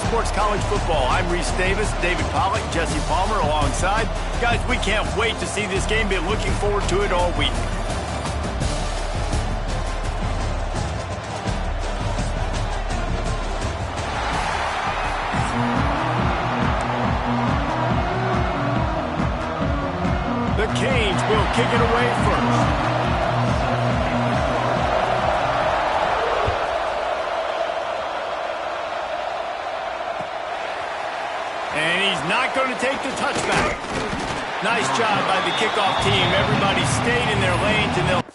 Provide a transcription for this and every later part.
Sports College Football. I'm Reese Davis, David Pollack, Jesse Palmer alongside. Guys, we can't wait to see this game. Been looking forward to it all week. The Canes will kick it away first. And he's not going to take the touchback. Nice job by the kickoff team. Everybody stayed in their lanes, and they'll...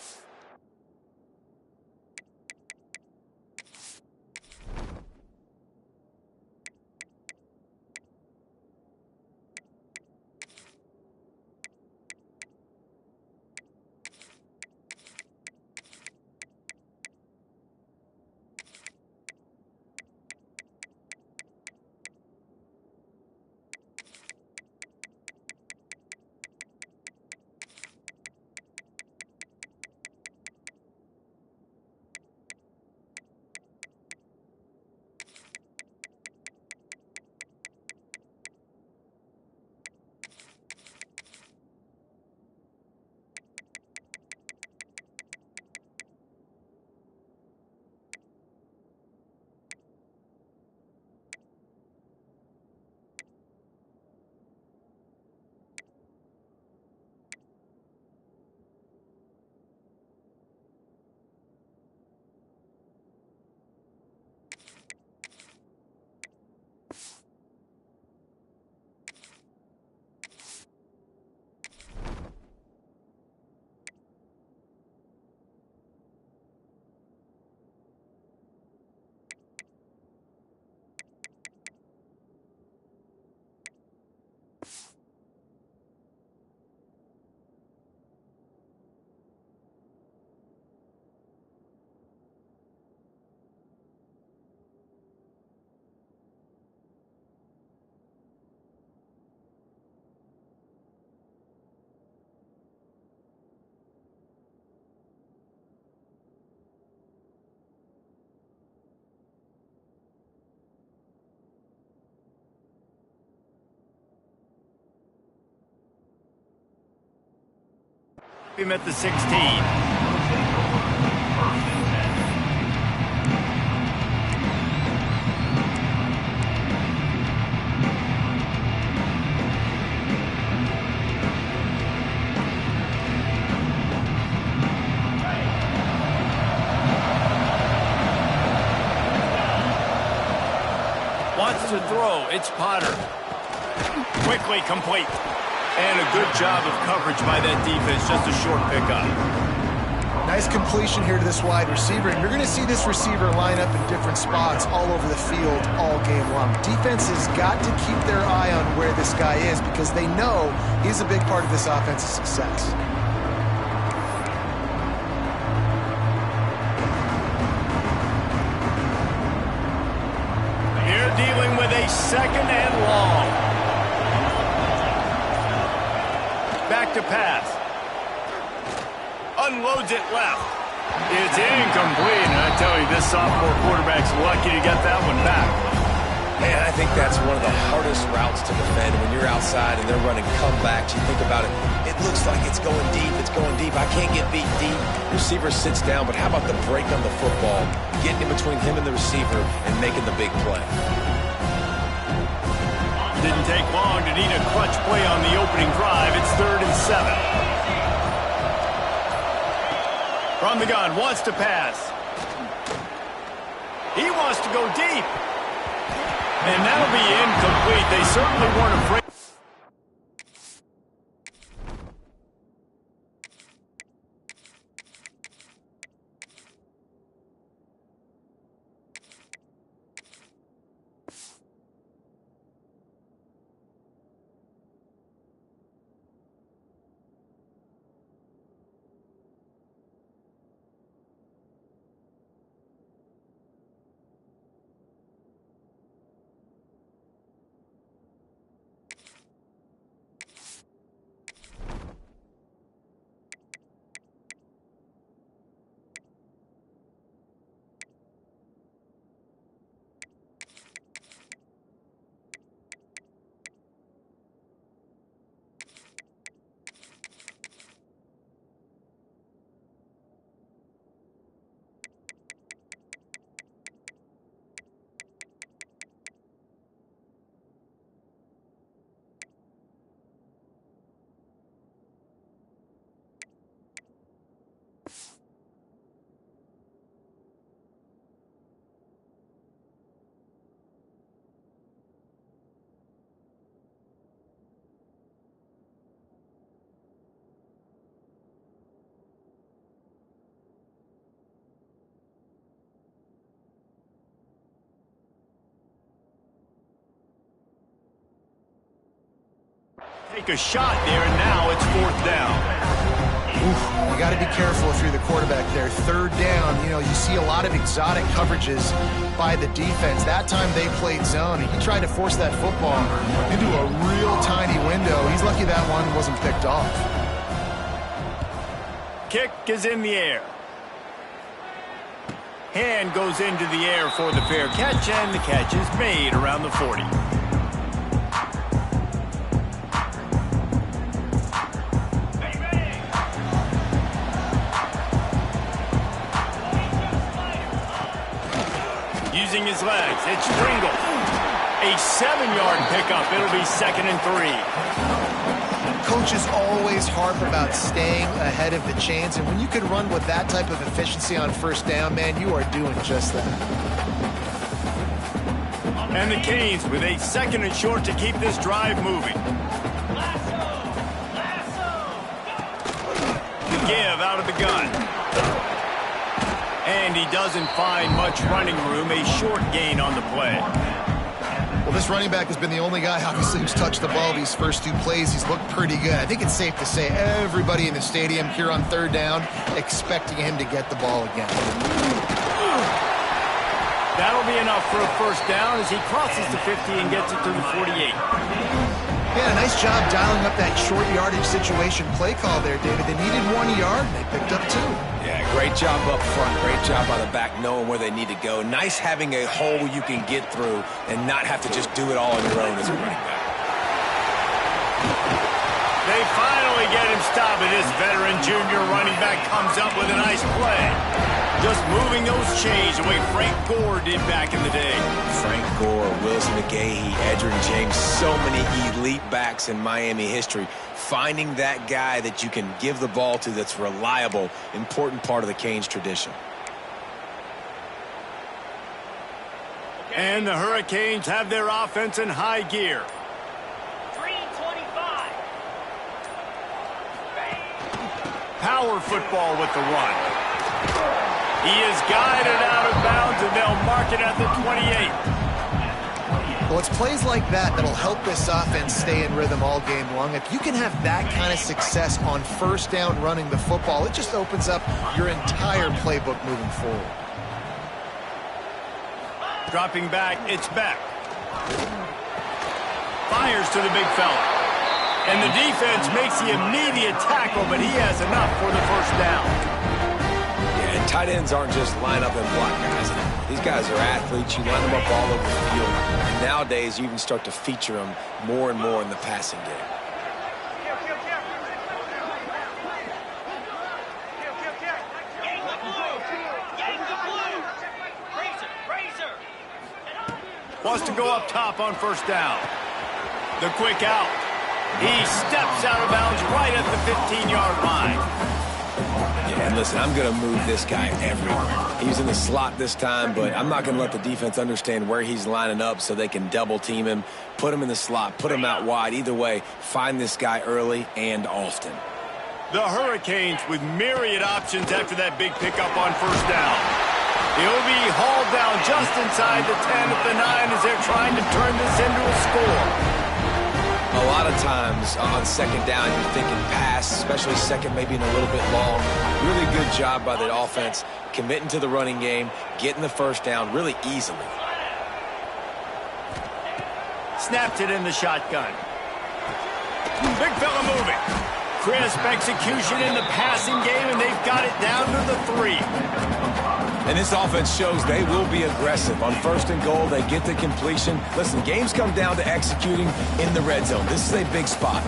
him at the 16. Wants to throw. It's Potter. Quickly complete. And a good job of coverage by that defense. Just a short pickup. Nice completion here to this wide receiver. And you're going to see this receiver line up in different spots all over the field all game long. Defense has got to keep their eye on where this guy is because they know he's a big part of this offense's success. Here dealing with a second and long. Back to pass. Unloads it left. It's incomplete. And I tell you, this sophomore quarterback's lucky to get that one back. Man, I think that's one of the hardest routes to defend. When you're outside and they're running comebacks, you think about it, it looks like it's going deep, I can't get beat deep. Receiver sits down, but how about the break on the football, getting in between him and the receiver and making the big play. Didn't take long to need a clutch play on the opening drive. It's 3rd and 7. From the gun, wants to pass. He wants to go deep. And that'll be incomplete. They certainly weren't afraid. Take a shot there, and now it's 4th down. Oof, you got to be careful if you're the quarterback there. 3rd down, you know, you see a lot of exotic coverages by the defense. That time they played zone, and he tried to force that football into a real tiny window. He's lucky that one wasn't picked off. Kick is in the air. Hand goes into the air for the fair catch, and the catch is made around the 40. Using his legs, it's Pringle. A 7-yard pickup. It'll be 2nd and 3. Coaches always harp about staying ahead of the chains, and when you can run with that type of efficiency on 1st down, man, you are doing just that. And the Canes with a 2nd and short to keep this drive moving. The give out of the gun. And he doesn't find much running room, a short gain on the play. Well, this running back has been the only guy, obviously, who's touched the ball these first 2 plays. He's looked pretty good. I think it's safe to say everybody in the stadium here on 3rd down expecting him to get the ball again. That'll be enough for a 1st down as he crosses the 50 and gets it to the 48. Yeah, nice job dialing up that short yardage situation play call there, David. They needed 1 yard, and they picked up 2. Yeah, great job up front. Great job by the back knowing where they need to go. Nice having a hole you can get through and not have to just do it all on your own as a running back. They finally get him stopped, and this veteran junior running back comes up with a nice play. Just moving those chains the way Frank Gore did back in the day. Frank Gore, Willis McGahee, Edgerrin James, so many elite backs in Miami history. Finding that guy that you can give the ball to that's reliable, important part of the Canes tradition. And the Hurricanes have their offense in high gear. 3:25. Power football with the run. He is guided out of bounds, and they'll mark it at the 28. Well, it's plays like that that'll help this offense stay in rhythm all game long. If you can have that kind of success on 1st down running the football, it just opens up your entire playbook moving forward. Dropping back, it's Beck. Fires to the big fella. And the defense makes the immediate tackle, but he has enough for the 1st down. And tight ends aren't just line up and block guys. These guys are athletes. You line them up all over the field. And nowadays, you can start to feature them more and more in the passing game. Wants to go up top on 1st down. The quick out. He steps out of bounds right at the 15-yard line. Yeah, and listen, I'm going to move this guy everywhere. He's in the slot this time, but I'm not going to let the defense understand where he's lining up so they can double team him, put him in the slot, put him out wide. Either way, find this guy early and often. The Hurricanes with myriad options after that big pickup on 1st down. He'll be hauled down just inside the 10 at the 9 as they're trying to turn this into a score. A lot of times on 2nd down, you're thinking pass, especially 2nd, maybe in a little bit long. Really good job by the offense, committing to the running game, getting the 1st down really easily. Snapped it in the shotgun. Big fella moving. Crisp execution in the passing game, and they've got it down to the 3. And this offense shows they will be aggressive. On 1st and goal, they get the completion. Listen, games come down to executing in the red zone. This is a big spot.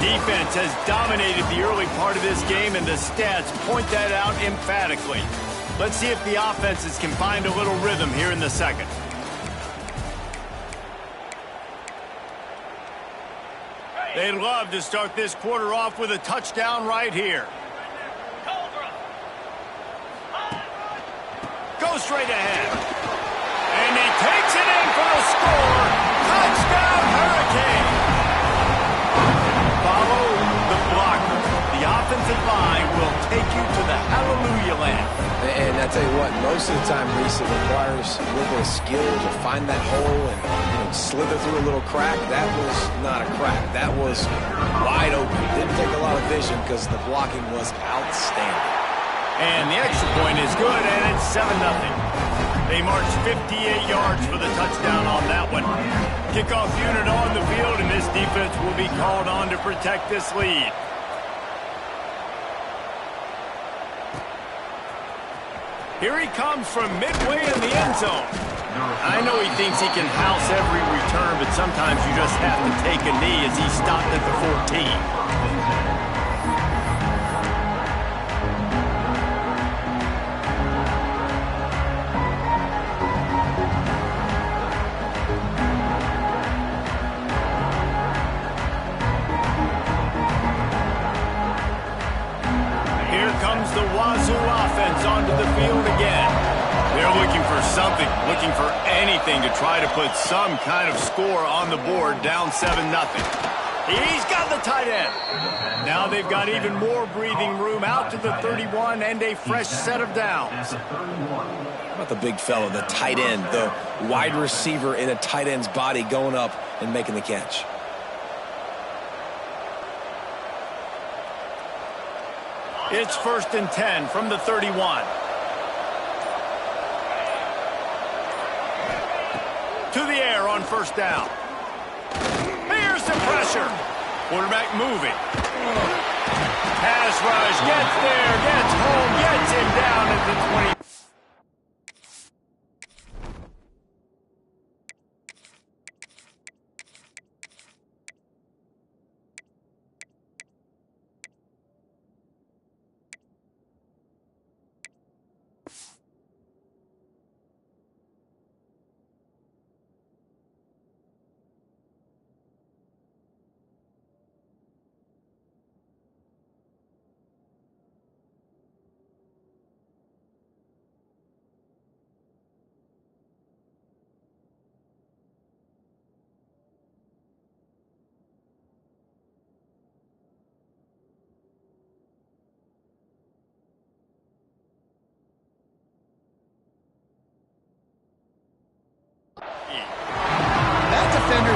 Defense has dominated the early part of this game, and the stats point that out emphatically. Let's see if the offenses can find a little rhythm here in the 2nd. They'd love to start this quarter off with a touchdown right here. Go straight ahead. And he takes it in for the score. Touchdown, Hurricane. Follow the block tell you what, most of the time, Reese, it requires a little bit of skill to find that hole and slither through a little crack. That was not a crack. That was wide open. Didn't take a lot of vision because the blocking was outstanding. And the extra point is good, and it's 7-0. They march 58 yards for the touchdown on that one. Kickoff unit on the field, and this defense will be called on to protect this lead. Here he comes from midway in the end zone. I know he thinks he can house every return, but sometimes you just have to take a knee as he stopped at the 14. The Wazoo offense onto the field again. They're looking for something, looking for anything to try to put some kind of score on the board, down 7-0. He's got the tight end. Now they've got even more breathing room out to the 31 and a fresh set of downs. How about the big fella, the tight end, the wide receiver in a tight end's body going up and making the catch? It's 1st and 10 from the 31. To the air on 1st down. Here's the pressure. Quarterback moving. Pass rush, gets there, gets home, gets him down at the 20.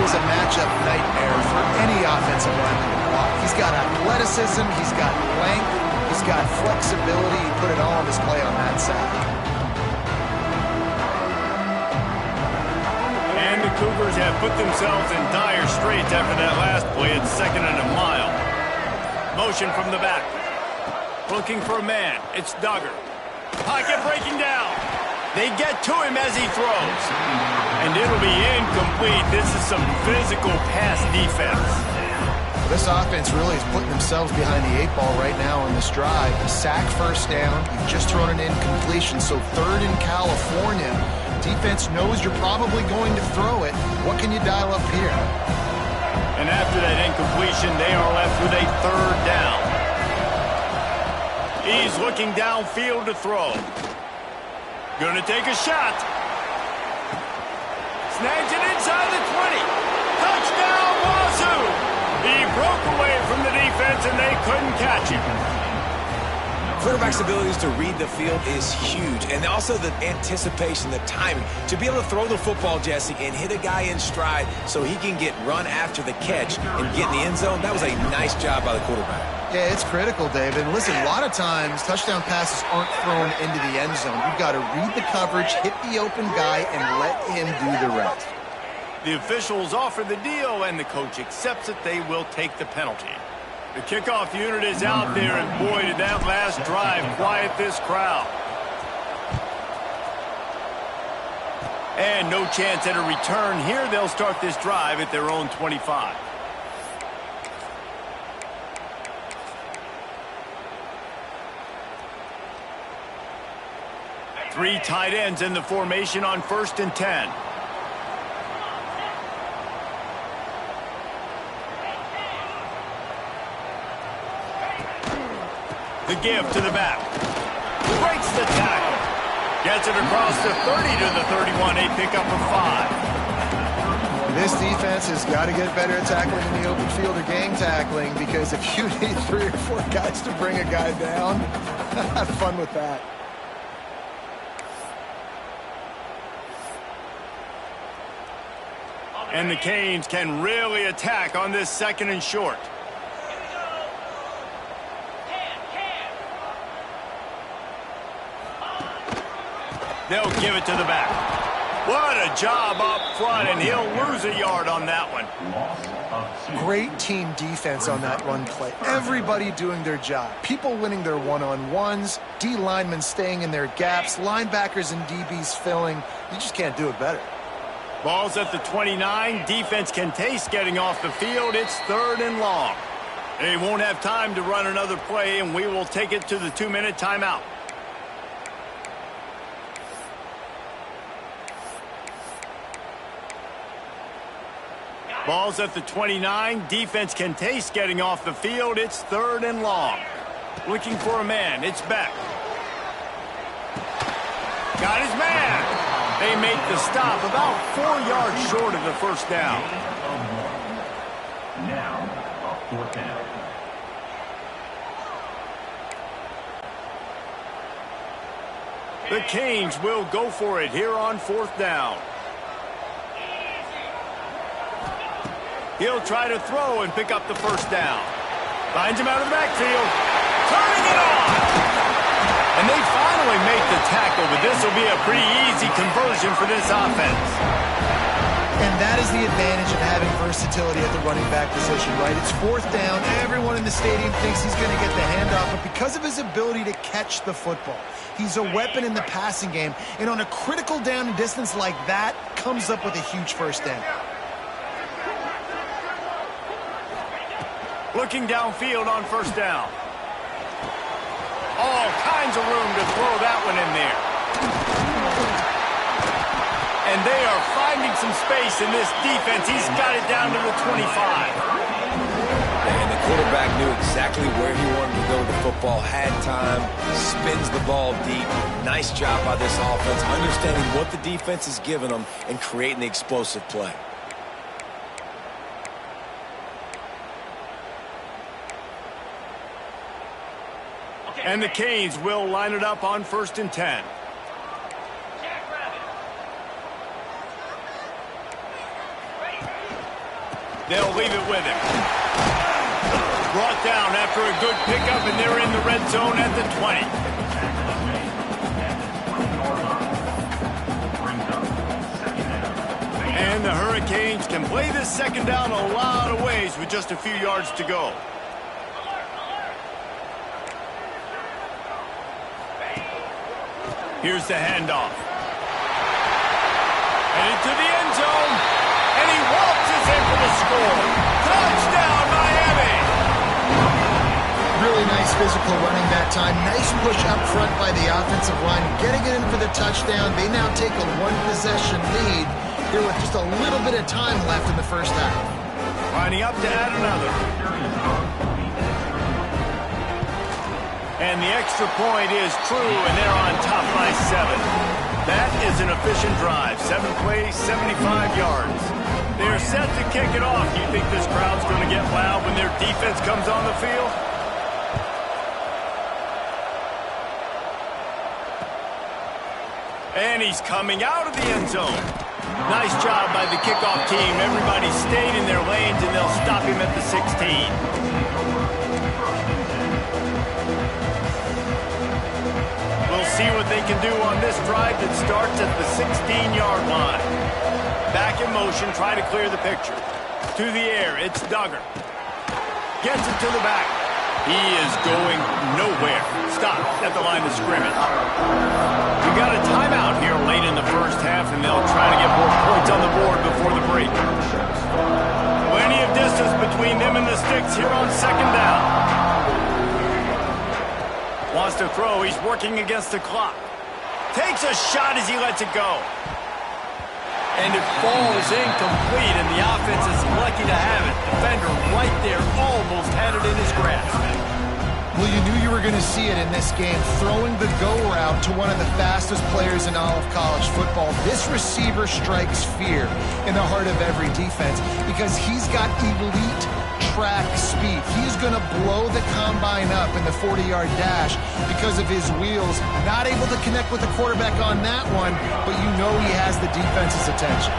Is a matchup nightmare for any offensive lineman to block. He's got athleticism, he's got length, he's got flexibility. He put it all on display on that side. And the Cougars have put themselves in dire straits after that last play. It's 2nd and a mile. Motion from the back. Looking for a man. It's Duggar. Pocket breaking down. They get to him as he throws. And it'll be incomplete. This is some physical pass defense. This offense really is putting themselves behind the 8 ball right now on this drive. Sack 1st down. You've just thrown an incompletion. So 3rd in California. Defense knows you're probably going to throw it. What can you dial up here? And after that incompletion, they are left with a 3rd down. He's looking downfield to throw. Gonna take a shot. Snags it inside the 20. Touchdown, Wazoo! He broke away from the defense, and they couldn't catch him. Quarterback's abilities to read the field is huge, and also the anticipation, the timing. To be able to throw the football, Jesse, and hit a guy in stride so he can get run after the catch and get in the end zone, that was a nice job by the quarterback. Yeah, it's critical, David. And listen, a lot of times touchdown passes aren't thrown into the end zone. You've got to read the coverage, hit the open guy, and let him do the rest. The officials offer the deal, and the coach accepts it. They will take the penalty. The kickoff unit is out there, and boy, did that last drive quiet this crowd. And no chance at a return here. They'll start this drive at their own 25. Three tight ends in the formation on 1st and 10. The give to the back. Breaks the tackle. Gets it across the 30 to the 31. A pickup of 5. This defense has got to get better at tackling in the open field or gang tackling, because if you need 3 or 4 guys to bring a guy down, have fun with that. And the Canes can really attack on this 2nd and short. They'll give it to the back. What a job up front, and he'll lose a yard on that one. Great team defense on that run play. Everybody doing their job. People winning their one-on-ones, D linemen staying in their gaps, linebackers and DBs filling. You just can't do it better. Ball's at the 29. Defense can taste getting off the field. It's 3rd and long. They won't have time to run another play, and we will take it to the 2-minute timeout. Ball's at the 29. Defense can taste getting off the field. It's 3rd and long. Looking for a man. It's Beck. Got his man. They make the stop about 4 yards short of the first down. Now, a 4th down. The Canes will go for it here on 4th down. He'll try to throw and pick up the first down. Finds him out of the backfield. Turning it on! And they finally make the tackle, but this will be a pretty easy conversion for this offense. And that is the advantage of having versatility at the running back position, right? It's 4th down. Everyone in the stadium thinks he's going to get the handoff, but because of his ability to catch the football, he's a weapon in the passing game. And on a critical down and distance like that, comes up with a huge first down. Looking downfield on first down. All kinds of room to throw that one in there. And they are finding some space in this defense. He's got it down to the 25. And the quarterback knew exactly where he wanted to go with the football, had time, spins the ball deep. Nice job by this offense, understanding what the defense is giving them and creating the explosive play. And the Canes will line it up on 1st and 10. They'll leave it with him. Brought down after a good pickup, and they're in the red zone at the 20. And the Hurricanes can play this 2nd down a lot of ways with just a few yards to go. Here's the handoff. And into the end zone. And he waltzes in for the score. Touchdown, Miami! Really nice physical running that time. Nice push up front by the offensive line. Getting it in for the touchdown. They now take a 1-possession lead here with just a little bit of time left in the first half. Lining up to add another. And the extra point is true, and they're on top by 7. That is an efficient drive. 7 plays, 75 yards. They're set to kick it off. Do you think this crowd's going to get loud when their defense comes on the field? And he's coming out of the end zone. Nice job by the kickoff team. Everybody stayed in their lanes, and they'll stop him at the 16. See what they can do on this drive that starts at the 16-yard line. Back in motion, try to clear the picture. To the air, it's Duggar. Gets it to the back. He is going nowhere. Stop at the line of scrimmage. We got a timeout here late in the first half, and they'll try to get more points on the board before the break. Plenty of distance between them and the sticks here on 2nd down. Wants to throw. He's working against the clock. Takes a shot as he lets it go. And it falls incomplete, and the offense is lucky to have it. Defender right there almost had it in his grasp. Well, you knew you were going to see it in this game. Throwing the go route to one of the fastest players in all of college football. This receiver strikes fear in the heart of every defense because he's got elite track speed. He's going to blow the combine up in the 40-yard dash because of his wheels. Not able to connect with the quarterback on that one, but you know he has the defense's attention.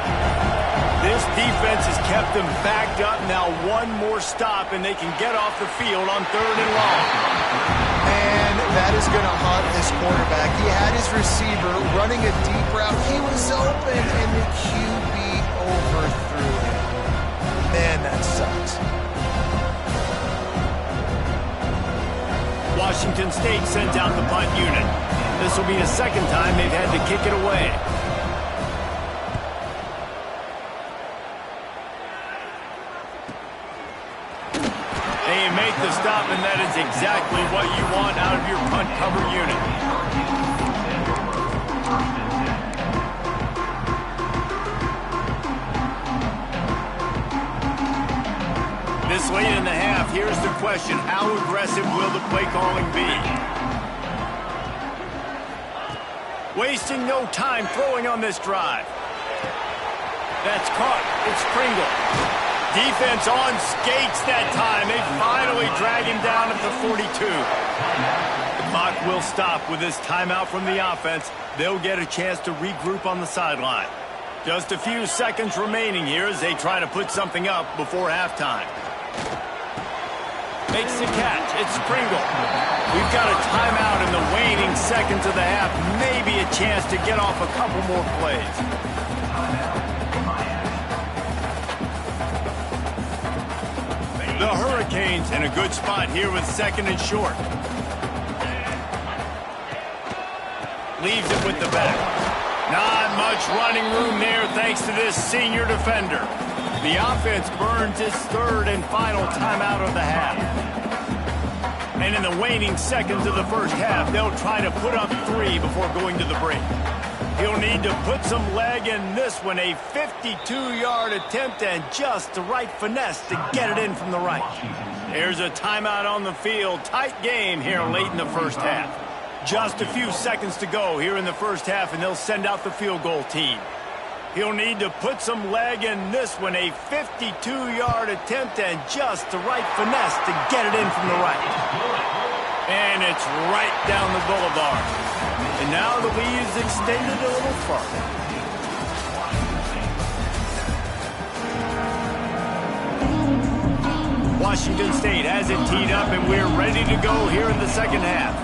This defense has kept them backed up. Now one more stop, and they can get off the field on 3rd and long. And that is going to haunt this quarterback. He had his receiver running a deep route. He was open, and the QB overthrew him. Man, that sucks. Washington State sends out the punt unit. This will be the second time they've had to kick it away. They make the stop, and that is exactly what you want out of your punt cover unit. This late in the half, here's the question. How aggressive will the play calling be? Wasting no time throwing on this drive. That's caught. It's Pringle. Defense on skates that time. They finally drag him down at the 42. The clock will stop with this timeout from the offense. They'll get a chance to regroup on the sideline. Just a few seconds remaining here as they try to put something up before halftime. Makes the catch. It's Pringle. We've got a timeout in the waning seconds of the half. Maybe a chance to get off a couple more plays. The Hurricanes in a good spot here with 2nd and short. Leaves it with the back. Not much running room there thanks to this senior defender. The offense burns its 3rd and final timeout of the half. And in the waning seconds of the first half, they'll try to put up 3 before going to the break. He'll need to put some leg in this one. A 52-yard attempt and just the right finesse to get it in from the right. There's a timeout on the field. Tight game here late in the first half. Just a few seconds to go here in the first half, and they'll send out the field goal team. He'll need to put some leg in this one. A 52-yard attempt and just the right finesse to get it in from the right. And it's right down the boulevard. And now the lead is extended a little further. Washington State has it teed up, and we're ready to go here in the second half.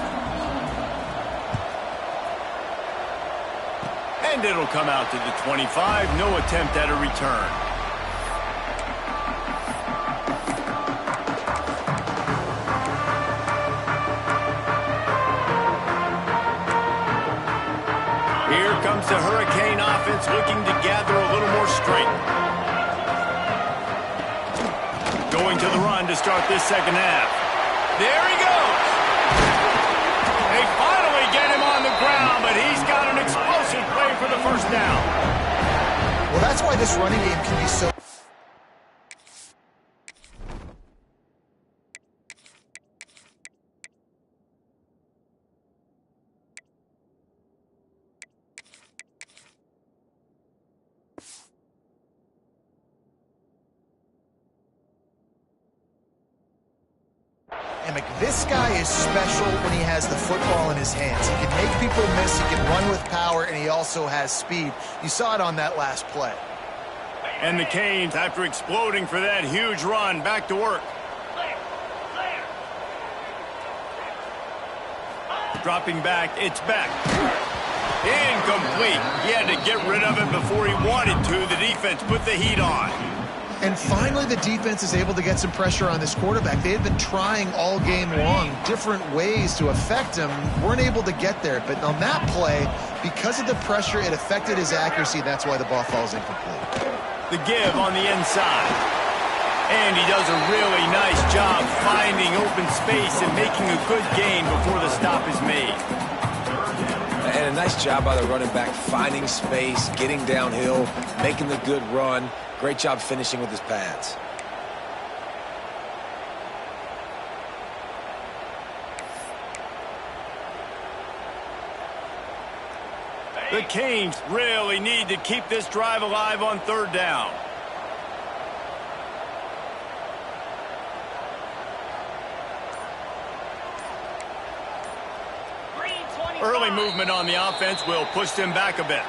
And it'll come out to the 25. No attempt at a return. Here comes the Hurricane offense looking to gather a little more strength. Going to the run to start this second half. There he goes. They finally get him on the ground, but he's got an explosive play for the first down. Well, that's why this running game can be so... This guy is special when he has the football in his hands. He can make people miss, he can run with power, and he also has speed. You saw it on that last play. And the Canes, after exploding for that huge run, back to work. Dropping back, it's back. Incomplete. He had to get rid of it before he wanted to. The defense put the heat on. And finally, the defense is able to get some pressure on this quarterback. They had been trying all game long different ways to affect him, weren't able to get there. But on that play, because of the pressure, it affected his accuracy. That's why the ball falls incomplete. The give on the inside. And he does a really nice job finding open space and making a good gain before the stop is made. And a nice job by the running back, finding space, getting downhill, making the good run. Great job finishing with his pads. The Canes really need to keep this drive alive on 3rd down. Early movement on the offense will push them back a bit.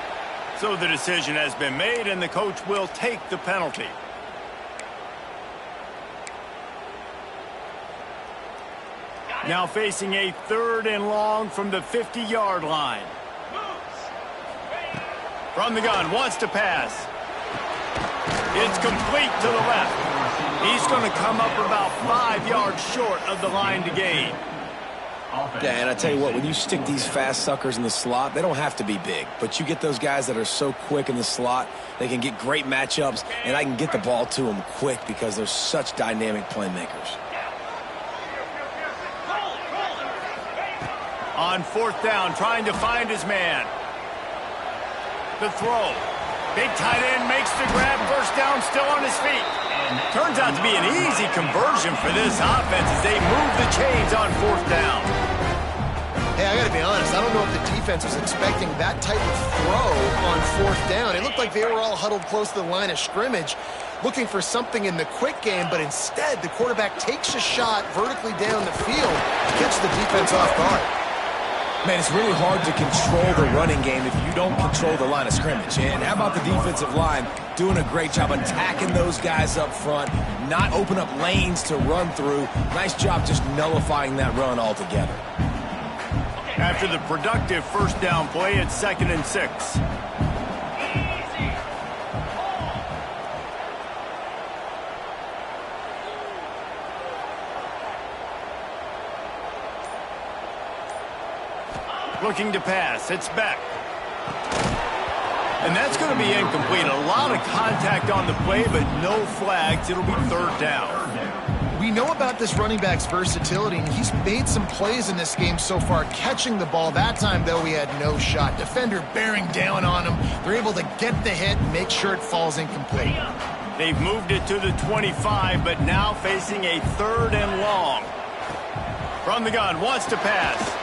So the decision has been made, and the coach will take the penalty. Now facing a 3rd and long from the 50-yard line. From the gun, wants to pass. It's complete to the left. He's going to come up about 5 yards short of the line to gain. Yeah, and I tell you what, when you stick these fast suckers in the slot, they don't have to be big. But you get those guys that are so quick in the slot, they can get great matchups, and I can get the ball to them quick because they're such dynamic playmakers. On 4th down, trying to find his man. The throw. Big tight end makes the grab. 1st down, still on his feet. Turns out to be an easy conversion for this offense as they move the chains on 4th down. Hey, I got to be honest. I don't know if the defense was expecting that type of throw on 4th down. It looked like they were all huddled close to the line of scrimmage, looking for something in the quick game, but instead the quarterback takes a shot vertically down the field to catch the defense off guard. Man, it's really hard to control the running game if you don't control the line of scrimmage. And how about the defensive line doing a great job attacking those guys up front, not open up lanes to run through. Nice job just nullifying that run altogether. After the productive 1st down play, it's 2nd and 6. Looking to pass. It's Beck. And that's going to be incomplete. A lot of contact on the play, but no flags. It'll be 3rd down. We know about this running back's versatility, and he's made some plays in this game so far catching the ball. That time, though, he had no shot. Defender bearing down on him. They're able to get the hit and make sure it falls incomplete. They've moved it to the 25, but now facing a 3rd and long. From the gun, wants to pass.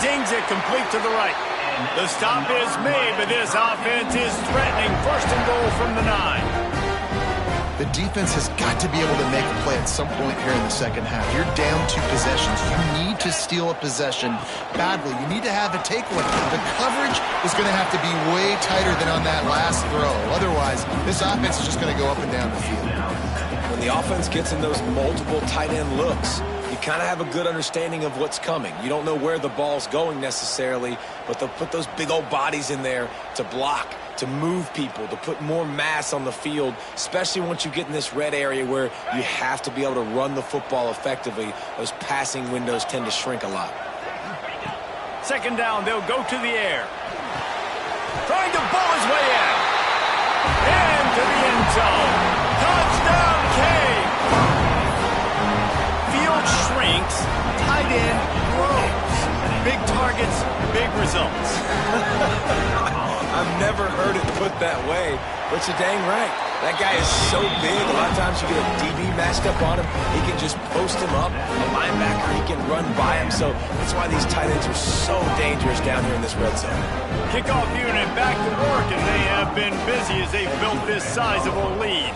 Zings it complete to the right. The stop is made, but this offense is threatening. 1st and goal from the 9. The defense has got to be able to make a play at some point here in the 2nd half. You're down 2 possessions. You need to steal a possession badly. You need to have a takeaway. The coverage is going to have to be way tighter than on that last throw. Otherwise, this offense is just going to go up and down the field. When the offense gets in those multiple tight end looks, you kind of have a good understanding of what's coming. You don't know where the ball's going necessarily, but they'll put those big old bodies in there to block, to move people, to put more mass on the field, especially once you get in this red area where you have to be able to run the football effectively. Those passing windows tend to shrink a lot. 2nd down, they'll go to the air. Trying to bull his way in. Into the end zone. Touchdown, Cade. Field shrinks, tight end grows. Big targets, big results. I've never heard it put that way, but you're dang right. That guy is so big, a lot of times you get a DB matched up on him. He can just post him up. A linebacker, he can run by him. So that's why these tight ends are so dangerous down here in this red zone. Kickoff unit back to work, and they have been busy as they've built this sizable lead.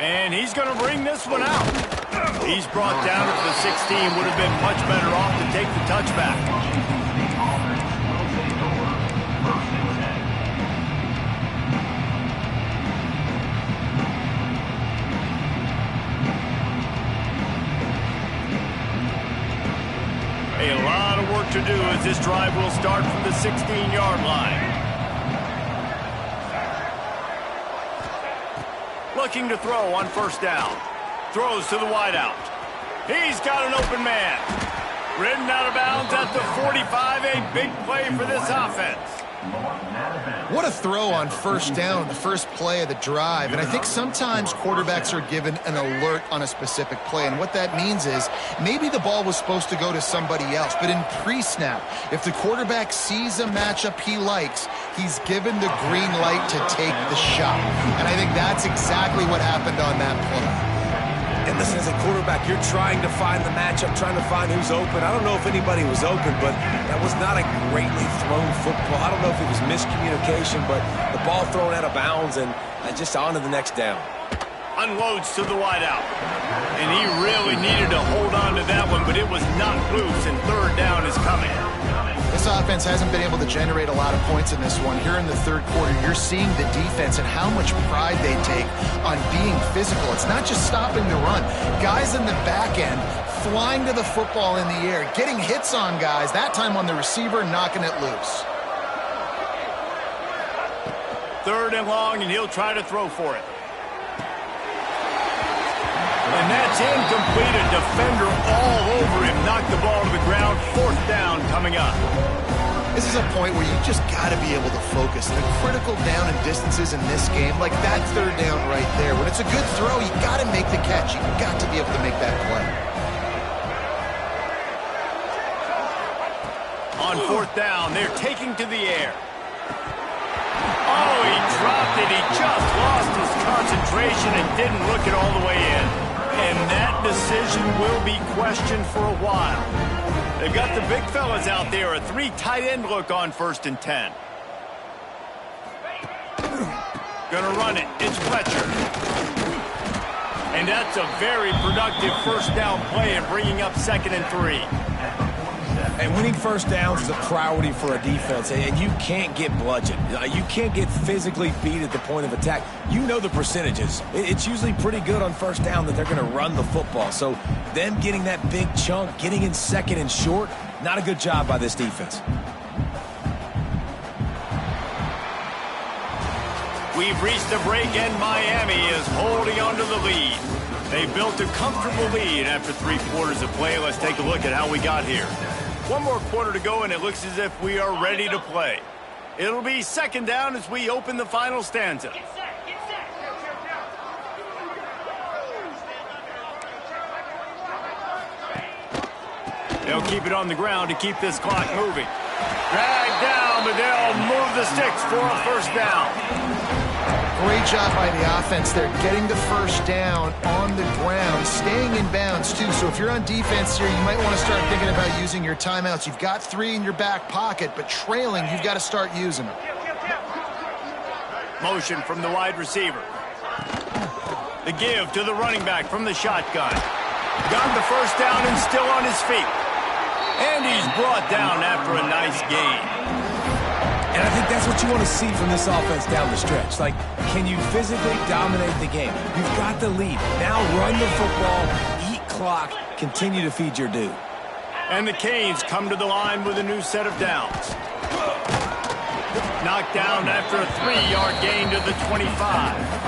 And he's going to bring this one out. He's brought down at the 16. Would have been much better off to take the touchback. A lot of work to do as this drive will start from the 16-yard line. Looking to throw on 1st down. Throws to the wideout. He's got an open man. Ridden out of bounds at the 45. A big play for this offense. What a throw on 1st down, the first play of the drive. And I think sometimes quarterbacks are given an alert on a specific play. And what that means is maybe the ball was supposed to go to somebody else. But in pre-snap, if the quarterback sees a matchup he likes, he's given the green light to take the shot. And I think that's exactly what happened on that play. And listen, as a quarterback, you're trying to find the matchup, trying to find who's open. I don't know if anybody was open, but that was not a greatly thrown football. I don't know if it was miscommunication, but the ball thrown out of bounds and just on to the next down. Unloads to the wideout. And he really needed to hold on to that one, but it was not loose, and third down is coming. This offense hasn't been able to generate a lot of points in this one. Here in the third quarter, you're seeing the defense and how much pride they take on being physical. It's not just stopping the run. Guys in the back end flying to the football in the air, getting hits on guys, that time on the receiver, knocking it loose. Third and long, and he'll try to throw for it. And that's incomplete. A defender all over him. Knocked the ball to the ground. Fourth down coming up. This is a point where you just got to be able to focus. The critical down and distances in this game, like that third down right there. When it's a good throw, you got to make the catch. You got to be able to make that play. On fourth down, they're taking to the air. Oh, he dropped it. He just lost his concentration and didn't look it all the way in. And that decision will be questioned for a while. They've got the big fellas out there. A 3 tight end look on 1st and 10. Gonna run it. It's Fletcher. And that's a very productive first down play and bringing up 2nd and 3. And winning first downs is a priority for a defense, and you can't get bludgeoned. You can't get physically beat at the point of attack. You know the percentages. It's usually pretty good on first down that they're going to run the football. So them getting that big chunk, getting in 2nd and short, not a good job by this defense. We've reached the break, and Miami is holding on to the lead. They built a comfortable lead after 3 quarters of play. Let's take a look at how we got here. 1 more quarter to go, and it looks as if we are ready to play. It'll be 2nd down as we open the final stanza. They'll keep it on the ground to keep this clock moving. Dragged down, but they'll move the sticks for a first down. Great job by the offense there, getting the first down on the ground, staying in bounds too. So if you're on defense here, you might want to start thinking about using your timeouts. You've got 3 in your back pocket, but trailing, you've got to start using them. Motion from the wide receiver. The give to the running back from the shotgun. Got the first down and still on his feet. And he's brought down after a nice gain. And I think that's what you want to see from this offense down the stretch. Like, can you physically dominate the game? You've got the lead. Now run the football, eat clock, continue to feed your due. And the Canes come to the line with a new set of downs. Knocked down after a 3-yard gain to the 25.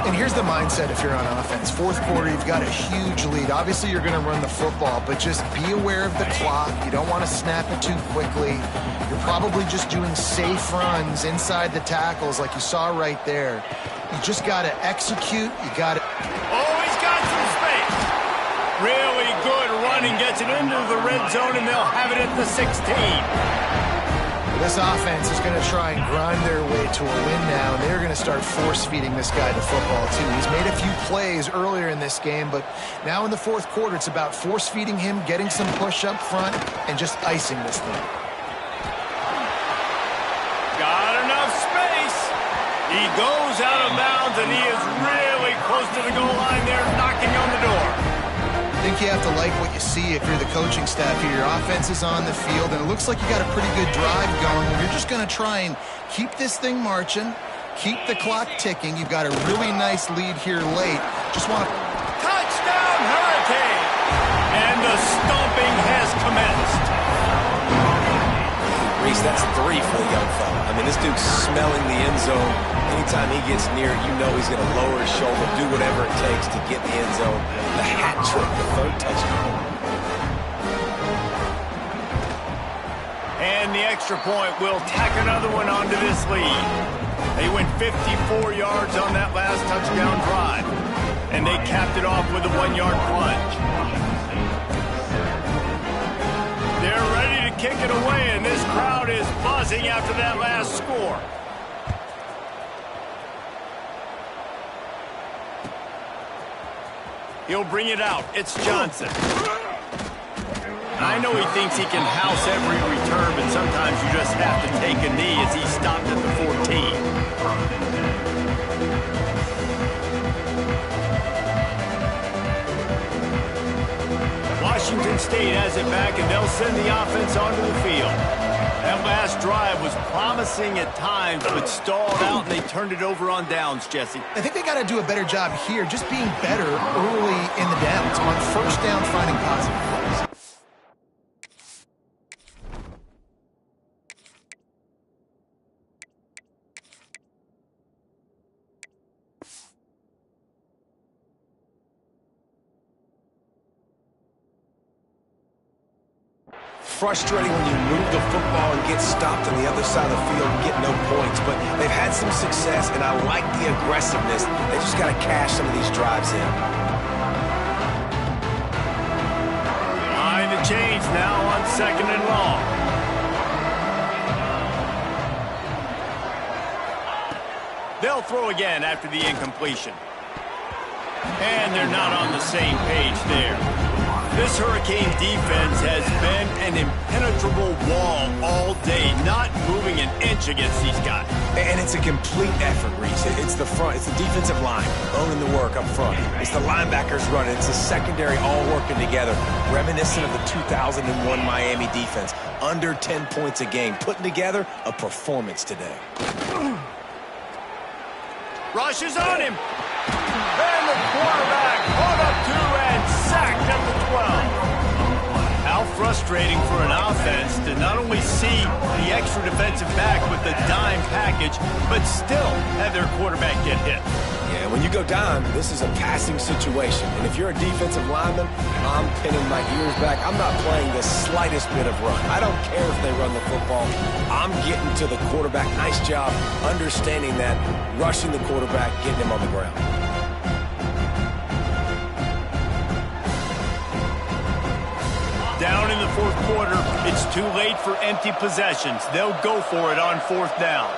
And here's the mindset if you're on offense. 4th quarter, you've got a huge lead. Obviously, you're going to run the football, but just be aware of the clock. You don't want to snap it too quickly. You're probably just doing safe runs inside the tackles like you saw right there. You just got to execute. You got to... Oh, he's got some space. Really good running. Gets it into the red zone, and they'll have it at the 16. This offense is going to try and grind their way to a win now. They're going to start force-feeding this guy the football, too. He's made a few plays earlier in this game, but now in the 4th quarter, it's about force-feeding him, getting some push up front, and just icing this thing. Got enough space. He goes out of bounds, and he is really close to the goal line there, knocking on the door. I think you have to like what you see if you're the coaching staff here. Your offense is on the field, and it looks like you got a pretty good drive going. You're just going to try and keep this thing marching, keep the clock ticking. You've got a really nice lead here late. Just want to... Touchdown, Hurricane! And the stomping has commenced. Reese, that's 3 for the young fella. I mean, this dude's smelling the end zone. Anytime he gets near it, you know he's going to lower his shoulder, do whatever it takes to get the end zone. The hat trick, the 3rd touchdown. And the extra point will tack another one onto this lead. They went 54 yards on that last touchdown drive. And they capped it off with a 1-yard plunge. They're ready to kick it away, and this crowd is buzzing after that last score. He'll bring it out. It's Johnson. I know he thinks he can house every return, but sometimes you just have to take a knee as he stopped at the 14. has it back, and they'll send the offense onto the field. That last drive was promising at times, but stalled out, and they turned it over on downs, Jesse. I think they got to do a better job here, just being better early in the downs. On first down, finding positive plays. Frustrating when you move the football and get stopped on the other side of the field and get no points, but they've had some success, and I like the aggressiveness. They just got to cash some of these drives in. Behind the chains now on 2nd and long. They'll throw again after the incompletion. And they're not on the same page there. This Hurricane defense has been an impenetrable wall all day, not moving an inch against these guys. And it's a complete effort, Reese. It's the front, it's the defensive line owning the work up front. It's the linebackers running. It's the secondary all working together, reminiscent of the 2001 Miami defense. Under 10 points a game, putting together a performance today. Rush is on him. And the quarterback pulled up 2 and sacked at the 12. How frustrating for an offense to not only see the extra defensive back with the dime package, but still have their quarterback get hit. Yeah, when you go dime, this is a passing situation. And if you're a defensive lineman, I'm pinning my ears back. I'm not playing the slightest bit of run. I don't care if they run the football. I'm getting to the quarterback. Nice job understanding that, rushing the quarterback, getting him on the ground. Down in the 4th quarter, it's too late for empty possessions. They'll go for it on 4th down.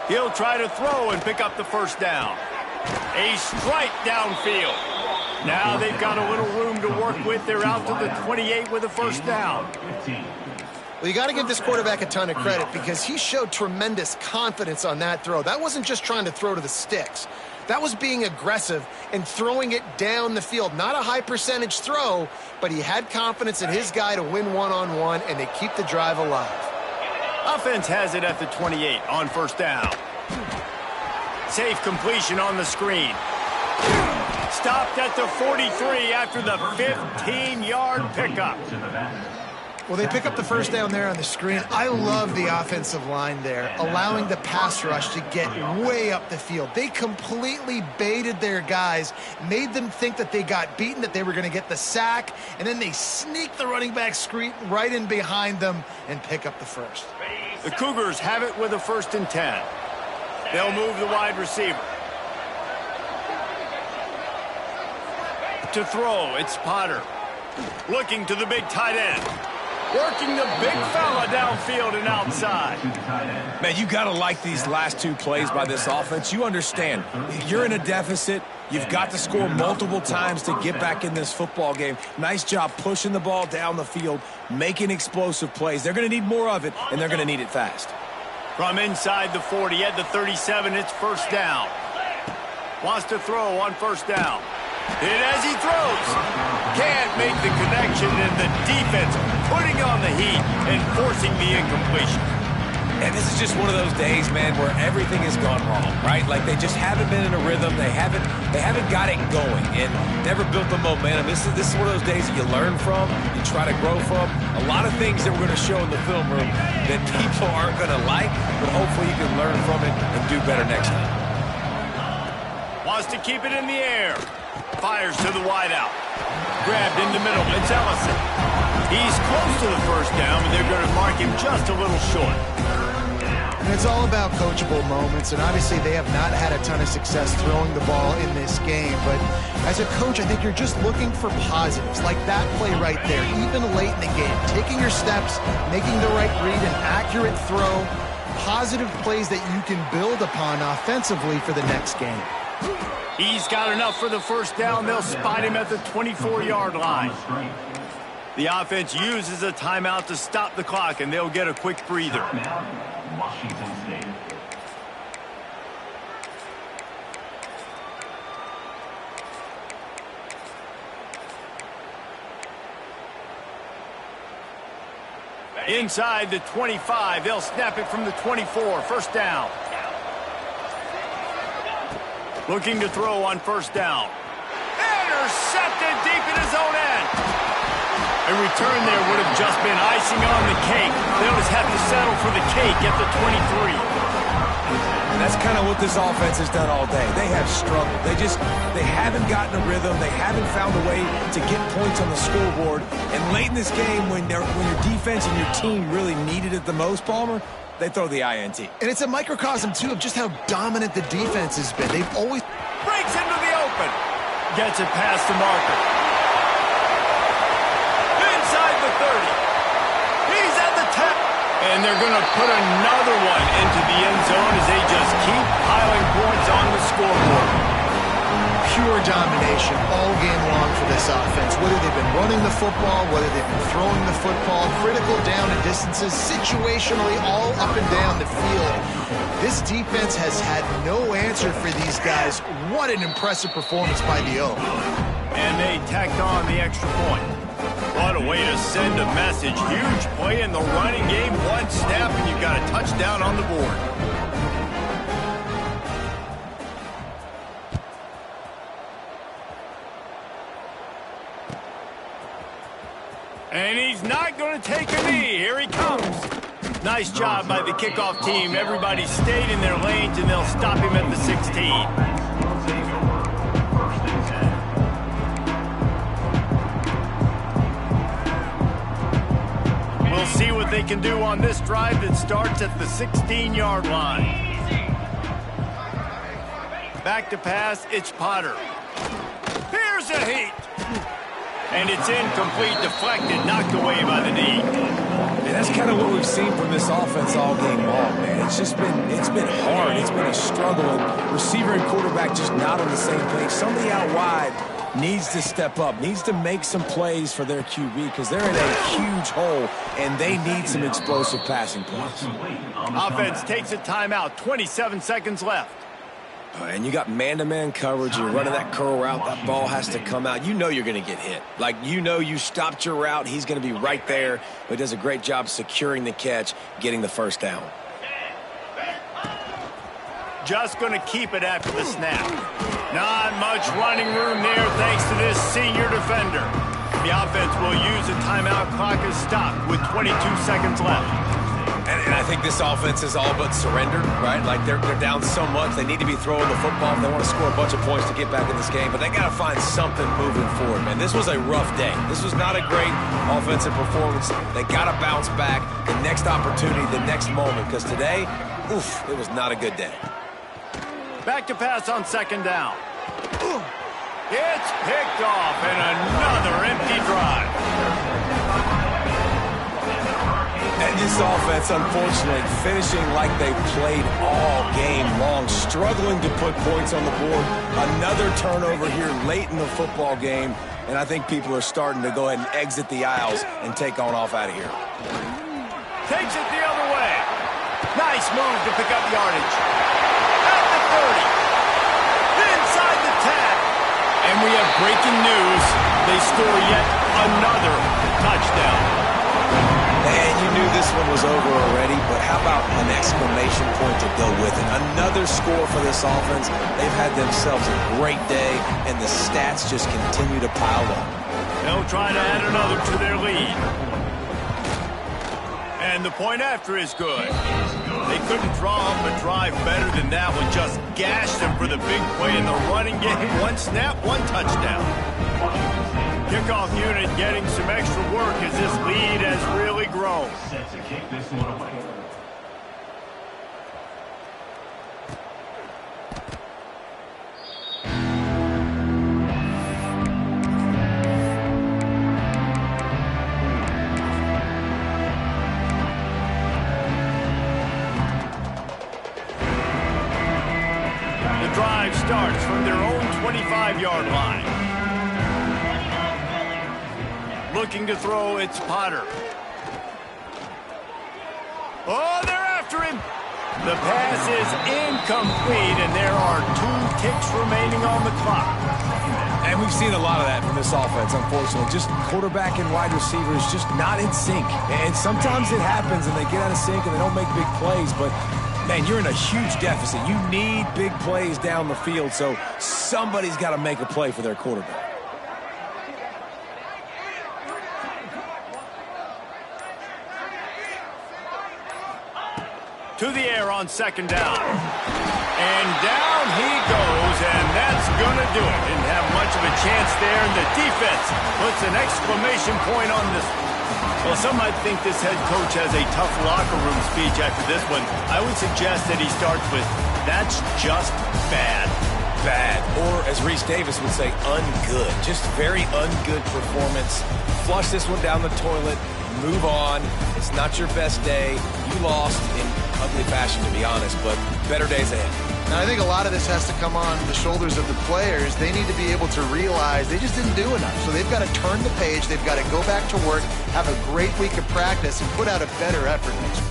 He'll try to throw and pick up the 1st down. A strike downfield. Now they've got a little room to work with. They're out to the 28 with a 1st down. Well, you got to give this quarterback a ton of credit because he showed tremendous confidence on that throw. That wasn't just trying to throw to the sticks. That was being aggressive and throwing it down the field. Not a high percentage throw, but he had confidence in his guy to win one-on-one, and they keep the drive alive. Offense has it at the 28 on 1st down. Safe completion on the screen. Stopped at the 43 after the 15-yard pickup. Well, they pick up the 1st down there on the screen. I love the offensive line there, allowing the pass rush to get way up the field. They completely baited their guys, made them think that they got beaten, that they were going to get the sack, and then they sneak the running back screen right in behind them and pick up the 1st. The Cougars have it with a 1st and 10. They'll move the wide receiver. To throw, it's Potter. Looking to the big tight end. Working the big fella downfield and outside. Man, you got to like these last 2 plays by this offense. You understand, you're in a deficit. You've got to score multiple times to get back in this football game. Nice job pushing the ball down the field, making explosive plays. They're going to need more of it, and they're going to need it fast. From inside the 40 at the 37, it's 1st down. Wants to throw on 1st down. Hit as he throws. Can't make the connection, and the defense putting on the heat and forcing the incompletion. And this is just one of those days, man, where everything has gone wrong, right? Like they just haven't been in a rhythm. They haven't got it going and never built the momentum. This is one of those days that you learn from, you try to grow from. A lot of things that we're going to show in the film room that people aren't going to like, but hopefully you can learn from it and do better next time. Wants to keep it in the air. Fires to the wideout. Grabbed in the middle. It's Ellison. He's close to the 1st down, but they're going to mark him just a little short. And it's all about coachable moments, and obviously they have not had a ton of success throwing the ball in this game, but as a coach, I think you're just looking for positives, like that play right there, even late in the game, taking your steps, making the right read, an accurate throw, positive plays that you can build upon offensively for the next game. He's got enough for the 1st down. They'll spot him at the 24-yard line. The offense uses a timeout to stop the clock, and they'll get a quick breather. Washington State. Inside the 25, they'll snap it from the 24, first down. Looking to throw on first down. Intercepted deep in his own end. A return there would have just been icing on the cake. They'll just have to settle for the cake at the 23. And that's kind of what this offense has done all day. They have struggled. They haven't gotten a rhythm. They haven't found a way to get points on the scoreboard. And late in this game, when your defense and your team really needed it the most, Palmer, they throw the INT. And it's a microcosm, too, of just how dominant the defense has been. They've always... Breaks into the open. Gets it past the marker. Inside the 30. He's at the 10. And they're going to put another one into the end zone as they just keep piling points on the scoreboard. Pure domination all game long for this offense. Whether they've been running the football, whether they've been throwing the football, critical down and distances, situationally all up and down the field. This defense has had no answer for these guys. What an impressive performance by the O. And they tacked on the extra point. What a way to send a message. Huge play in the running game. One snap and you've got a touchdown on the board. And he's not going to take a knee. Here he comes. Nice job by the kickoff team. Everybody stayed in their lanes, and they'll stop him at the 16. We'll see what they can do on this drive that starts at the 16-yard line. Back to pass, it's Potter. Here's a heat. And it's incomplete, deflected, knocked away by the knee. And that's kind of what we've seen from this offense all game long, man. It's been hard. It's been a struggle. And receiver and quarterback just not on the same page. Somebody out wide needs to step up, needs to make some plays for their QB because they're in a huge hole, and they need some explosive passing plays. Offense takes a timeout, 27 seconds left. And you got man-to-man coverage. You're running that curl route. That ball has to come out. You know you're going to get hit. Like, you know you stopped your route. He's going to be right there. But he does a great job securing the catch, getting the first down. Just going to keep it after the snap. Not much running room there thanks to this senior defender. The offense will use a timeout. Clock is stopped with 22 seconds left. And I think this offense is all but surrendered, right? Like, they're down so much. They need to be throwing the football if they want to score a bunch of points to get back in this game. But they got to find something moving forward, man. This was a rough day. This was not a great offensive performance. They got to bounce back the next opportunity, the next moment. Because today, oof, it was not a good day. Back to pass on second down. It's picked off and another empty drive. And this offense, unfortunately, finishing like they played all game long, struggling to put points on the board. Another turnover here late in the football game, and I think people are starting to go ahead and exit the aisles and take on off out of here. Takes it the other way. Nice move to pick up yardage. At the 30. Inside the 10. And we have breaking news. They score yet another touchdown. And you knew this one was over already, but how about an exclamation point to go with it? Another score for this offense. They've had themselves a great day, and the stats just continue to pile up. They'll try to add another to their lead. And the point after is good. They couldn't draw up a drive better than that one. Just gashed them for the big play in the running game. One snap, one touchdown. Kickoff unit getting some extra work as this lead has really grown. Set to kick this one away. The drive starts from their own 25-yard line. Looking to throw, it's Potter. Oh, they're after him. The pass is incomplete, and there are 2 ticks remaining on the clock. And we've seen a lot of that from this offense, unfortunately. Just quarterback and wide receivers just not in sync. And sometimes it happens and they get out of sync and they don't make big plays. But, man, you're in a huge deficit. You need big plays down the field, so somebody's got to make a play for their quarterback. To the air on second down. And down he goes, and that's going to do it. Didn't have much of a chance there, and the defense puts an exclamation point on this. Well, some might think this head coach has a tough locker room speech after this one. I would suggest that he starts with, "That's just bad." Bad, or as Reese Davis would say, ungood. Just very ungood performance. Flush this one down the toilet, move on. It's not your best day. You lost in ugly fashion, to be honest, but better days ahead. Now, I think a lot of this has to come on the shoulders of the players. They need to be able to realize they just didn't do enough. So they've got to turn the page. They've got to go back to work, have a great week of practice, and put out a better effort next week.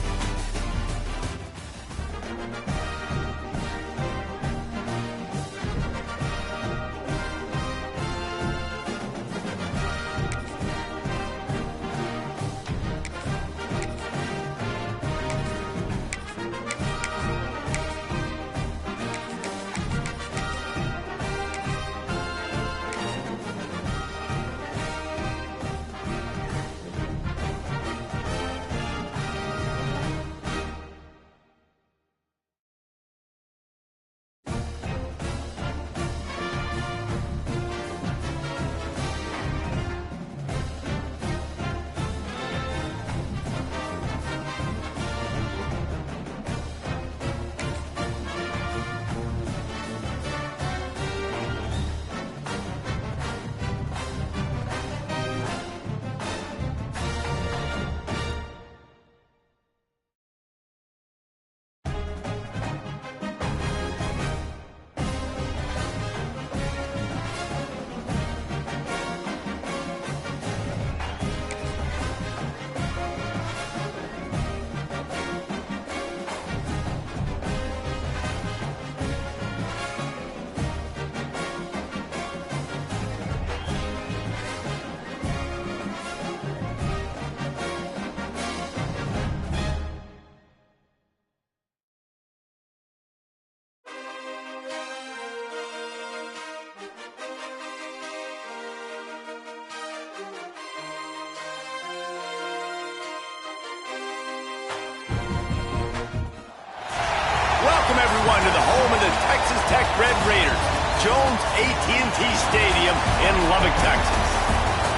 Welcome, everyone, to the home of the Texas Tech Red Raiders, Jones AT&T Stadium in Lubbock, Texas.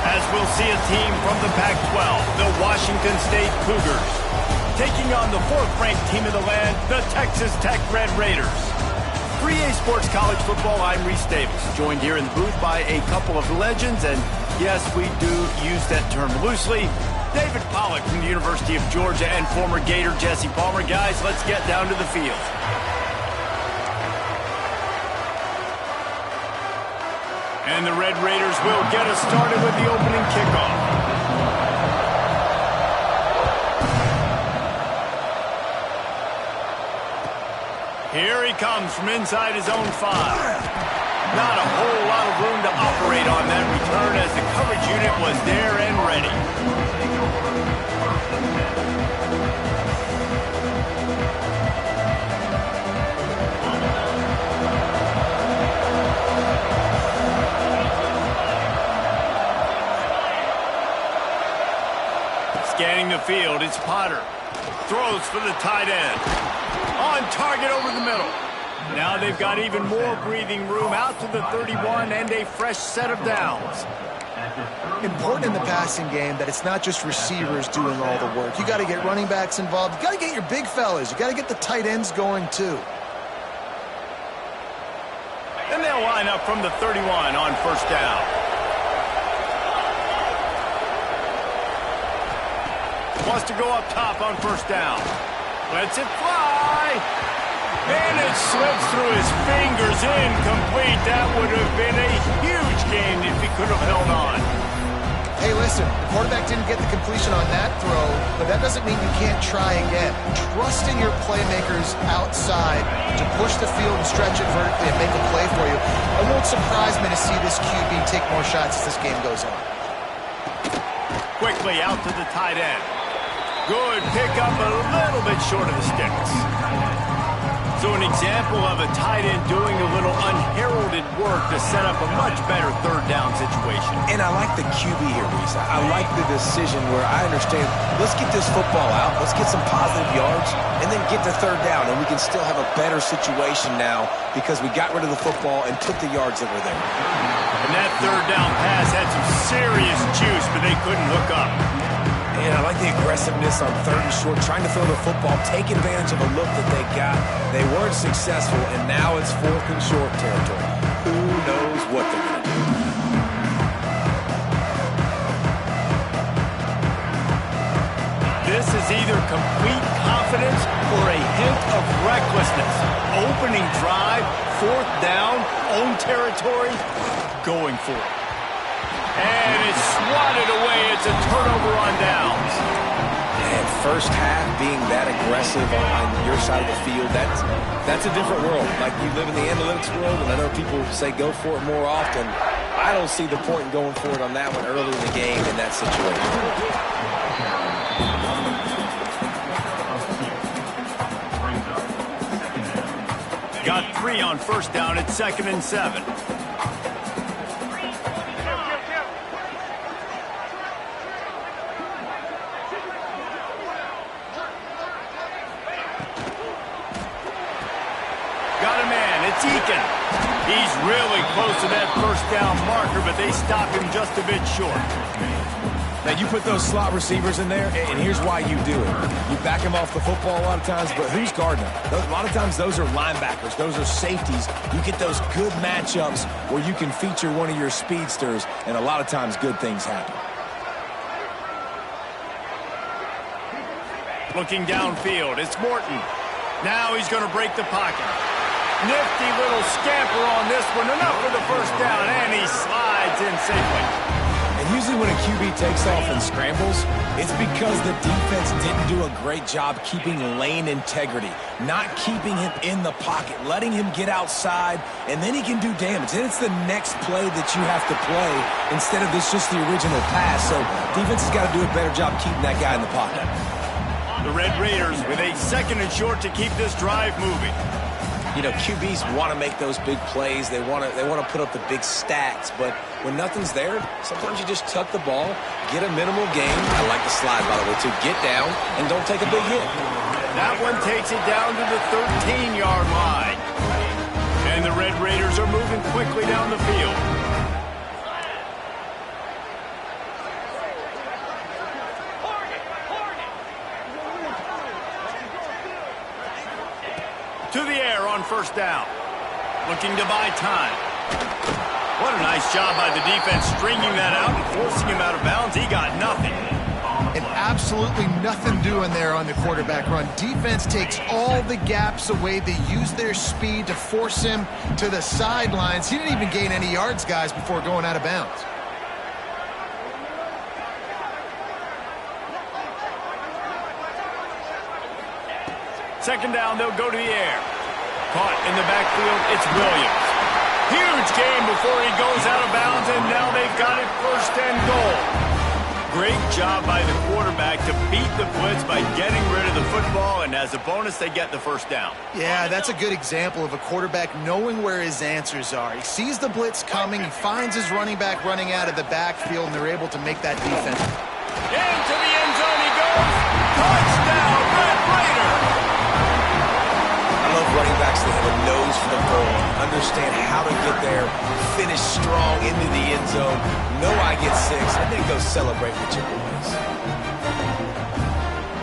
As we'll see a team from the Pac-12, the Washington State Cougars, taking on the fourth-ranked team in the land, the Texas Tech Red Raiders. 3A Sports College Football, I'm Reese Davis, joined here in the booth by a couple of legends, and yes, we do use that term loosely. David Pollack from the University of Georgia and former Gator Jesse Palmer. Guys, let's get down to the field. And the Red Raiders will get us started with the opening kickoff. Here he comes from inside his own 5. Not a whole lot of room to operate on that return as the coverage unit was there and ready. Scanning the field, it's Potter. Throws for the tight end. On target over the middle. Now they've got even more breathing room out to the 31 and a fresh set of downs. Important in the passing game that it's not just receivers doing all the work. You got to get running backs involved. You got to get your big fellas. You got to get the tight ends going too. And they'll line up from the 31 on first down. Wants to go up top on first down. Lets it fly. And it slips through his fingers, incomplete. That would have been a huge gain if he could have held on. Hey, listen, the quarterback didn't get the completion on that throw, but that doesn't mean you can't try again. Trust in your playmakers outside to push the field and stretch it vertically and make a play for you. It won't surprise me to see this QB take more shots as this game goes on. Quickly out to the tight end. Good pickup, a little bit short of the sticks. So an example of a tight end doing a little unheralded work to set up a much better third down situation. And I like the QB here, Reese. I like the decision where I understand, let's get this football out, let's get some positive yards, and then get to third down, and we can still have a better situation now because we got rid of the football and took the yards that were there. And that third down pass had some serious juice, but they couldn't hook up. And I like the aggressiveness on third and short, trying to throw the football, take advantage of a look that they got. They weren't successful, and now it's fourth and short territory. Who knows what they're going to do? This is either complete confidence or a hint of recklessness. Opening drive, fourth down, own territory, going for it. And it's swatted away. It's a turnover on downs. And first half being that aggressive on your side of the field, that's a different world. Like, you live in the analytics world, and I know people say go for it more often. I don't see the point in going for it on that one early in the game in that situation. Got 3 on first down at 2nd and 7. Got a man, it's Eakin. He's really close to that first down marker, but they stop him just a bit short. Now, you put those slot receivers in there, and here's why you do it. You back them off the football a lot of times, but who's guarding them? A lot of times, those are linebackers. Those are safeties. You get those good matchups where you can feature one of your speedsters, and a lot of times, good things happen. Looking downfield, it's Morton. Now he's going to break the pocket. Nifty little scamper on this one. Enough for the first down, and he slides in safely. And usually when a QB takes off and scrambles, it's because the defense didn't do a great job keeping lane integrity, not keeping him in the pocket, letting him get outside, and then he can do damage. Then it's the next play that you have to play instead of this just the original pass. So defense has got to do a better job keeping that guy in the pocket. The Red Raiders with a 2nd and short to keep this drive moving. You know, QBs want to make those big plays. They want to put up the big stats. But when nothing's there, sometimes you just tuck the ball, get a minimal gain. I like the slide, by the way, too. Get down and don't take a big hit. That one takes it down to the 13-yard line. And the Red Raiders are moving quickly down the field. To the air on first down. Looking to buy time. What a nice job by the defense stringing that out and forcing him out of bounds. He got nothing. And absolutely nothing doing there on the quarterback run. Defense takes all the gaps away. They use their speed to force him to the sidelines. He didn't even gain any yards, guys, before going out of bounds. Second down, they'll go to the air. Caught in the backfield, it's Williams. Huge game before he goes out of bounds, and now they've got it 1st and goal. Great job by the quarterback to beat the blitz by getting rid of the football, and as a bonus, they get the first down. Yeah, that's a good example of a quarterback knowing where his answers are. He sees the blitz coming, he finds his running back running out of the backfield, and they're able to make that defense. Into the end zone he goes. Touchdown, Red Raider! I love running backs that have a nose for the goal, understand how to get there, finish strong into the end zone, know I get 6, and then go celebrate with your boys.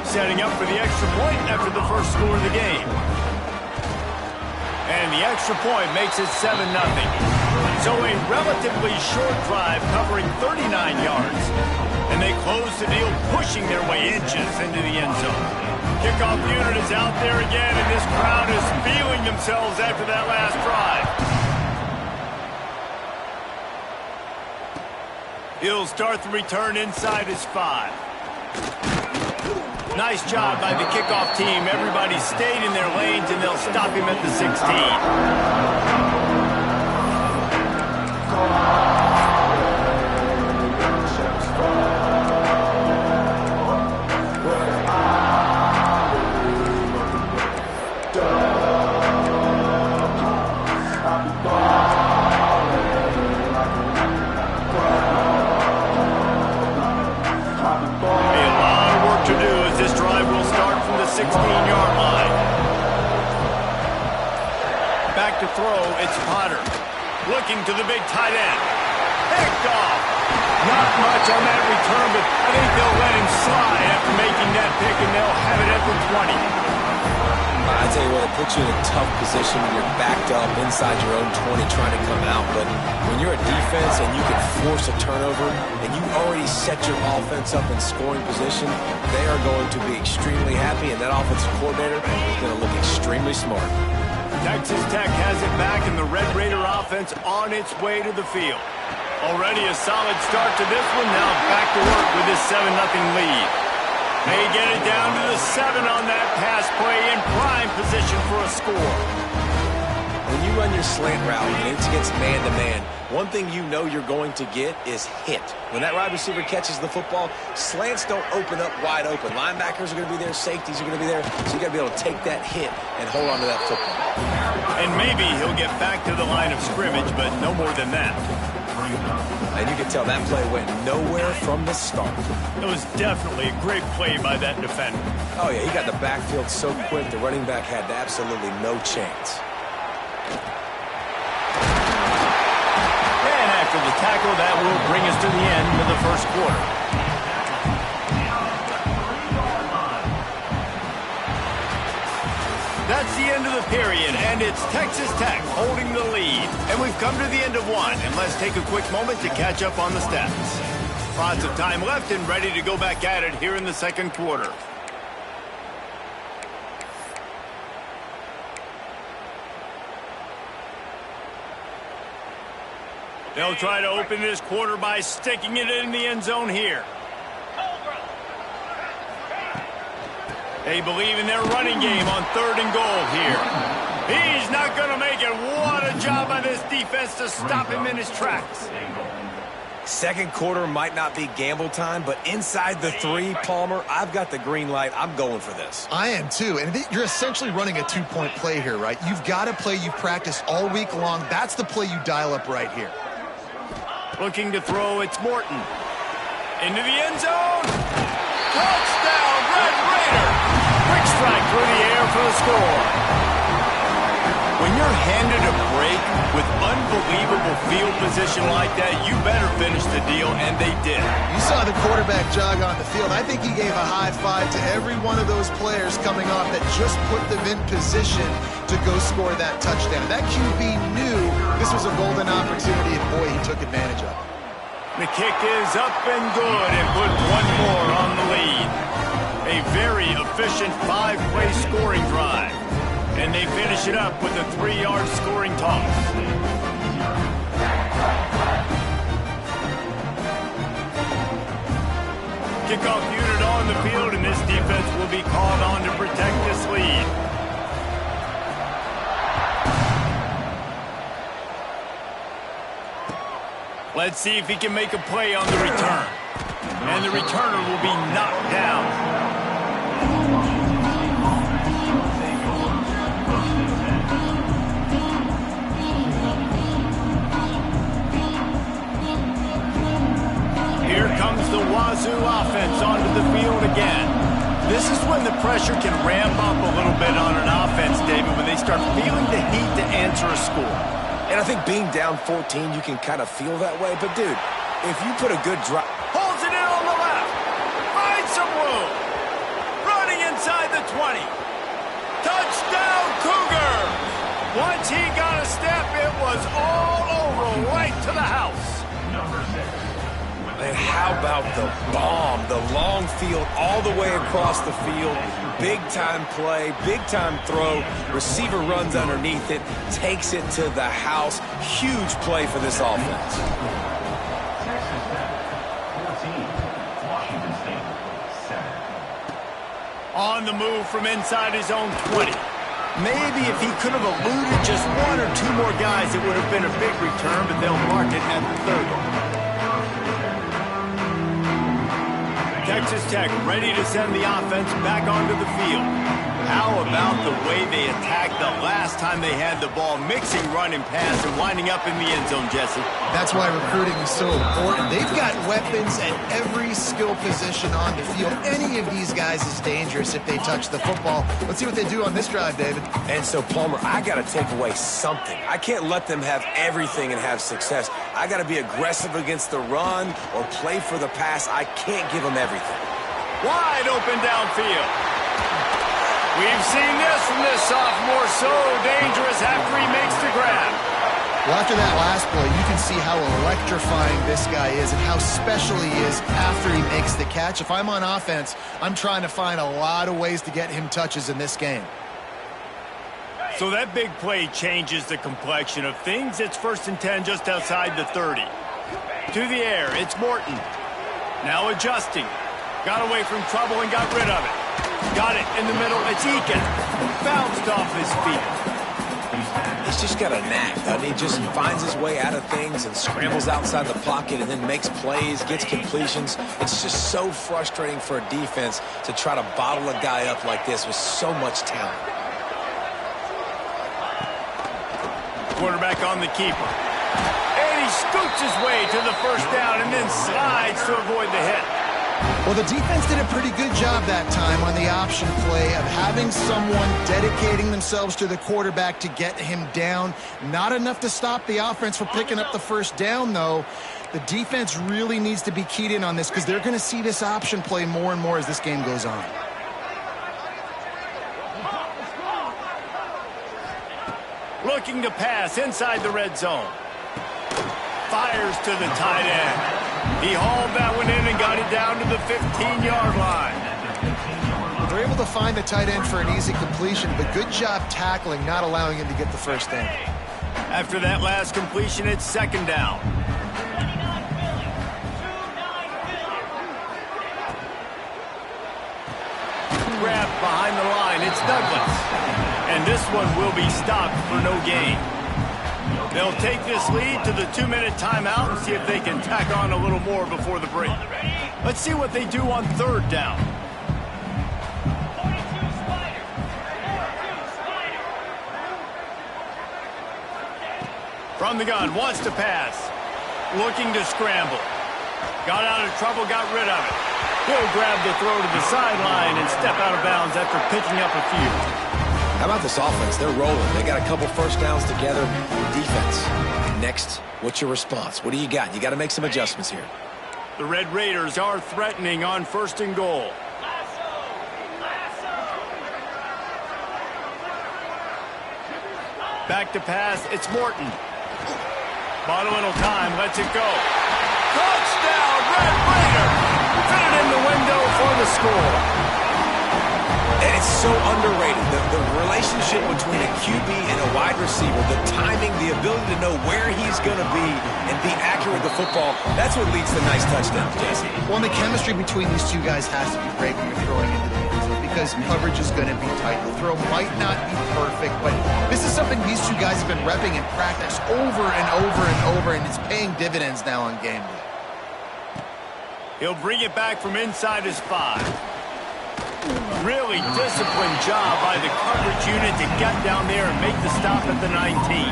Setting up for the extra point after the first score of the game. And the extra point makes it 7-0. So a relatively short drive covering 39 yards. And they close the deal, pushing their way inches into the end zone. Kickoff unit is out there again, and this crowd is feeling themselves after that last drive. He'll start the return inside his 5. Nice job by the kickoff team. Everybody stayed in their lanes, and they'll stop him at the 16. To throw, it's Potter. Looking to the big tight end. Picked off. Not much on that return, but I think they'll let him slide after making that pick, and they'll have it at the 20. I tell you what, it puts you in a tough position when you're backed up inside your own 20 trying to come out. But when you're a defense and you can force a turnover and you already set your offense up in scoring position, they are going to be extremely happy, and that offensive coordinator is going to look extremely smart. Texas Tech has it back, and the Red Raider offense on its way to the field. Already a solid start to this one. Now back to work with this 7-0 lead. They get it down to the 7 on that pass play, in prime position for a score. When you run your slant route and it's against man-to-man, one thing you know you're going to get is hit. When that wide receiver catches the football, slants don't open up wide open. Linebackers are going to be there, safeties are going to be there, so you got to be able to take that hit and hold on to that football. And maybe he'll get back to the line of scrimmage, but no more than that. And you can tell that play went nowhere from the start. It was definitely a great play by that defender. Oh, yeah, he got the backfield so quick, the running back had absolutely no chance. And after the tackle, that will bring us to the end of the first quarter. That's the end of the period, and it's Texas Tech holding the lead. And we've come to the end of one, and let's take a quick moment to catch up on the stats. Lots of time left and ready to go back at it here in the second quarter. They'll try to open this quarter by sticking it in the end zone here. They believe in their running game on 3rd and goal here. He's not going to make it. What a job by this defense to stop him in his tracks. Second quarter might not be gamble time, but inside the 3, Palmer, I've got the green light. I'm going for this. I am too, and you're essentially running a 2-point play here, right? You've got a play you've practiced all week long. That's the play you dial up right here. Looking to throw, it's Morton. Into the end zone. Touchdown, Red Raider. Quick strike through the air for the score. When you're handed a break with unbelievable field position like that, you better finish the deal, and they did. You saw the quarterback jog on the field. I think he gave a high five to every one of those players coming off that just put them in position to go score that touchdown. That QB knew this was a golden opportunity, and boy, he took advantage of it. The kick is up and good, and put one more on the lead. A very efficient 5-play scoring drive. And they finish it up with a 3-yard scoring toss. Kickoff unit on the field, and this defense will be called on to protect this lead. Let's see if he can make a play on the return. And the returner will be knocked down. Here comes the Wazoo offense onto the field again. This is when the pressure can ramp up a little bit on an offense, David, when they start feeling the heat to answer a score. And I think being down 14, you can kind of feel that way. But, dude, if you put a good drive... Holds it in on the left. Finds some room. Running inside the 20. Touchdown, Cougars! Once he got a step, it was all over, right to the house. Number 6. Man, how about the bomb? The long field all the way across the field. Big-time play, big-time throw. Receiver runs underneath it, takes it to the house. Huge play for this offense. Texas Tech On the move from inside his own 20. Maybe if he could have eluded just one or two more guys, it would have been a big return, but they'll mark it at the 30. Texas Tech ready to send the offense back onto the field. How about the way they attacked the last time they had the ball, mixing run and pass and winding up in the end zone, Jesse? That's why recruiting is so important. They've got weapons at every skill position on the field. Any of these guys is dangerous if they touch the football. Let's see what they do on this drive, David. And so, Palmer, I got to take away something. I can't let them have everything and have success. I got to be aggressive against the run or play for the pass. I can't give them everything. Wide open downfield. We've seen this from this sophomore, so dangerous after he makes the grab. Well, after that last play, you can see how electrifying this guy is and how special he is after he makes the catch. If I'm on offense, I'm trying to find a lot of ways to get him touches in this game. So that big play changes the complexion of things. It's 1st and 10 just outside the 30. To the air, it's Morton. Now adjusting. Got away from trouble and got rid of it. Got it in the middle. It's Eakin. Bounced off his feet. He's just got a knack, doesn't he? Just finds his way out of things and scrambles outside the pocket and then makes plays, gets completions. It's just so frustrating for a defense to try to bottle a guy up like this with so much talent. Quarterback on the keeper. And he scoots his way to the 1st down and then slides to avoid the hit. Well, the defense did a pretty good job that time on the option play of having someone dedicating themselves to the quarterback to get him down. Not enough to stop the offense from picking up the 1st down, though. The defense really needs to be keyed in on this because they're going to see this option play more and more as this game goes on. Looking to pass inside the red zone. Fires to the tight end. He hauled that one in and got it down to the 15-yard line. They're able to find the tight end for an easy completion, but good job tackling, not allowing him to get the 1st down. After that last completion, it's 2nd down. Grab behind the line, it's Douglas. And this one will be stopped for no gain. They'll take this lead to the 2-minute timeout and see if they can tack on a little more before the break. Let's see what they do on 3rd down. From the gun, wants to pass. Looking to scramble. Got out of trouble, got rid of it. He'll grab the throw to the sideline and step out of bounds after picking up a few. How about this offense? They're rolling. They got a couple 1st downs together. Defense. Next, what's your response? What do you got? You got to make some adjustments here. The Red Raiders are threatening on 1st and goal. Back to pass, it's Morton. Bottom little time, lets it go. Touchdown, Red Raider! Fit it in the window for the score. And it's so underrated. The relationship between a QB and a wide receiver, the timing, the ability to know where he's going to be and be accurate with the football, that's what leads to nice touchdowns, Jesse. Well, and the chemistry between these two guys has to be great when you're throwing into the end zone because coverage is going to be tight. The throw might not be perfect, but this is something these two guys have been repping in practice over and over and over, and it's paying dividends now on game day. He'll bring it back from inside his 5. Really disciplined job by the coverage unit to get down there and make the stop at the 19.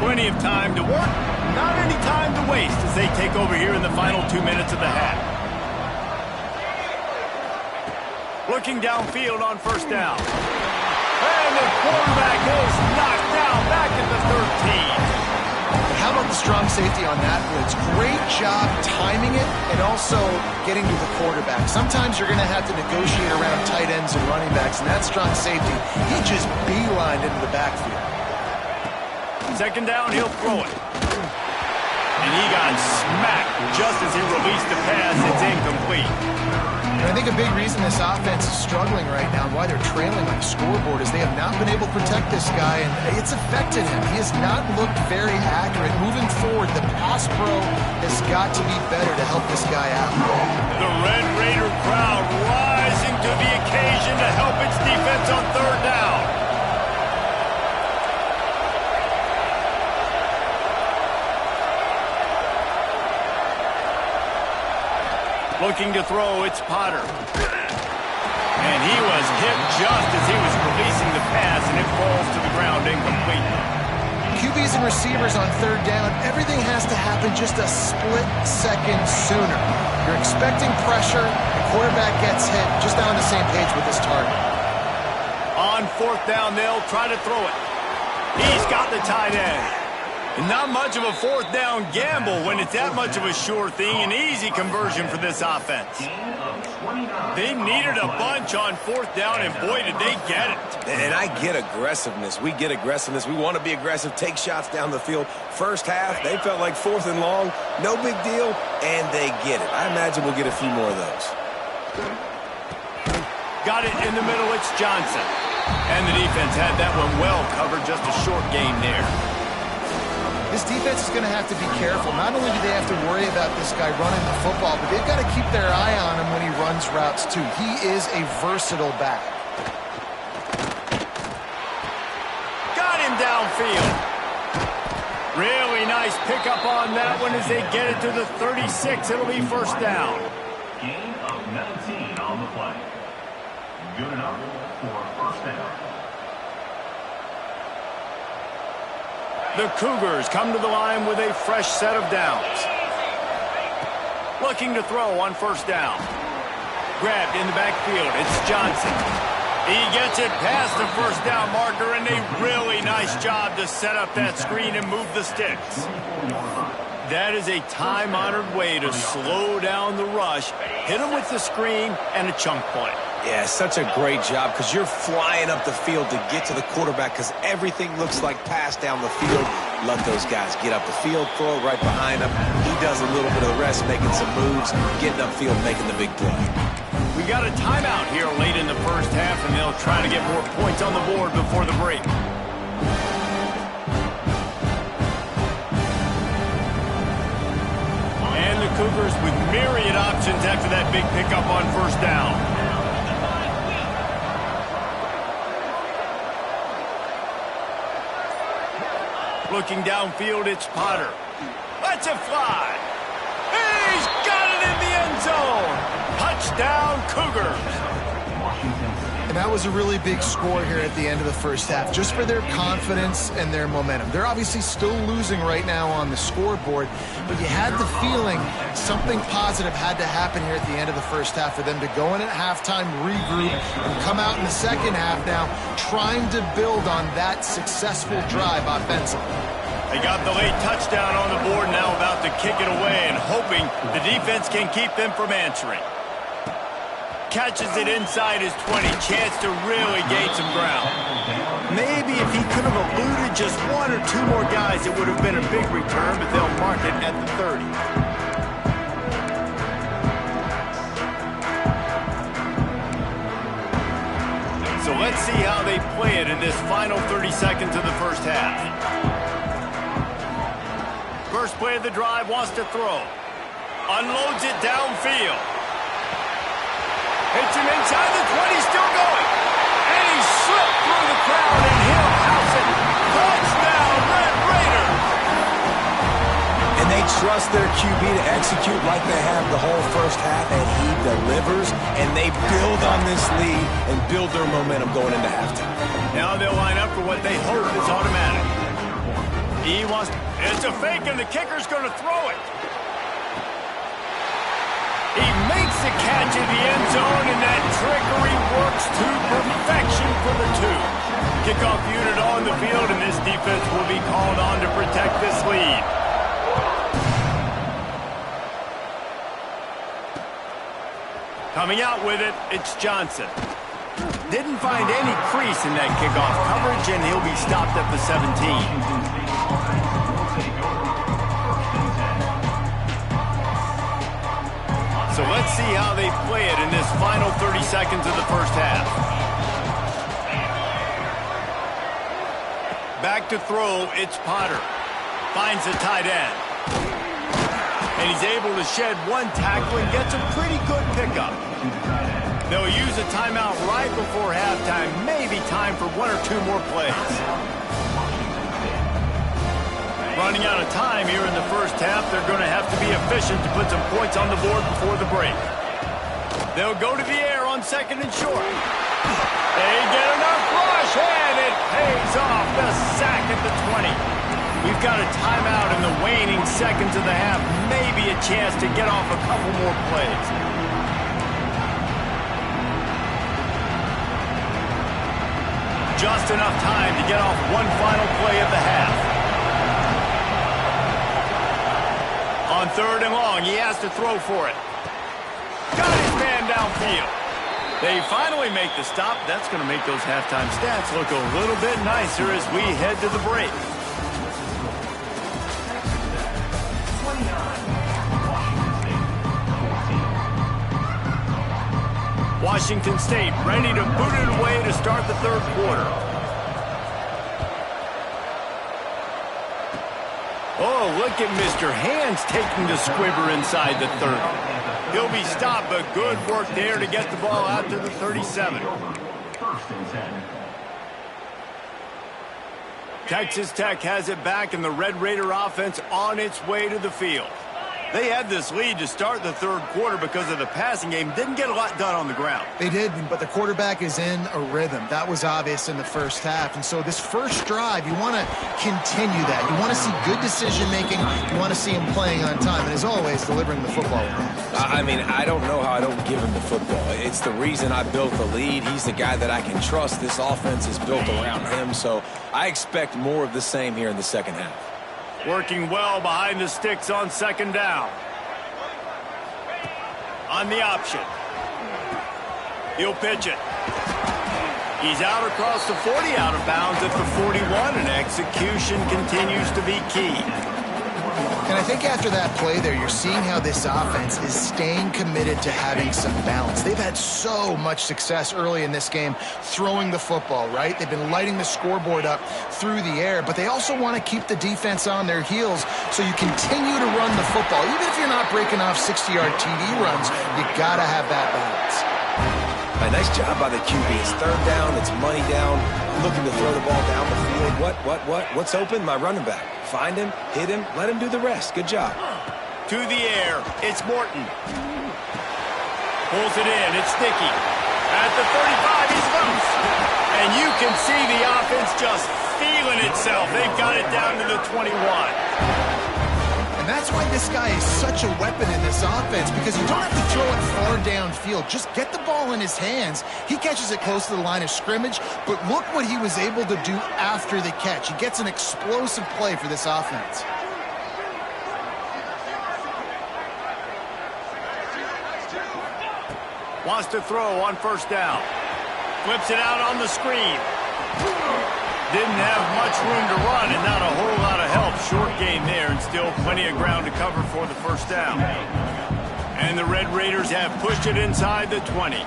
Plenty of time to work, not any time to waste as they take over here in the final 2 minutes of the half. Looking downfield on 1st down. And the quarterback is knocked down back at the 13. How about the strong safety on that blitz? Great job timing it and also getting to the quarterback. Sometimes you're going to have to negotiate around tight ends and running backs, and that strong safety, he just beelined into the backfield. 2nd down, he'll throw it. And he got smacked just as he released the pass. It's incomplete. And I think a big reason this offense is struggling right now, and why they're trailing on the scoreboard, is they have not been able to protect this guy, and it's affected him. He has not looked very accurate. Moving forward, the pass pro has got to be better to help this guy out. The Red Raider crowd rising to the occasion to help its defense on third down. Looking to throw, it's Potter. And he was hit just as he was releasing the pass, and it falls to the ground incomplete. QBs and receivers on third down, everything has to happen just a split second sooner. You're expecting pressure, the quarterback gets hit, just not on the same page with his target. On fourth down, they'll try to throw it. He's got the tight end. Not much of a fourth down gamble when it's that much of a sure thing. An easy conversion for this offense. They needed a bunch on fourth down, and boy, did they get it. And I get aggressiveness. We get aggressiveness. We want to be aggressive, take shots down the field. First half, they felt like fourth and long. No big deal, and they get it. I imagine we'll get a few more of those. Got it in the middle, it's Johnson. And the defense had that one well covered, just a short game there. This defense is going to have to be careful. Not only do they have to worry about this guy running the football, but they've got to keep their eye on him when he runs routes too. He is a versatile back. Got him downfield. Really nice pickup on that one as they get it to the 36. It'll be first down. Gain of 19 on the play. Good enough for first down. The Cougars come to the line with a fresh set of downs. Looking to throw on first down. Grabbed in the backfield. It's Johnson. He gets it past the first down marker, and a really nice job to set up that screen and move the sticks. That is a time-honored way to slow down the rush, hit him with the screen, and a chunk play. Yeah, such a great job because you're flying up the field to get to the quarterback because everything looks like pass down the field. Let those guys get up the field, throw it right behind him. He does a little bit of the rest, making some moves, getting upfield, making the big play. We got a timeout here late in the first half, and they'll try to get more points on the board before the break. And the Cougars with myriad options after that big pickup on first down. Looking downfield, it's Potter. Let's it fly. He's got it in the end zone. Touchdown, Cougars. And that was a really big score here at the end of the first half, just for their confidence and their momentum. They're obviously still losing right now on the scoreboard, but you had the feeling something positive had to happen here at the end of the first half for them to go in at halftime, regroup, and come out in the second half now trying to build on that successful drive offensively. They got the late touchdown on the board, now about to kick it away and hoping the defense can keep them from answering. Catches it inside his 20, chance to really gain some ground. Maybe if he could have eluded just one or two more guys, it would have been a big return, but they'll mark it at the 30. So let's see how they play it in this final 30 seconds of the first half. First play of the drive, wants to throw. Unloads it downfield. Hits him inside the 20, still going. And he slipped through the crowd, and he'll house it. Touchdown, Red Raiders. And they trust their QB to execute like they have the whole first half, and he delivers, and they build on this lead and build their momentum going into halftime. Now they'll line up for what they hope is automatic. It's a fake, and the kicker's going to throw it. He makes the catch in the end zone, and that trickery works to perfection for the two. Kickoff unit on the field, and this defense will be called on to protect this lead. Coming out with it, it's Johnson. Didn't find any crease in that kickoff coverage, and he'll be stopped at the 17. So let's see how they play it in this final 30 seconds of the first half. Back to throw, it's Potter. Finds the tight end. And he's able to shed one tackle and gets a pretty good pickup. They'll use a timeout right before halftime. Maybe time for one or two more plays. Running out of time here in the first half. They're going to have to be efficient to put some points on the board before the break. They'll go to the air on second and short. They get enough rush, and it pays off. The sack at the 20. We've got a timeout in the waning seconds of the half. Maybe a chance to get off a couple more plays. Just enough time to get off one final play of the half. On third and long, he has to throw for it. Got his man downfield. They finally make the stop. That's going to make those halftime stats look a little bit nicer as we head to the break. Washington State ready to boot it away to start the third quarter. Oh, look at Mr. Hands taking the squibber inside the 30. He'll be stopped, but good work there to get the ball out to the 37. Texas Tech has it back, and the Red Raider offense on its way to the field. They had this lead to start the third quarter because of the passing game. Didn't get a lot done on the ground. They didn't, but the quarterback is in a rhythm. That was obvious in the first half. And so this first drive, you want to continue that. You want to see good decision-making. You want to see him playing on time. And as always, delivering the football. I mean, I don't know how I don't give him the football. It's the reason I built the lead. He's the guy that I can trust. This offense is built around him. So I expect more of the same here in the second half. Working well behind the sticks on second down. On the option. He'll pitch it. He's out across the 40, out of bounds at the 41, and execution continues to be key. And I think after that play there, you're seeing how this offense is staying committed to having some balance. They've had so much success early in this game throwing the football, right? They've been lighting the scoreboard up through the air, but they also want to keep the defense on their heels so you continue to run the football. Even if you're not breaking off 60-yard TD runs, you got to have that balance. Nice job by the QB. It's third down. It's money down. Looking to throw the ball down the field. What's open? My running back. Find him, hit him, let him do the rest. Good job. To the air. It's Morton. Pulls it in. It's Sticky. At the 35, he's loose. And you can see the offense just feeling itself. They've got it down to the 21. And that's why this guy is such a weapon in this offense, because you don't have to throw it far downfield. Just get the ball in his hands. He catches it close to the line of scrimmage, but look what he was able to do after the catch. He gets an explosive play for this offense. Wants to throw on first down. Flips it out on the screen. Didn't have much room to run and not a whole lot of help. Short gain there and still plenty of ground to cover for the first down. And the Red Raiders have pushed it inside the 20.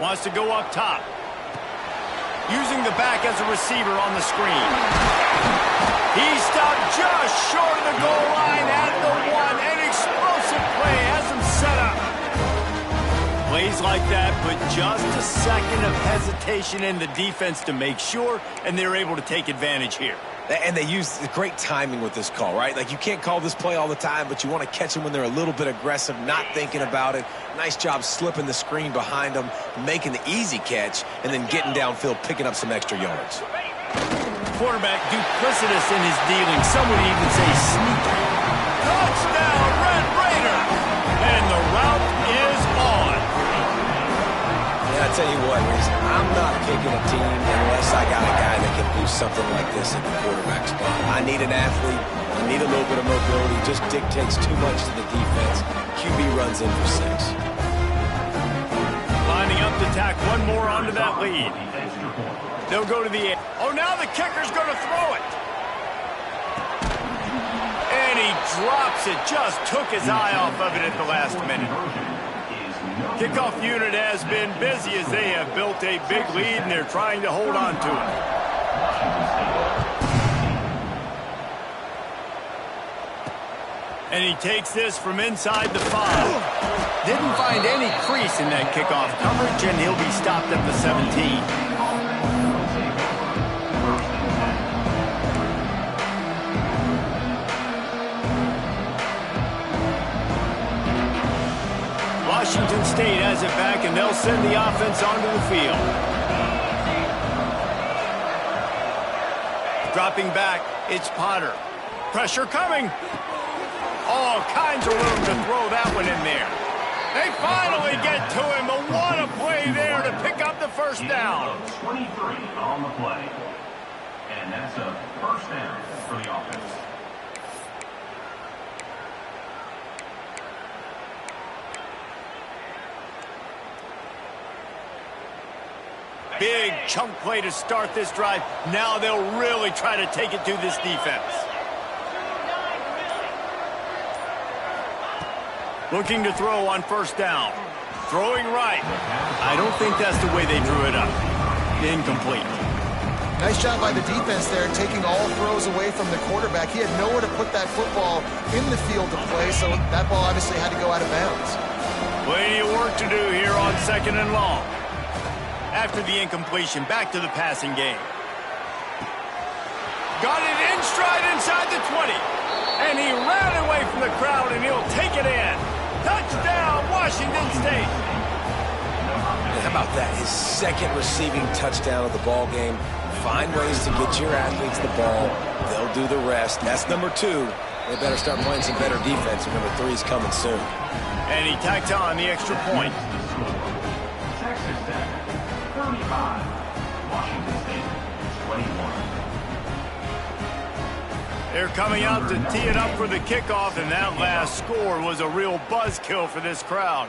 Wants to go up top. Using the back as a receiver on the screen. He stopped just short of the goal line at the 1. An explosive play has him set up. Plays like that, but just a second of hesitation in the defense to make sure, and they're able to take advantage here. And they use great timing with this call, right? Like, you can't call this play all the time, but you want to catch them when they're a little bit aggressive, not thinking about it. Nice job slipping the screen behind them, making the easy catch, and then getting downfield, picking up some extra yards. Quarterback duplicitous in his dealing. Some would even say sneaky. Touchdown, Red Raider! And the route is on. Yeah, I tell you what, I'm not picking a team unless I got a guy that can do something like this at the quarterback spot. I need an athlete. I need a little bit of mobility. Just dictates too much to the defense. QB runs in for 6. Lining up to tack one more onto that lead. They'll go to the air. Oh, now the kicker's going to throw it. And he he drops it. Just took his eye off of it at the last minute. Kickoff unit has been busy as they have built a big lead, and they're trying to hold on to it. And he takes this from inside the 5. Didn't find any crease in that kickoff coverage, and he'll be stopped at the 17. Washington State has it back, and they'll send the offense onto the field. Dropping back, it's Potter. Pressure coming. All kinds of room to throw that one in there. They finally get to him, but what a play there to pick up the first down. 23 on the play. And that's a first down for the offense. Big chunk play to start this drive. Now they'll really try to take it to this defense. Looking to throw on first down. Throwing right. I don't think that's the way they drew it up. Incomplete. Nice job by the defense there, taking all throws away from the quarterback. He had nowhere to put that football in the field to play, so that ball obviously had to go out of bounds. Plenty of work to do here on 2nd and long. After the incompletion, back to the passing game. Got it in stride inside the 20. And he ran away from the crowd, and he'll take it in. Touchdown, Washington State. How about that? His second receiving touchdown of the ball game. Find ways to get your athletes the ball. They'll do the rest. That's number 2. They better start playing some better defense. Number 3 is coming soon. And he tacked on the extra point. Texas Tech, 35. Washington State, 21. They're coming out to tee it up for the kickoff, and that last score was a real buzzkill for this crowd.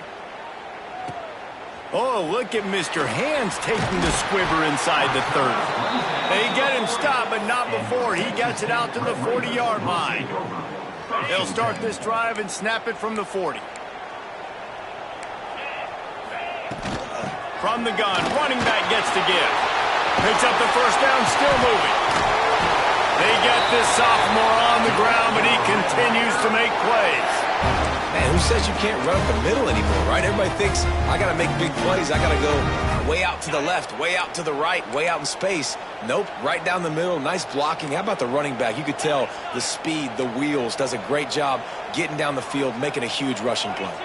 Oh, look at Mr. Hands taking the squibber inside the 30. They get him stopped, but not before he gets it out to the 40-yard line. They'll start this drive and snap it from the 40. From the gun, running back gets to give. Picks up the first down, still moving. They get this sophomore on the ground, but he continues to make plays. Man, who says you can't run up the middle anymore, right? Everybody thinks, I got to make big plays. I got to go way out to the left, way out to the right, way out in space. Nope, right down the middle, nice blocking. How about the running back? You could tell the speed, the wheels, does a great job getting down the field, making a huge rushing play.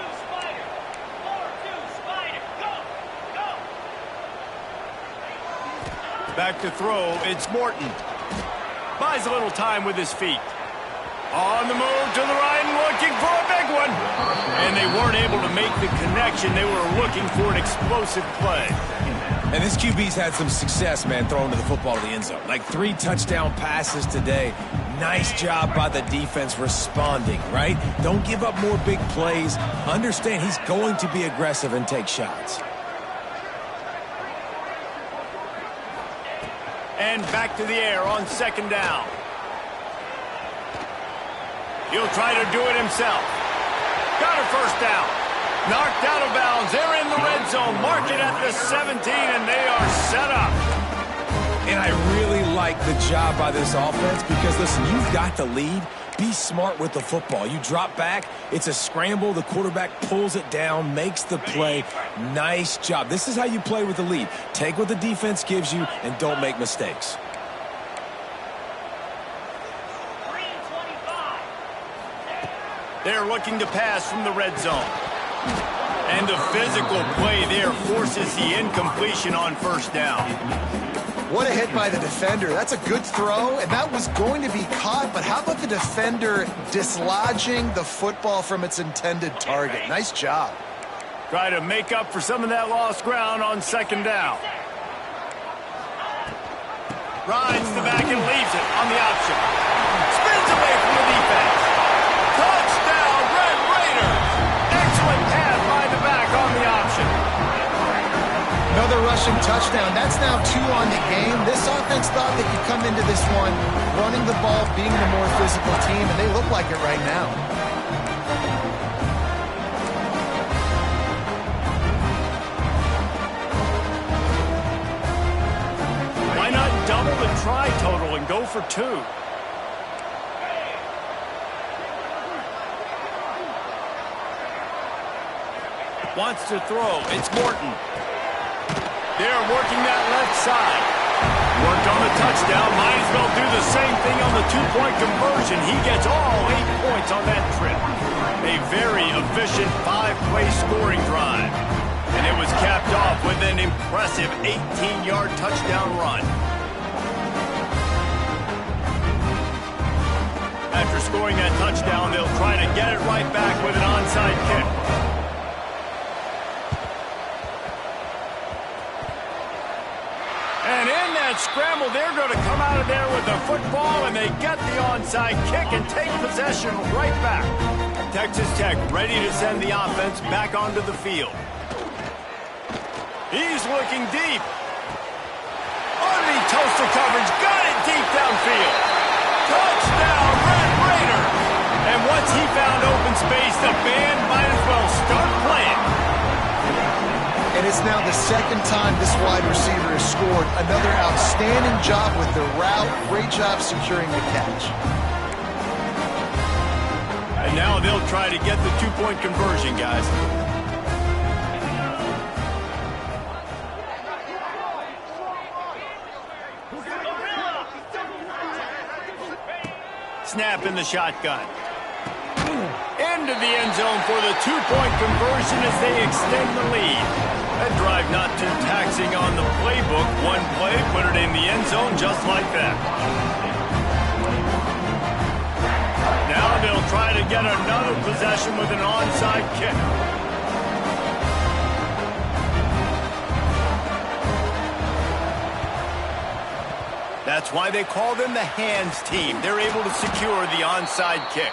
Back to throw, it's Morton. Buys a little time with his feet. On the move to the right and looking for a big one. And they weren't able to make the connection. They were looking for an explosive play. And this QB's had some success, man, throwing to the football to the end zone. Like 3 touchdown passes today. Nice job by the defense responding, right? Don't give up more big plays. Understand he's going to be aggressive and take shots. And back to the air on 2nd down. He'll try to do it himself. Got a first down. Knocked out of bounds. They're in the red zone. Mark it at the 17, and they are set up. And I really like the job by this offense because, listen, you've got the lead. Be smart with the football. You drop back, it's a scramble. The quarterback pulls it down, makes the play. Nice job. This is how you play with the lead. Take what the defense gives you and don't make mistakes. They're looking to pass from the red zone. And the physical play there forces the incompletion on first down. What a hit by the defender. That's a good throw, and that was going to be caught, but how about the defender dislodging the football from its intended target? Nice job. Try to make up for some of that lost ground on 2nd down. Rides the back and leaves it on the option. Spins away from the defense. Touchdown, Red Raiders. Excellent pass by the back on the option. Another rush rushing touchdown. That's now 2 on the game. This offense thought they could come into this one running the ball, being the more physical team, and they look like it right now. Why not double the try total and go for 2? Wants to throw. It's Morton. They're working that left side. Worked on the touchdown. Might as well do the same thing on the 2-point conversion. He gets all 8 points on that trip. A very efficient 5-play scoring drive. And it was capped off with an impressive 18-yard touchdown run. After scoring that touchdown, they'll try to get it right back with an onside kick. And in that scramble, they're going to come out of there with the football, and they get the onside kick and take possession right back. Texas Tech ready to send the offense back onto the field. He's looking deep. Underneath toasted coverage, got it deep downfield. Touchdown, Red Raider! And once he found open space, the band might as well start playing. And it's now the second time this wide receiver has scored. Another outstanding job with the route. Great job securing the catch. And now they'll try to get the 2-point conversion, guys. Snap in the shotgun. Into the end zone for the 2-point conversion as they extend the lead. That drive not too taxing on the playbook. One play, put it in the end zone just like that. Now they'll try to get another possession with an onside kick. That's why they call them the hands team. They're able to secure the onside kick.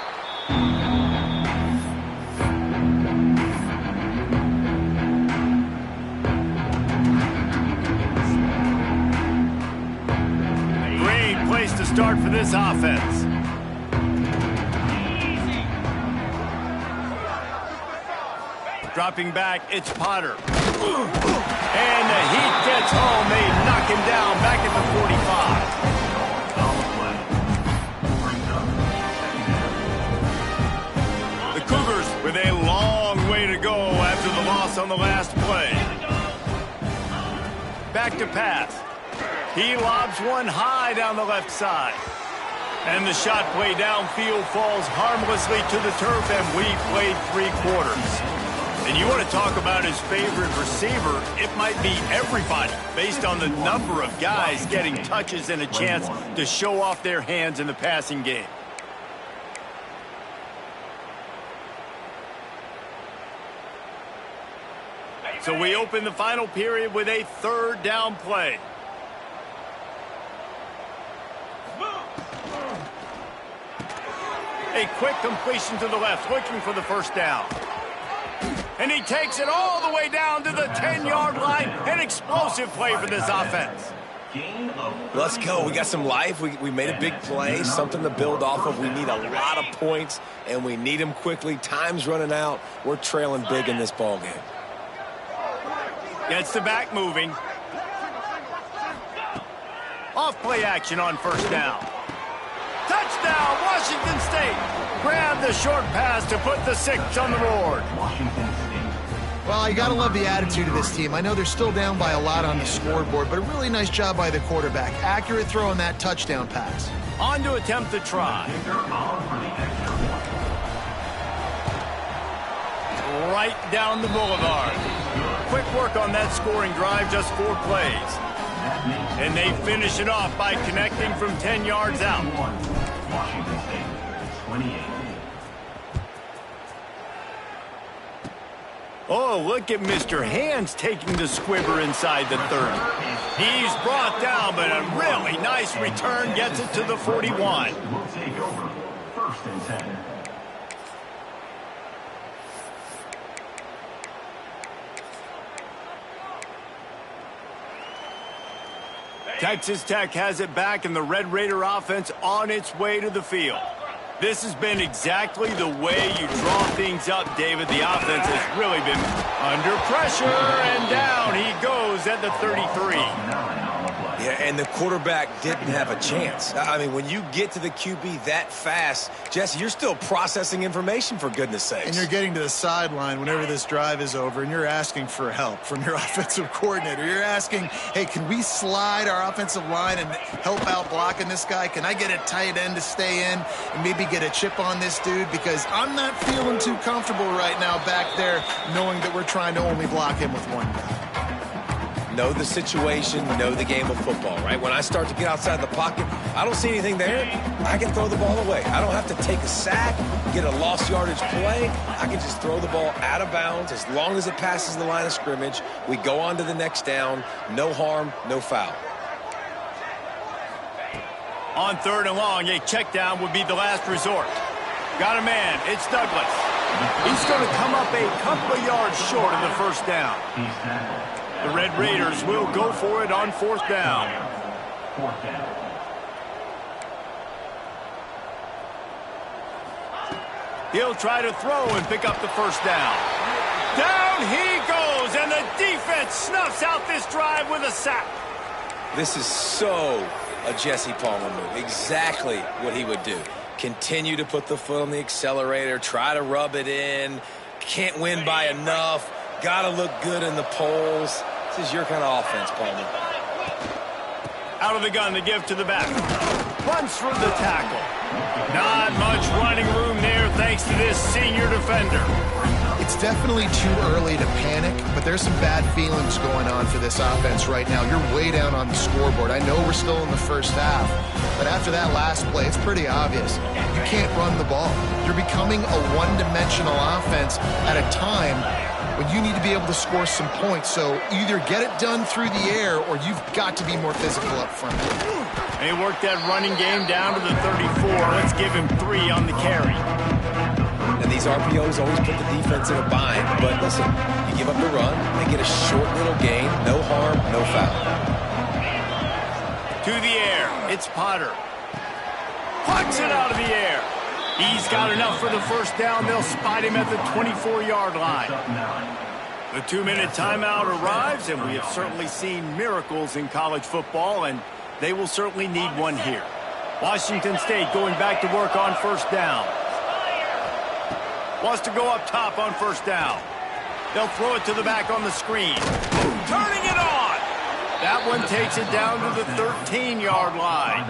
To start for this offense. Dropping back, it's Potter. And the heat gets home. They knock him down back at the 45. The Cougars with a long way to go after the loss on the last play. Back to pass. He lobs one high down the left side. And the shot play downfield falls harmlessly to the turf, and we played 3 quarters. And you want to talk about his favorite receiver, it might be everybody, based on the number of guys getting touches and a chance to show off their hands in the passing game. So we open the final period with a 3rd down play. A quick completion to the left, looking for the 1st down. And he takes it all the way down to the 10-yard line. An explosive play for this offense. Let's go. We got some life. We made a big play, something to build off of. We need a lot of points, and we need them quickly. Time's running out. We're trailing big in this ball game. Gets the back moving. Off play action on 1st down. Touchdown, Washington State. Grab the short pass to put the 6 on the board. Well, you got to love the attitude of this team. I know they're still down by a lot on the scoreboard, but a really nice job by the quarterback. Accurate throw on that touchdown pass. On to attempt the try. Right down the boulevard. Quick work on that scoring drive, just 4 plays. And they finish it off by connecting from 10 yards out. Washington State, 28. Oh, look at Mr. Hands taking the squibber inside the 30. He's brought down, but a really nice return gets it to the 41. Will take over 1st and 10. Texas Tech has it back, and the Red Raider offense on its way to the field. This has been exactly the way you draw things up, David. The offense has really been under pressure, and down he goes at the 33. Yeah, and the quarterback didn't have a chance. I mean, when you get to the QB that fast, Jesse, you're still processing information, for goodness sakes. And you're getting to the sideline whenever this drive is over, and you're asking for help from your offensive coordinator. You're asking, hey, can we slide our offensive line and help out blocking this guy? Can I get a tight end to stay in and maybe get a chip on this dude? Because I'm not feeling too comfortable right now back there knowing that we're trying to only block him with one guy. Know the situation, know the game of football, right? When I start to get outside the pocket, I don't see anything there, I can throw the ball away. I don't have to take a sack, get a lost yardage play. I can just throw the ball out of bounds as long as it passes the line of scrimmage. We go on to the next down. No harm, no foul. On 3rd and long, a check down would be the last resort. Got a man. It's Douglas. He's going to come up a couple of yards short of the first down. The Red Raiders will go for it on 4th down. He'll try to throw and pick up the first down. Down he goes, and the defense snuffs out this drive with a sack. This is so a Jesse Palmer move. Exactly what he would do. Continue to put the foot on the accelerator, try to rub it in. Can't win by enough. Got to look good in the polls. This is your kind of offense, Palmer. Out of the gun to give to the back. Runs for the tackle. Not much running room there thanks to this senior defender. It's definitely too early to panic, but there's some bad feelings going on for this offense right now. You're way down on the scoreboard. I know we're still in the first half, but after that last play, it's pretty obvious. You can't run the ball. You're becoming a one-dimensional offense at a time when you need to be able to score some points. So either get it done through the air or you've got to be more physical up front. They worked that running game down to the 34. Let's give him 3 on the carry. And these RPOs always put the defense in a bind. But listen, you give up the run, they get a short little gain. No harm, no foul. To the air, it's Potter. Plucks it out of the air. He's got enough for the first down. They'll spot him at the 24-yard line. The 2-minute timeout arrives, and we have certainly seen miracles in college football, and they will certainly need one here. Washington State going back to work on first down. Wants to go up top on first down. They'll throw it to the back on the screen. Turning it on. That one takes it down to the 13-yard line.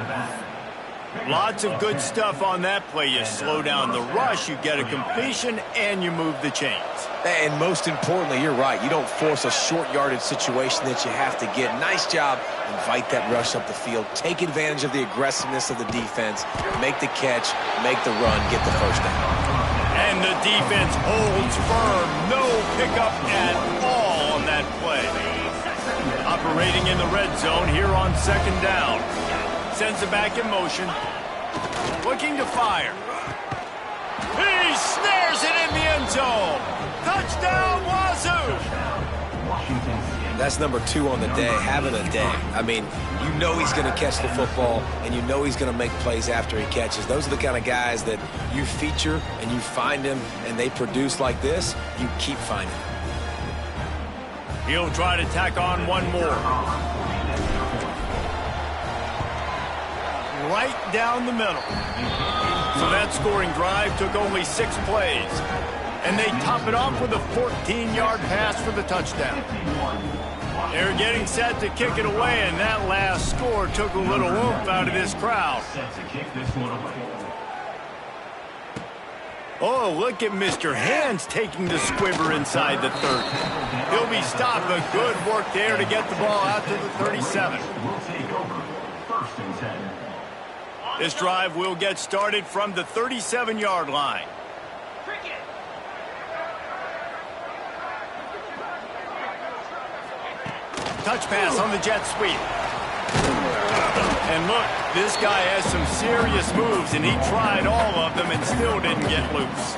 Lots of good stuff on that play. You slow down the rush, you get a completion, and you move the chains. And most importantly, you're right. You don't force a short yardage situation that you have to get. Nice job. Invite that rush up the field. Take advantage of the aggressiveness of the defense. Make the catch, make the run, get the first down. And the defense holds firm. No pickup at all on that play. Operating in the red zone here on 2nd down. Sends it back in motion. Looking to fire. He snares it in the end zone. Touchdown, Wazoo! That's number 2 on the day, having a day. I mean, you know he's going to catch the football, and you know he's going to make plays after he catches. Those are the kind of guys that you feature, and you find him, and they produce like this, you keep finding him. He'll try to tack on one more. Right down the middle. So that scoring drive took only 6 plays. And they top it off with a 14-yard pass for the touchdown. They're getting set to kick it away, and that last score took a little oomph out of this crowd. Oh, look at Mr. Hands taking the squibber inside the 30. He'll be stopped, but good work there to get the ball out to the 37. This drive will get started from the 37-yard line. Touch pass on the jet sweep. And look, this guy has some serious moves, and he tried all of them and still didn't get loose.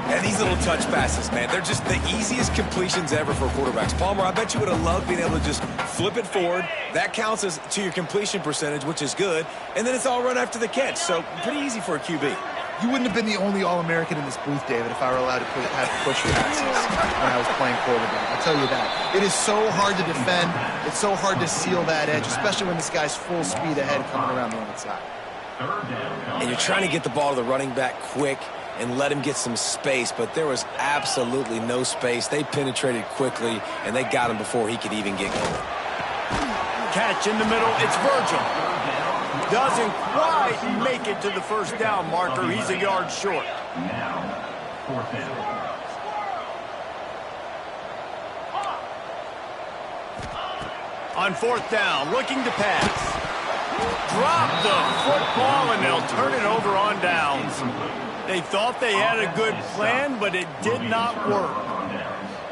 And these little touch passes, man, they're just the easiest completions ever for quarterbacks. Palmer, I bet you would have loved being able to just flip it forward. That counts as to your completion percentage, which is good. And then it's all run after the catch. So pretty easy for a QB. You wouldn't have been the only All-American in this booth, David, if I were allowed to have push passes when I was playing quarterback. I'll tell you that. It is so hard to defend. It's so hard to seal that edge, especially when this guy's full speed ahead coming around the outside. And you're trying to get the ball to the running back quick and let him get some space, but there was absolutely no space. They penetrated quickly, and they got him before he could even get going. Catch in the middle. It's Virgil. Doesn't quite make it to the first down marker. He's a yard short. Now, fourth down. On fourth down, looking to pass. Drop the football, and they'll turn it over on downs. They thought they had a good plan, but it did not work.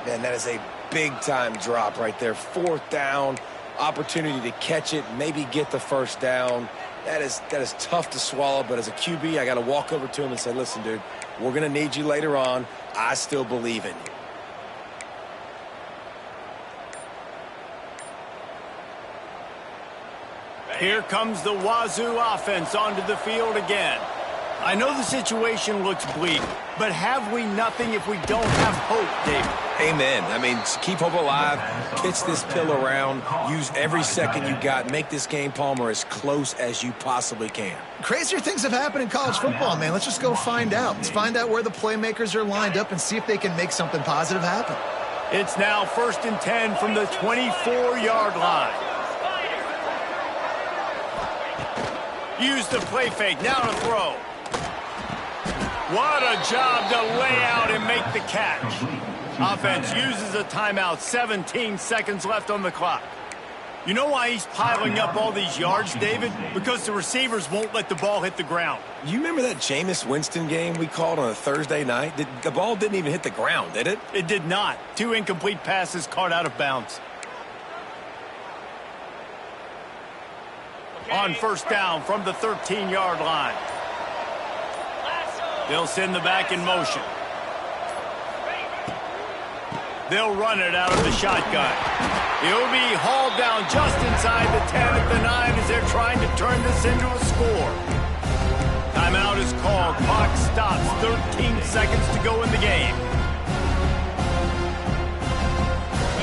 Man, that is a big-time drop right there. Fourth down, opportunity to catch it, maybe get the first down. That is tough to swallow, but as a QB, I got to walk over to him and say, listen, dude, we're going to need you later on. I still believe in you. Here comes the Wazoo offense onto the field again. I know the situation looks bleak, but have we nothing if we don't have hope, David? Amen. I mean, keep hope alive, pitch this pill around, use every second you got, make this game, Palmer, as close as you possibly can. Crazier things have happened in college football, man. Let's just go find out. Let's find out where the playmakers are lined up and see if they can make something positive happen. It's now 1st and 10 from the 24-yard line. Use the play fake, now to throw. What a job to lay out and make the catch. Offense uses a timeout, 17 seconds left on the clock. You know why he's piling up all these yards, David? Because the receivers won't let the ball hit the ground. You remember that Jameis Winston game we called on a Thursday night? The ball didn't even hit the ground, did it? It did not. 2 incomplete passes caught out of bounds. On first down from the 13-yard line. They'll send the back in motion. They'll run it out of the shotgun. He'll be hauled down just inside the 10 at the 9 as they're trying to turn this into a score. Timeout is called. Clock stops. 13 seconds to go in the game.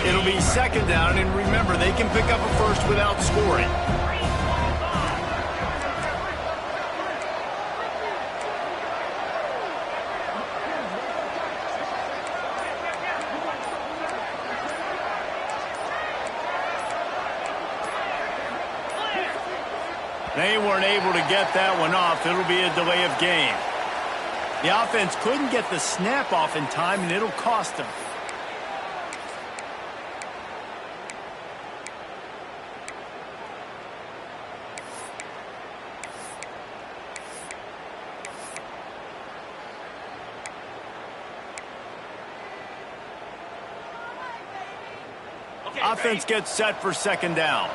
It'll be second down, and remember, they can pick up a first without scoring. They weren't able to get that one off. It'll be a delay of game. The offense couldn't get the snap off in time, and it'll cost them. Offense gets set for second down.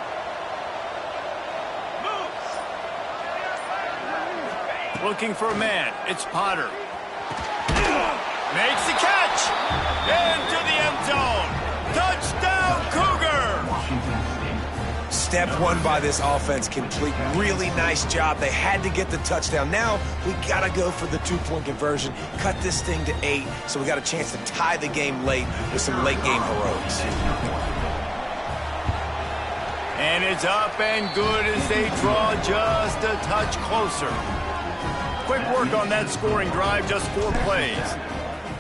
Looking for a man. It's Potter. Makes the catch. Into the end zone. Touchdown, Cougar. Step one by this offense complete. Really nice job. They had to get the touchdown. Now we got to go for the 2-point conversion. Cut this thing to 8 so we got a chance to tie the game late with some late game heroics. And it's up and good as they draw just a touch closer. Quick work on that scoring drive, just 4 plays.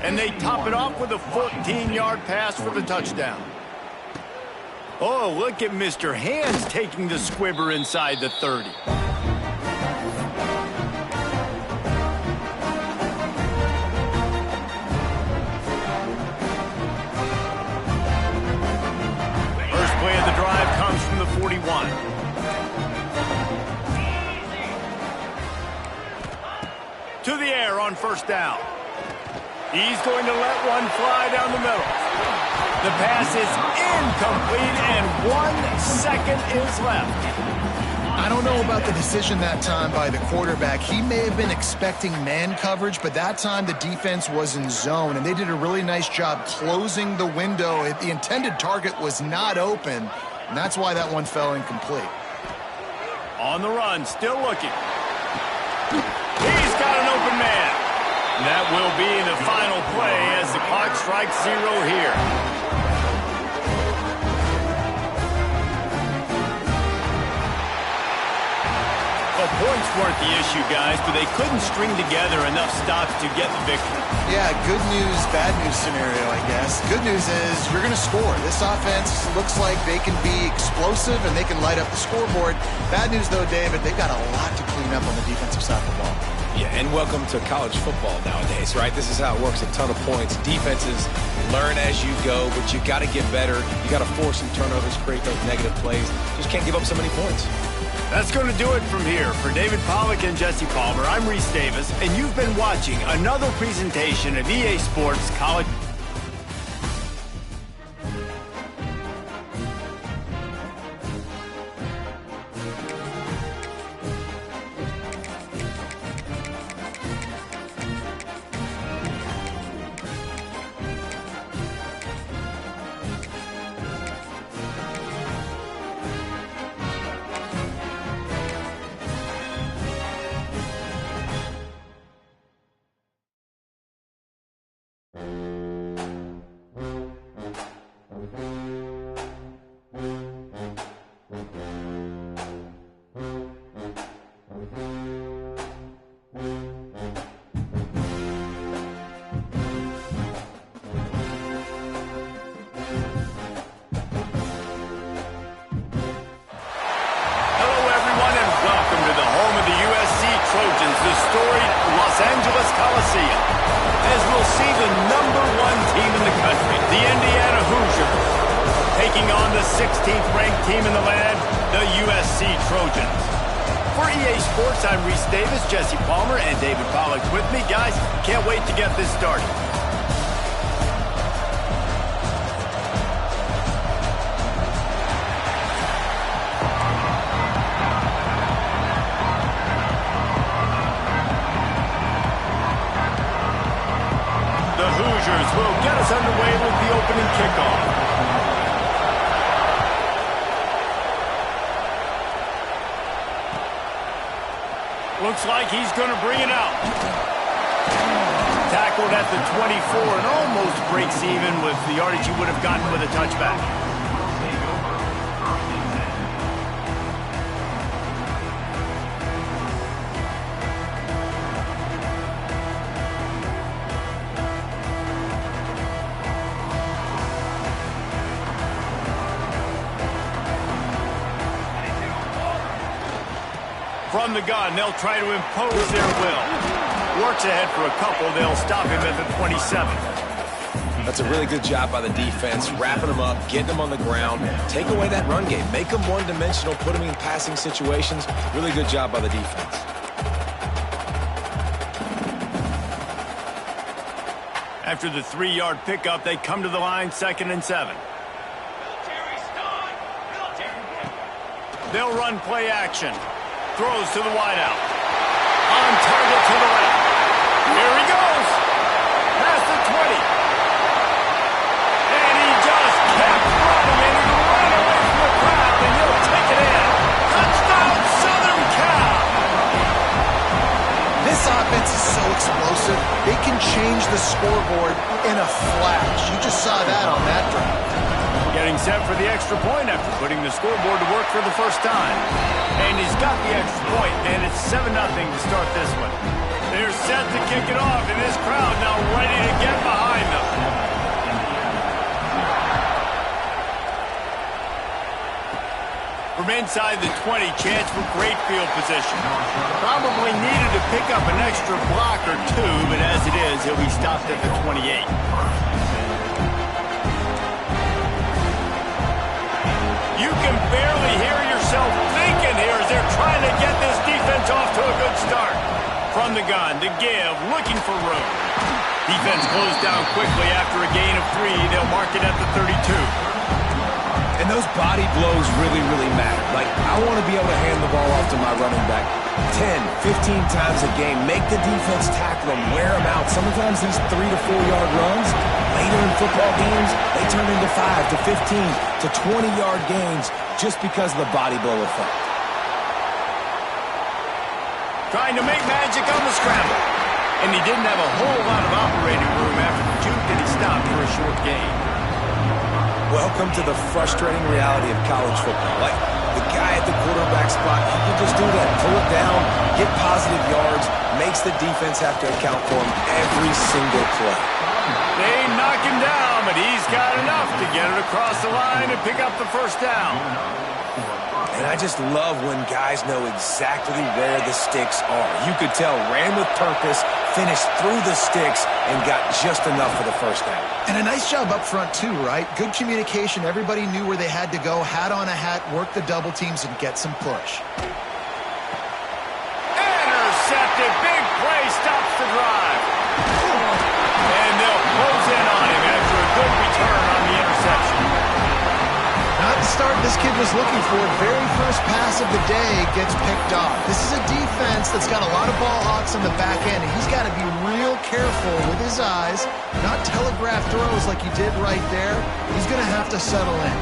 And they top it off with a 14-yard pass for the touchdown. Oh, look at Mr. Hands taking the squibber inside the 30. First play of the drive comes from the 41. To the air on first down. He's going to let one fly down the middle. The pass is incomplete, and 1 second is left. I don't know about the decision that time by the quarterback. He may have been expecting man coverage, but that time the defense was in zone, and they did a really nice job closing the window. The intended target was not open, And that's why that one fell incomplete. On the run, still looking. He's got an open man. That will be the final play as the clock strikes 0 here. The points weren't the issue, guys, but they couldn't string together enough stops to get the victory. Yeah, good news, bad news scenario, I guess. Good news is you're going to score. This offense looks like they can be explosive and they can light up the scoreboard. Bad news, though, David, they've got a lot to clean up on the defensive side of the ball. Yeah, and welcome to college football nowadays, right? This is how it works, a ton of points. Defenses learn as you go, but you got to get better. You got to force some turnovers, create those negative plays. Just can't give up so many points. That's going to do it from here. For David Pollack and Jesse Palmer, I'm Reese Davis, and you've been watching another presentation of EA Sports College. The storied Los Angeles Coliseum, as we'll see the #1 team in the country, the Indiana Hoosiers, taking on the 16th ranked team in the land, the USC Trojans. For EA Sports, I'm Reese Davis, Jesse Palmer, and David Pollack with me. Guys, can't wait to get this started. Will get us underway with the opening kickoff. Looks like he's going to bring it out. Tackled at the 24 and almost breaks even with the yardage he would have gotten with a touchback. From the gun, they'll try to impose their will. Works ahead for a couple. They'll stop him at the 27. That's a really good job by the defense, wrapping them up, getting them on the ground, take away that run game, make them one-dimensional, put them in passing situations. Really good job by the defense. After the 3-yard pickup, they come to the line, 2nd and 7. They'll run play action. Throws to the wideout. On target to the left. Here he goes. Past the 20. And he just kept running, and he'll run away from the crowd, and he'll take it in. Touchdown, Southern Cal. This offense is so explosive, they can change the scoreboard in a flash. You just saw that on that drive. Getting set for the extra point after putting the scoreboard to work for the first time. And he's got the extra point, and it's 7-0 to start this one. They're set to kick it off, and this crowd now ready to get behind them. From inside the 20, chance for great field position. Probably needed to pick up an extra block or two, but as it is, he'll be stopped at the 28. You can barely hear yourself thinking here as they're trying to get this defense off to a good start. From the gun, to give, looking for room. Defense closed down quickly after a gain of 3. They'll mark it at the 32. And those body blows really, really matter. Like, I want to be able to hand the ball off to my running back 10, 15 times a game. Make the defense tackle them, wear them out. Sometimes these 3 to 4 yard runs, later in football games, they turn into 5 to 15 to 20-yard gains just because of the body blow effect. Trying to make magic on the scramble. And he didn't have a whole lot of operating room after the juke that he stopped for a short gain. Welcome to the frustrating reality of college football. Like, the guy at the quarterback spot, he can just do that. Pull it down, get positive yards, makes the defense have to account for him every single play. They knock him down, but he's got enough to get it across the line and pick up the first down. And I just love when guys know exactly where the sticks are. You could tell, ran with purpose, finished through the sticks, and got just enough for the first down. And a nice job up front too, right? Good communication. Everybody knew where they had to go. Hat on a hat, work the double teams, and get some push. Intercepted. Big play stops the drive. And they'll close in on him after a good return on the interception. Not the start this kid was looking for. Very first pass of the day gets picked off. This is a defense that's got a lot of ball hawks on the back end, and he's got to be real careful with his eyes, not telegraph throws like he did right there. He's going to have to settle in.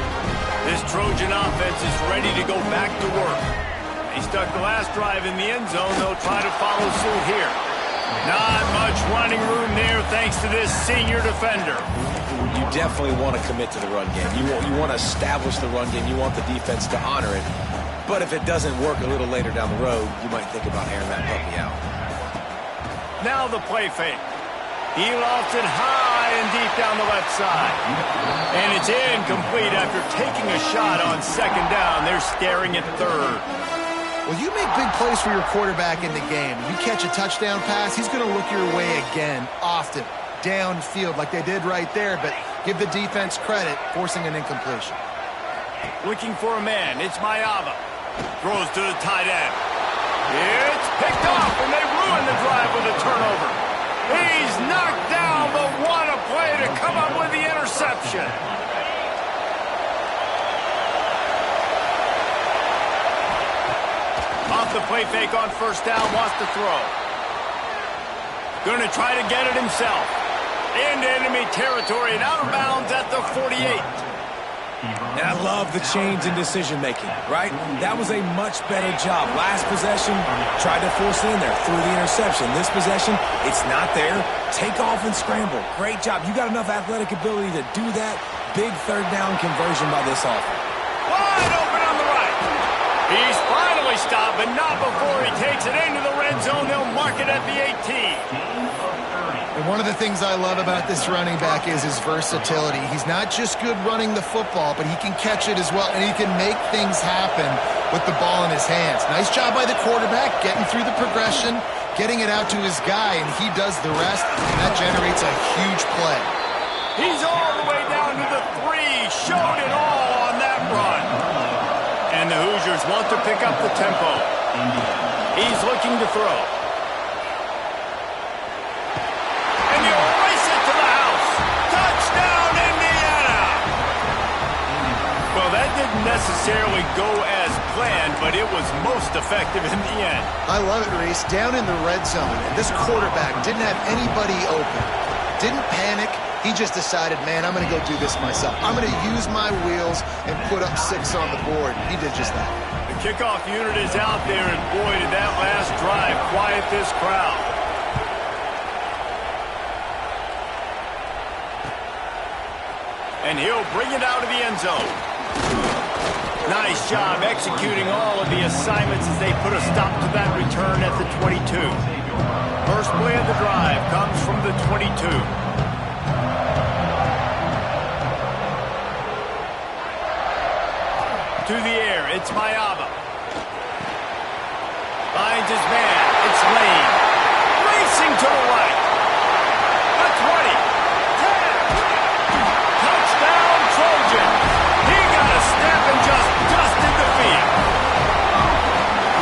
This Trojan offense is ready to go back to work. They stuck the last drive in the end zone. They'll try to follow suit here. Not much running room there thanks to this senior defender. You definitely want to commit to the run game. You want to establish the run game. You want the defense to honor it. But if it doesn't work a little later down the road, you might think about airing that puppy out. Now the play fake. He lofts it high and deep down the left side. And it's incomplete after taking a shot on second down. They're staring at third. Well, you make big plays for your quarterback in the game. You catch a touchdown pass, he's going to look your way again, often, downfield like they did right there, but give the defense credit, forcing an incompletion. Looking for a man, it's Mayava. Throws to the tight end. It's picked off, and they ruin the drive with a turnover. He's knocked down, but what a play to come up with the interception. Off the play fake on first down, wants to throw. Going to try to get it himself. Into enemy territory and out of bounds at the 48. And I love the change in decision-making, right? That was a much better job. Last possession, tried to force it in there through the interception. This possession, it's not there. Take off and scramble. Great job. You got enough athletic ability to do that. Big third down conversion by this offense. Wide open on the right. He's finally stopped, but not before he takes it into the red zone. They'll mark it at the 18. And one of the things I love about this running back is his versatility. He's not just good running the football, but he can catch it as well, and he can make things happen with the ball in his hands. Nice job by the quarterback, getting through the progression, getting it out to his guy, and he does the rest, and that generates a huge play. He's all the way down to the 3. Showed it all on that run. And the Hoosiers want to pick up the tempo. He's looking to throw. And he'll race it to the house. Touchdown, Indiana! Well, that didn't necessarily go as planned, but it was most effective in the end. I love it, Reese. Down in the red zone, and this quarterback didn't have anybody open. Didn't panic. He just decided, man, I'm going to go do this myself. I'm going to use my wheels and put up 6 on the board. He did just that. The kickoff unit is out there, and boy, did that last drive quiet this crowd. And he'll bring it out of the end zone. Nice job executing all of the assignments as they put a stop to that return at the 22. First play of the drive comes from the 22. To the air, it's Mayava. Finds his man, it's Lane. Racing to the right. A 20. 10. Touchdown, Trojan. He got a step and just dusted the field.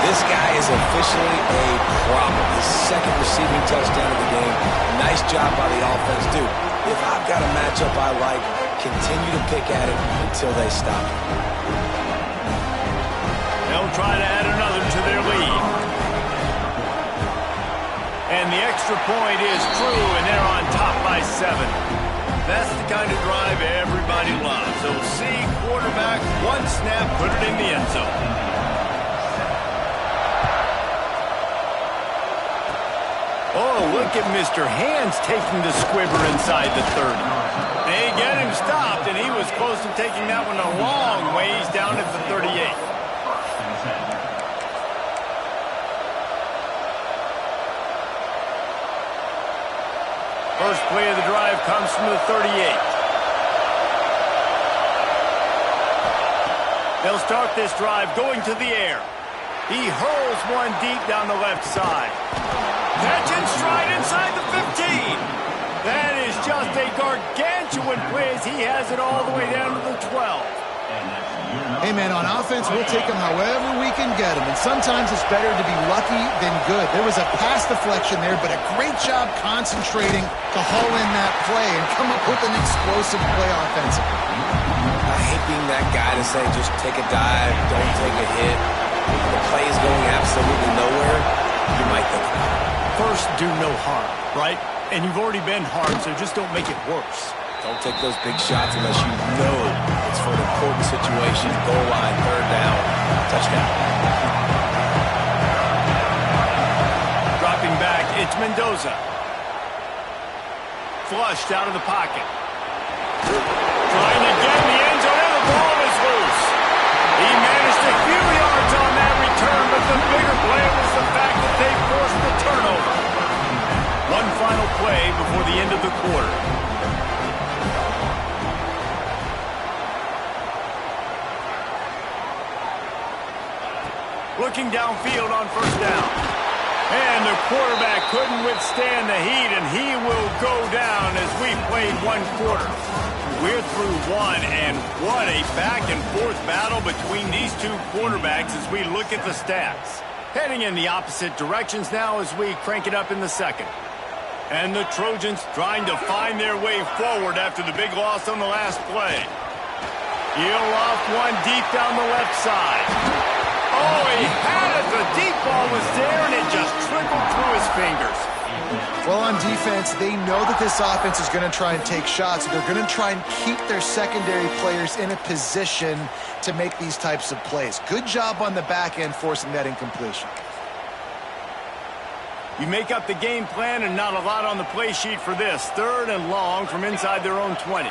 This guy is officially a problem. His second receiving touchdown of the game. Nice job by the offense. Dude, if I've got a matchup I like, continue to pick at it until they stop it. They'll try to add another to their lead. And the extra point is true, and they're on top by 7. That's one snap, put it in the end zone. Oh, look at Mr. Hands taking the squibber inside the 30. They get him stopped, and he was close to taking that one a long ways down at the 38. First play of the drive comes from the 38. They'll start this drive going to the air. He hurls one deep down the left side. Catch and stride inside the 15. That is just a gargantuan play as he has it all the way down to the 12. Hey, man, on offense, we'll take them however we can get them. And sometimes it's better to be lucky than good. There was a pass deflection there, but a great job concentrating to haul in that play and come up with an explosive play offensively. I hate being that guy to say just take a dive, don't take a hit. If the play is going absolutely nowhere, you might think about it. First, do no harm, right? And you've already been harmed, so just don't make it worse. Don't take those big shots unless you know it's for an important situation. Goal line, third down, touchdown. Dropping back, it's Mendoza. Flushed out of the pocket. Trying to get in the end zone, and the ball is loose. He managed a few yards on that return, but the bigger play was the fact that they forced the turnover. One final play before the end of the quarter. Looking downfield on first down. And the quarterback couldn't withstand the heat, and he will go down as we played one quarter. We're through one, and what a back-and-forth battle between these two quarterbacks as we look at the stats. Heading in the opposite directions now as we crank it up in the second. And the Trojans trying to find their way forward after the big loss on the last play. He'll off one deep down the left side. Oh, he had it. The deep ball was there, and it just trickled through his fingers. Well, on defense, they know that this offense is going to try and take shots. They're going to try and keep their secondary players in a position to make these types of plays. Good job on the back end forcing that incompletion. You make up the game plan and not a lot on the play sheet for this. Third and long from inside their own 20.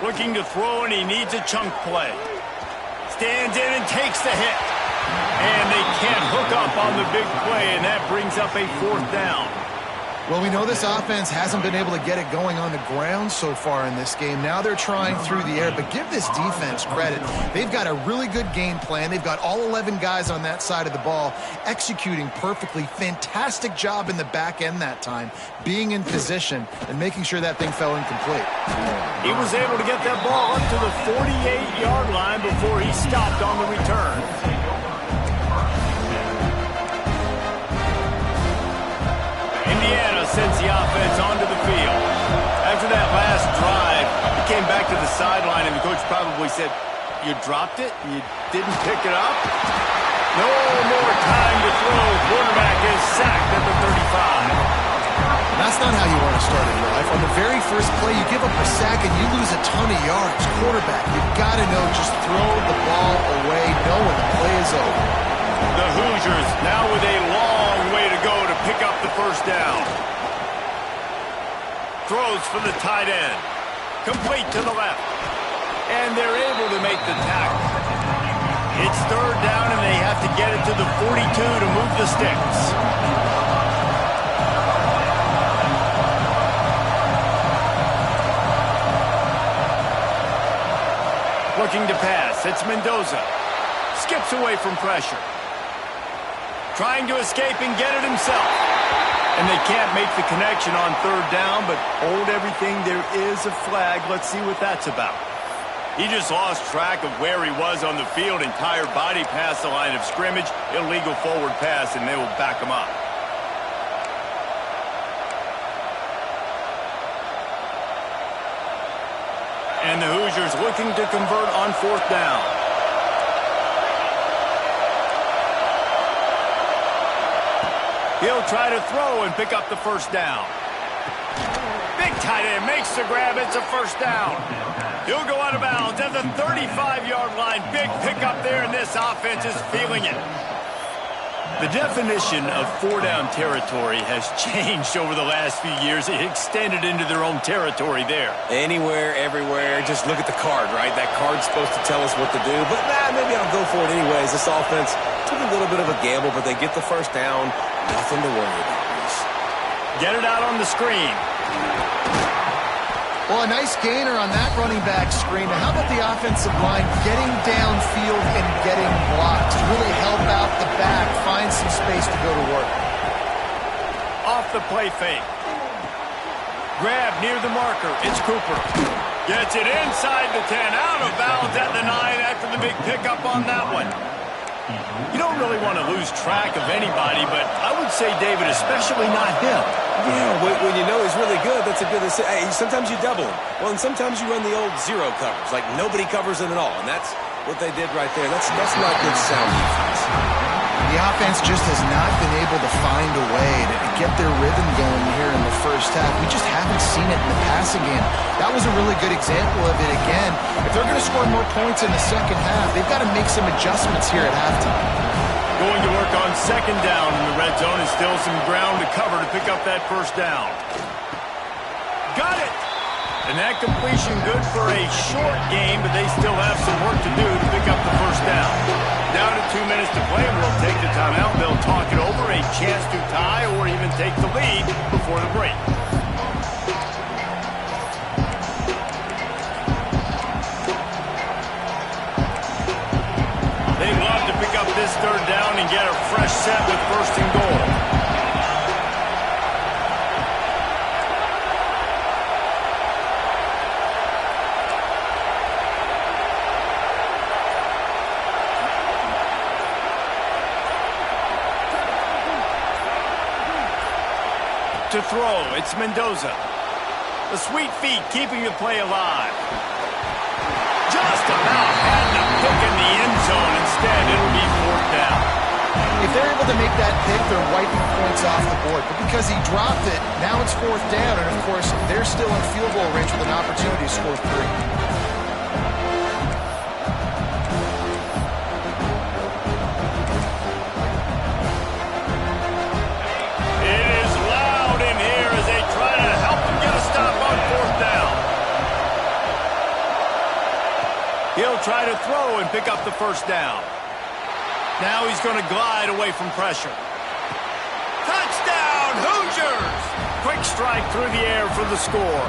Looking to throw, and he needs a chunk play. Stands in and takes the hit. And they can't hook up on the big play, and that brings up a fourth down. Well, we know this offense hasn't been able to get it going on the ground so far in this game. Now they're trying through the air, but give this defense credit. They've got a really good game plan. They've got all 11 guys on that side of the ball executing perfectly. Fantastic job in the back end that time, being in position and making sure that thing fell incomplete. He was able to get that ball up to the 48-yard line before he stopped on the return. Indiana sends the offense onto the field. After that last drive, he came back to the sideline, and the coach probably said, "You dropped it? You didn't pick it up?" No more time to throw. Quarterback is sacked at the 35. That's not how you want to start a drive. On the very first play, you give up a sack and you lose a ton of yards. Quarterback, you've got to know, just throw the ball away, know when the play is over. The Hoosiers now with a long way to go to pick up the first down. Throws for the tight end. Complete to the left. And they're able to make the tackle. It's third down, and they have to get it to the 42 to move the sticks. Looking to pass. It's Mendoza. Skips away from pressure. Trying to escape and get it himself. And they can't make the connection on third down, but hold everything. There is a flag. Let's see what that's about. He just lost track of where he was on the field. Entire body past the line of scrimmage. Illegal forward pass, and they will back him up. And the Hoosiers looking to convert on fourth down. He'll try to throw and pick up the first down. Big tight end makes the grab. It's a first down. He'll go out of bounds at the 35-yard line. Big pickup there, and this offense is feeling it. The definition of four-down territory has changed over the last few years. It extended into their own territory there. Anywhere, everywhere, just look at the card, right? That card's supposed to tell us what to do, but maybe I'll go for it anyways. This offense took a little bit of a gamble, but they get the first down. Nothing to worry about, Reese. Get it out on the screen. Well, a nice gainer on that running back screen. Now, how about the offensive line getting downfield and getting blocked to really help out the back, find some space to go to work. Off the play fake. Grab near the marker. It's Cooper. Gets it inside the 10, out of bounds at the 9 after the big pickup on that one. You don't really want to lose track of anybody, but I would say, David, especially not him. Yeah, when you know he's really good, that's a good decision. Hey, sometimes you double him. Well, and sometimes you run the old zero covers, like nobody covers him at all, and that's what they did right there. That's not good sound defense. The offense just has not been able to find a way to get their rhythm going here in the first half. We just haven't seen it in the passing game. That was a really good example of it again. If they're going to score more points in the second half, they've got to make some adjustments here at halftime. Going to work on second down in the red zone, and still some ground to cover to pick up that first down. Got it! And that completion good for a short game, but they still have some work to do to pick up the first down. Down to 2 minutes to play, and we'll take the timeout. They'll talk it over, a chance to tie or even take the lead before the break. They love to pick up this third down and get a fresh set with first and goal. To throw, it's Mendoza. The sweet feet keeping the play alive. Just about had the pick in the end zone. Instead, it'll be fourth down. If they're able to make that pick, they're wiping points off the board. But because he dropped it, now it's fourth down. And, of course, they're still in field goal range with an opportunity to score 3. He'll try to throw and pick up the first down. Now he's going to glide away from pressure. Touchdown, Hoosiers! Quick strike through the air for the score.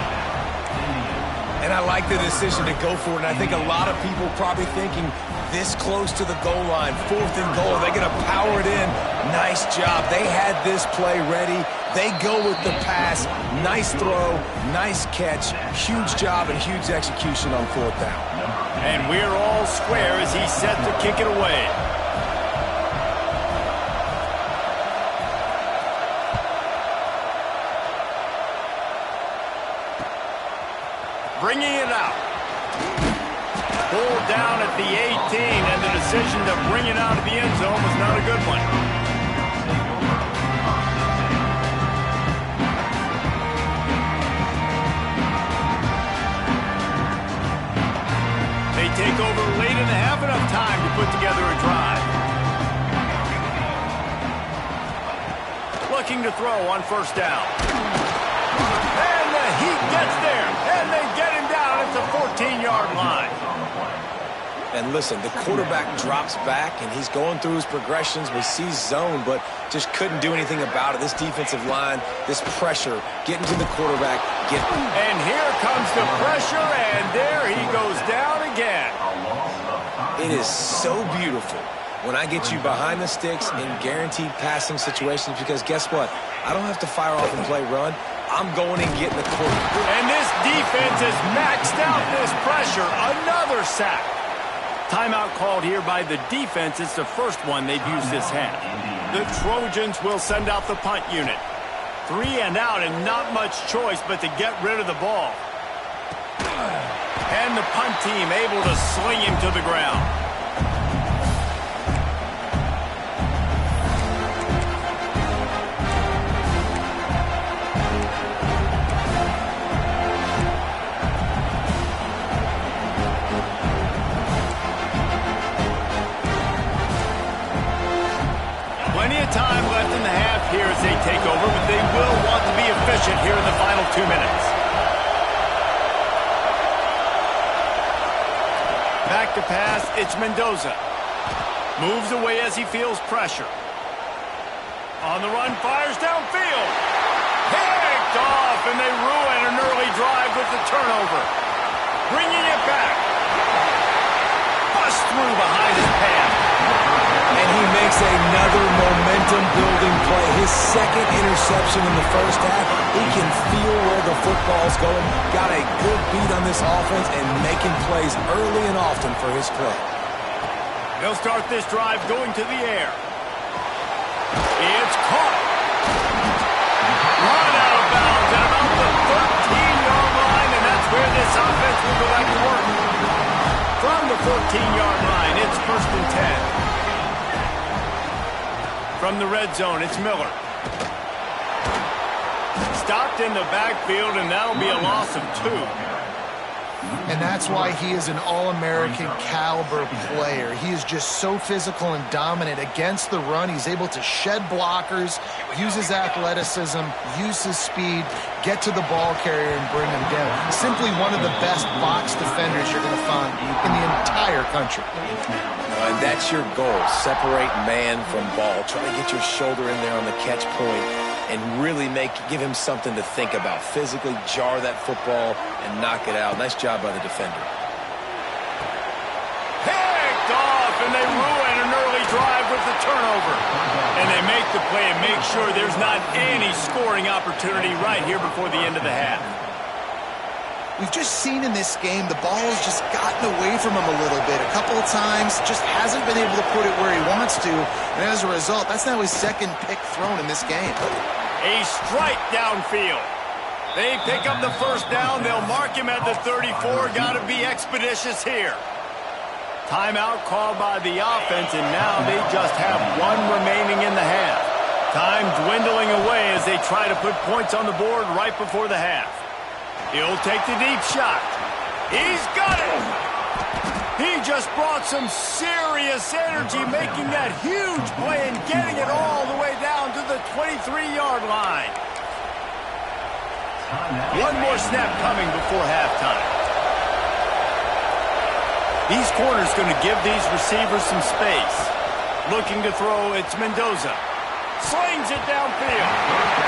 And I like the decision to go for it, and I think a lot of people probably thinking this close to the goal line, fourth and goal, they're going to power it in. Nice job. They had this play ready. They go with the pass. Nice throw, nice catch, huge job and huge execution on fourth down. And we're all square as he's set to kick it away. Bringing it out. Pulled down at the 18, and the decision to bring it out of the end zone was not a good one. They take over late in the half, enough time to put together a drive. Looking to throw on first down. And the heat gets there, and they get him down at the 14-yard line. And listen, the quarterback drops back, and he's going through his progressions. We see zone, but just couldn't do anything about it. This defensive line, this pressure, getting to the quarterback. And here comes the pressure, and there he goes down again. It is so beautiful when I get you behind the sticks in guaranteed passing situations, because guess what? I don't have to fire off and play run. I'm going and getting the quarterback. And this defense has maxed out this pressure. Another sack. Timeout called here by the defense. It's the first one they've used this half. The Trojans will send out the punt unit. 3 and out, and not much choice but to get rid of the ball. And the punt team able to sling him to the ground. they will want to be efficient here in the final 2 minutes. Back to pass, it's Mendoza. Moves away as he feels pressure. On the run, fires downfield. Picked off, and they ruin an early drive with the turnover. Bringing it back. Bust through behind his path. And he makes another momentum-building play. His second interception in the first half. He can feel where the football's going. Got a good beat on this offense and making plays early and often for his club. They'll start this drive going to the air. It's caught. Run out of bounds at about the 13-yard line, and that's where this offense will go back to work. From the 14-yard line, it's 1st and 10. From the red zone, it's Miller. Stopped in the backfield, and that'll be a loss of 2. And that's why he is an All-American caliber player. He is just so physical and dominant against the run. He's able to shed blockers, use his athleticism, use his speed, get to the ball carrier and bring him down. Simply one of the best box defenders you're going to find in the entire country. And that's your goal. Separate man from ball. Try to get your shoulder in there on the catch point and really give him something to think about. Physically jar that football and knock it out. Nice job by the defender. Picked off, and they ruin an early drive with the turnover. And they make the play and make sure there's not any scoring opportunity right here before the end of the half. We've just seen in this game the ball has just gotten away from him a little bit. A couple of times, just hasn't been able to put it where he wants to. And as a result, that's now his second pick thrown in this game. A strike downfield. They pick up the first down. They'll mark him at the 34. Got to be expeditious here. Timeout called by the offense, and now they just have 1 remaining in the half. Time dwindling away as they try to put points on the board right before the half. He'll take the deep shot. He's got it. He just brought some serious energy, making that huge play and getting it all the way down to the 23-yard line. 1 more snap coming before halftime. These corners going to give these receivers some space. Looking to throw, it's Mendoza. Slings it downfield.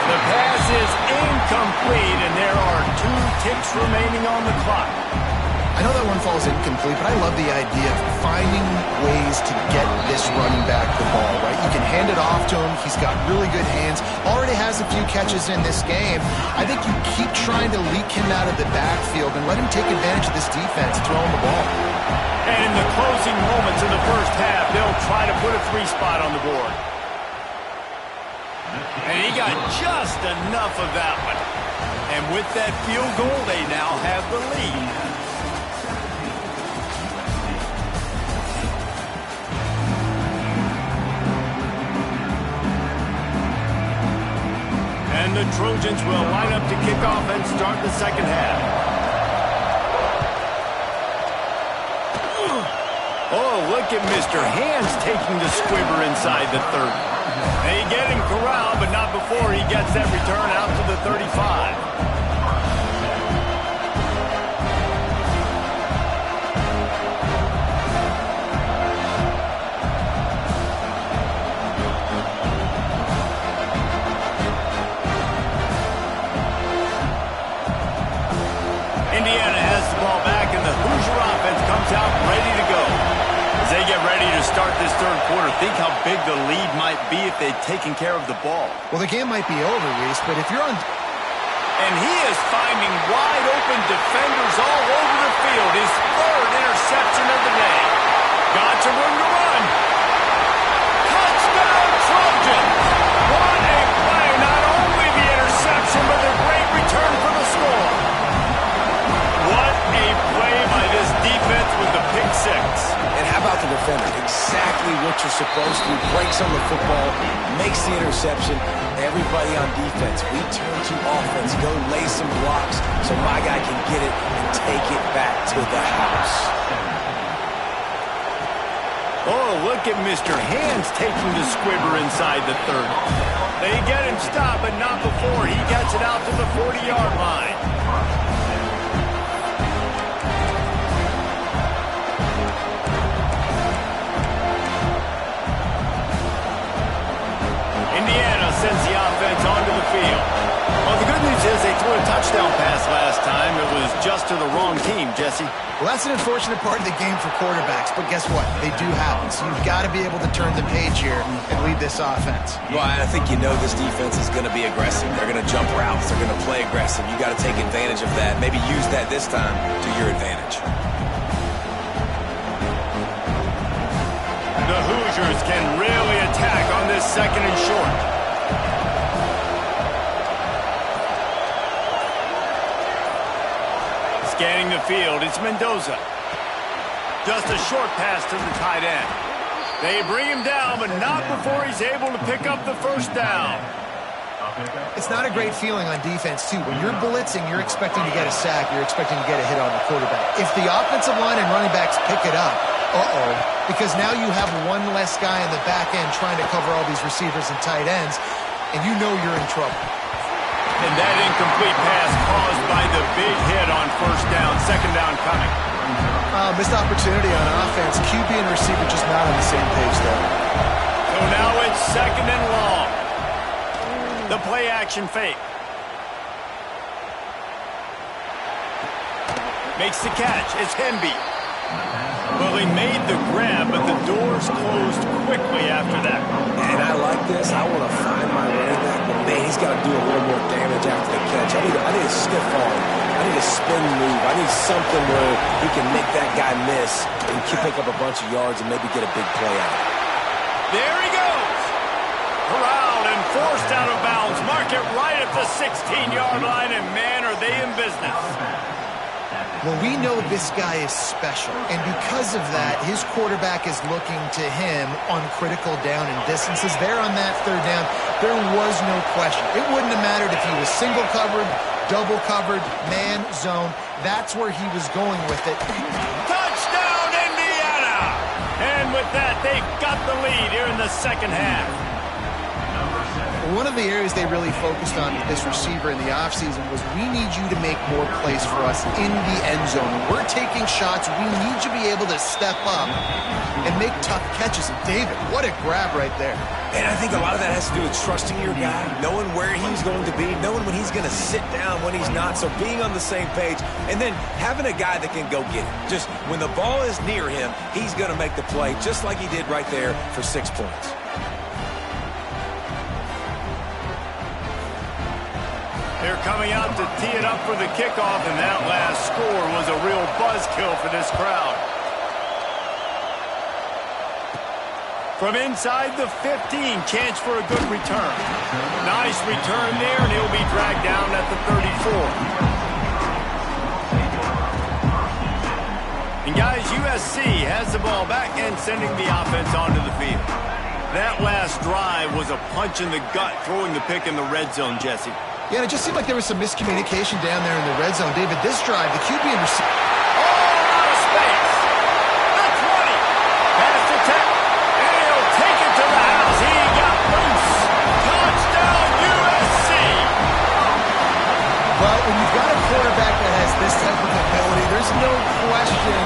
The pass is incomplete, and there are 2 ticks remaining on the clock. I know that one falls incomplete, but I love the idea of finding ways to get this running back the ball, right? You can hand it off to him. He's got really good hands. Already has a few catches in this game. I think you keep trying to leak him out of the backfield and let him take advantage of this defense, throwing the ball. And in the closing moments of the first half, they'll try to put a 3 spot on the board. And he got just enough of that one. And with that field goal, they now have the lead. And the Trojans will line up to kick off and start the second half. Oh, look at Mr. Hands taking the squibber inside the 30. They get him corralled, but not before he gets that return out to the 35. Indiana has the ball back, and the Hoosier offense comes out ready to go. As they get ready to start this third quarter, think how big the lead might be if they'd taken care of the ball. Well, the game might be over, Reese, but if you're on... And he is finding wide open defenders all over the field. His 3rd interception of the day. Got some room to run. Touchdown Trojans! What a play! Not only the interception, but the great return for the score. What a play by this defense with the pick 6. And how about the defender? Exactly what you're supposed to do. Breaks on the football, makes the interception. Everybody on defense, we turn to offense. Go lay some blocks so my guy can get it and take it back to the house. Oh, look at Mr. Hands taking the squibber inside the 30. They get him stopped, but not before he gets it out to the 40-yard line. Indiana sends the offense onto the field. Well, the good news is they threw a touchdown pass last time. It was just to the wrong team, Jesse. Well, that's an unfortunate part of the game for quarterbacks, but guess what? They do happen, so you've got to be able to turn the page here and lead this offense. Well, I think you know this defense is going to be aggressive. They're going to jump routes. They're going to play aggressive. You got to take advantage of that. Maybe use that this time to your advantage. The Hoosiers can really attack on this second and short. Scanning the field, it's Mendoza. Just a short pass to the tight end. They bring him down, but not before he's able to pick up the first down. It's not a great feeling on defense, too. When you're blitzing, you're expecting to get a sack. You're expecting to get a hit on the quarterback. If the offensive line and running backs pick it up, because now you have one less guy in the back end trying to cover all these receivers and tight ends, and you know you're in trouble. And that incomplete pass caused by the big hit on first down. Second down coming. Missed opportunity on offense. QB and receiver just not on the same page there. So now it's second and long. The play action fake. Makes the catch. It's Hemby. Well, he made the grab, but the doors closed quickly after that. And I like this. I want to find my running back, but man, he's got to do a little more damage after the catch. I need a stiff arm. I need a spin move. I need something where he can make that guy miss and pick up a bunch of yards and maybe get a big play out of it. There he goes. Corralled and forced out of bounds. Mark it right at the 16-yard line, and man, are they in business. Well, we know this guy is special, and because of that, his quarterback is looking to him on critical down and distances. There on that third down, there was no question. It wouldn't have mattered if he was single covered, double covered, man, zone. That's where he was going with it. Touchdown, Indiana! And with that, they've got the lead here in the second half. One of the areas they really focused on with this receiver in the offseason was we need you to make more plays for us in the end zone. When we're taking shots, we need you to be able to step up and make tough catches. And David, what a grab right there. And I think a lot of that has to do with trusting your guy, knowing where he's going to be, knowing when he's going to sit down, when he's not. So being on the same page, and then having a guy that can go get it. Just when the ball is near him, he's going to make the play, just like he did right there for 6 points. They're coming out to tee it up for the kickoff, and that last score was a real buzzkill for this crowd. From inside the 15, chance for a good return. Nice return there, and he'll be dragged down at the 34. And guys, USC has the ball back and sending the offense onto the field. That last drive was a punch in the gut, throwing the pick in the red zone, Jesse. Yeah, and it just seemed like there was some miscommunication down there in the red zone. David, this drive, the QB and receiver. Oh, out of space. The 20. Pass to Tech. And he'll take it to the house. He got loose. Touchdown, USC. But when you've got a quarterback that has this type of ability, there's no question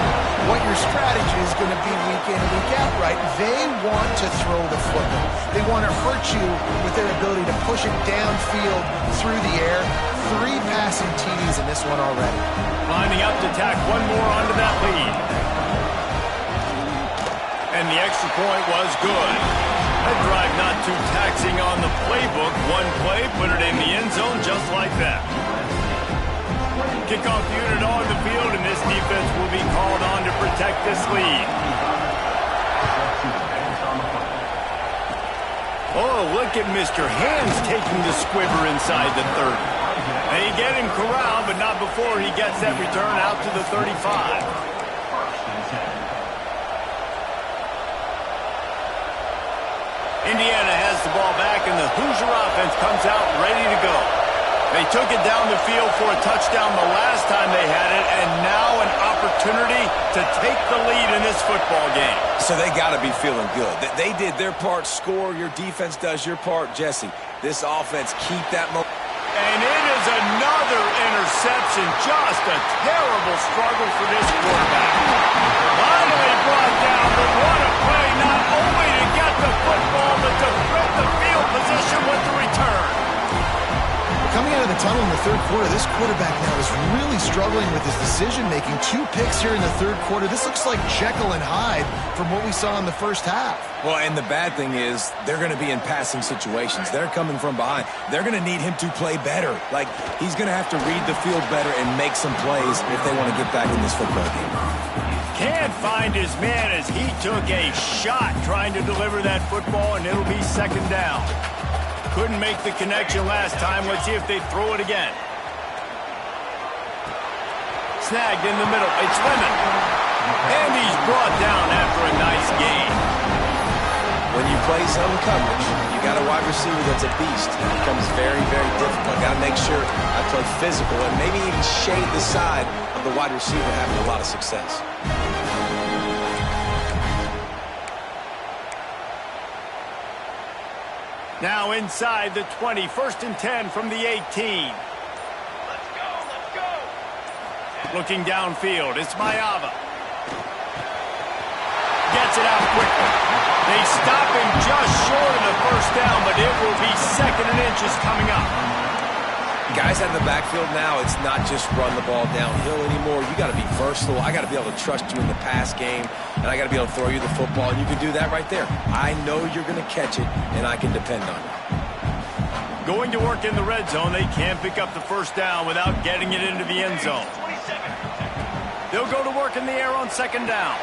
what your strategy is going to be week in and week out, right? They want to throw the football. They want to hurt you with their ability to push it downfield through the air. 3 passing TDs in this one already. Lining up to tack one more onto that lead. And the extra point was good. That drive not too taxing on the playbook. One play, put it in the end zone just like that. Kickoff unit on the field, and this defense will be called on to protect this lead. Oh, look at Mr. Hands taking the squibber inside the 30. They get him corralled, but not before he gets that return out to the 35. Indiana has the ball back, and the Hoosier offense comes out ready to go. They took it down the field for a touchdown the last time they had it, and now an opportunity to take the lead in this football game. So they got to be feeling good. They did their part, score. Your defense does your part. Jesse, this offense, keep that momentum. And it is another interception. Just a terrible struggle for this quarterback. Finally brought down, but what a play, not only to get the football, but to flip the field position with the return. Coming out of the tunnel in the third quarter, this quarterback now is really struggling with his decision-making. 2 picks here in the third quarter. This looks like Jekyll and Hyde from what we saw in the first half. Well, and the bad thing is they're going to be in passing situations. They're coming from behind. They're going to need him to play better. Like, he's going to have to read the field better and make some plays if they want to get back in this football game. Can't find his man as he took a shot trying to deliver that football, and it'll be second down. Couldn't make the connection last time. Let's see if they throw it again. Snagged in the middle. It's Lemon. And he's brought down after a nice gain. When you play zone coverage, you got a wide receiver that's a beast. It becomes very, very difficult. I got to make sure I play physical and maybe even shade the side of the wide receiver having a lot of success. Now inside the 20, 1st and 10 from the 18. Let's go. Looking downfield, it's Mayava. Gets it out quickly. They stop him just short of the first down, but it will be 2nd and inches coming up. Guys out of the backfield now, it's not just run the ball downhill anymore. You got to be versatile. I got to be able to trust you in the pass game, and I got to be able to throw you the football, and you can do that right there. I know you're going to catch it, and I can depend on you. Going to work in the red zone, they can't pick up the first down without getting it into the end zone. They'll go to work in the air on 2nd down.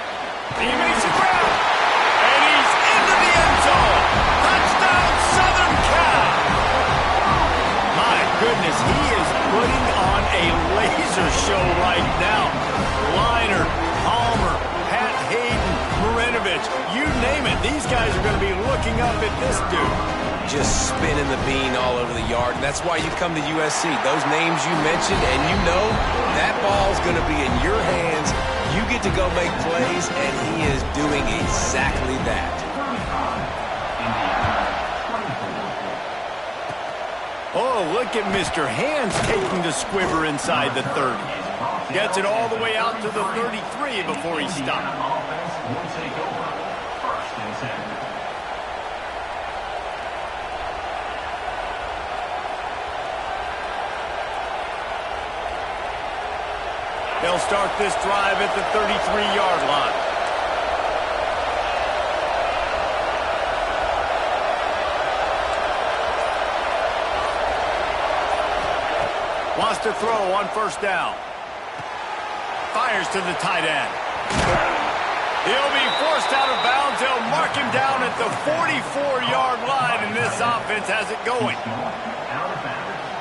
He makes a grab, and he's into the end zone. Touchdown, Southern Cal. My goodness, he is putting on a laser show right now. Liner, Palmer, Pat Hayden, Marinovich, you name it. These guys are going to be looking up at this dude. Just spinning the bean all over the yard, and that's why you come to USC. Those names you mentioned, and you know that ball's going to be in your hands. You get to go make plays, and he is doing exactly that. Oh, look at Mr. Hands taking the squiver inside the 30. Gets it all the way out to the 33 before he stopped. They'll start this drive at the 33-yard line. Wants to throw on 1st down. Fires to the tight end. He'll be forced out of bounds. They'll mark him down at the 44-yard line, and this offense has it going.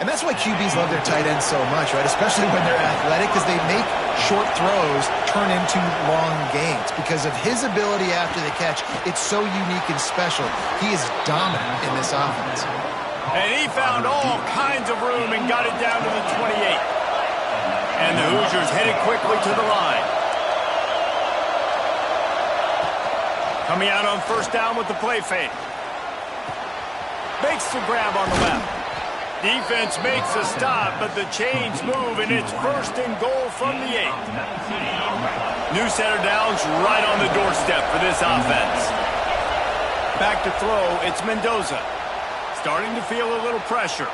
And that's why QBs love their tight ends so much, right? Especially when they're athletic, because they make short throws turn into long gains. Because of his ability after the catch, it's so unique and special. He is dominant in this offense. And he found all kinds of room and got it down to the 28. And the Hoosiers headed quickly to the line. Coming out on 1st down with the play fake. Makes the grab on the left. Defense makes a stop, but the chains move, and it's 1st and goal from the 8. New set of downs right on the doorstep for this offense. Back to throw, it's Mendoza. Starting to feel a little pressure.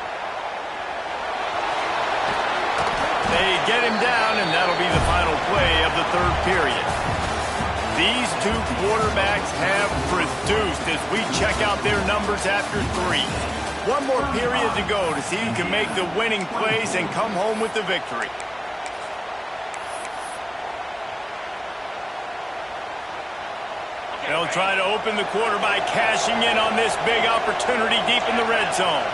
They get him down, and that'll be the final play of the 3rd period. These two quarterbacks have produced as we check out their numbers after 3. One more period to go to see who can make the winning plays and come home with the victory. They'll try to open the quarter by cashing in on this big opportunity deep in the red zone.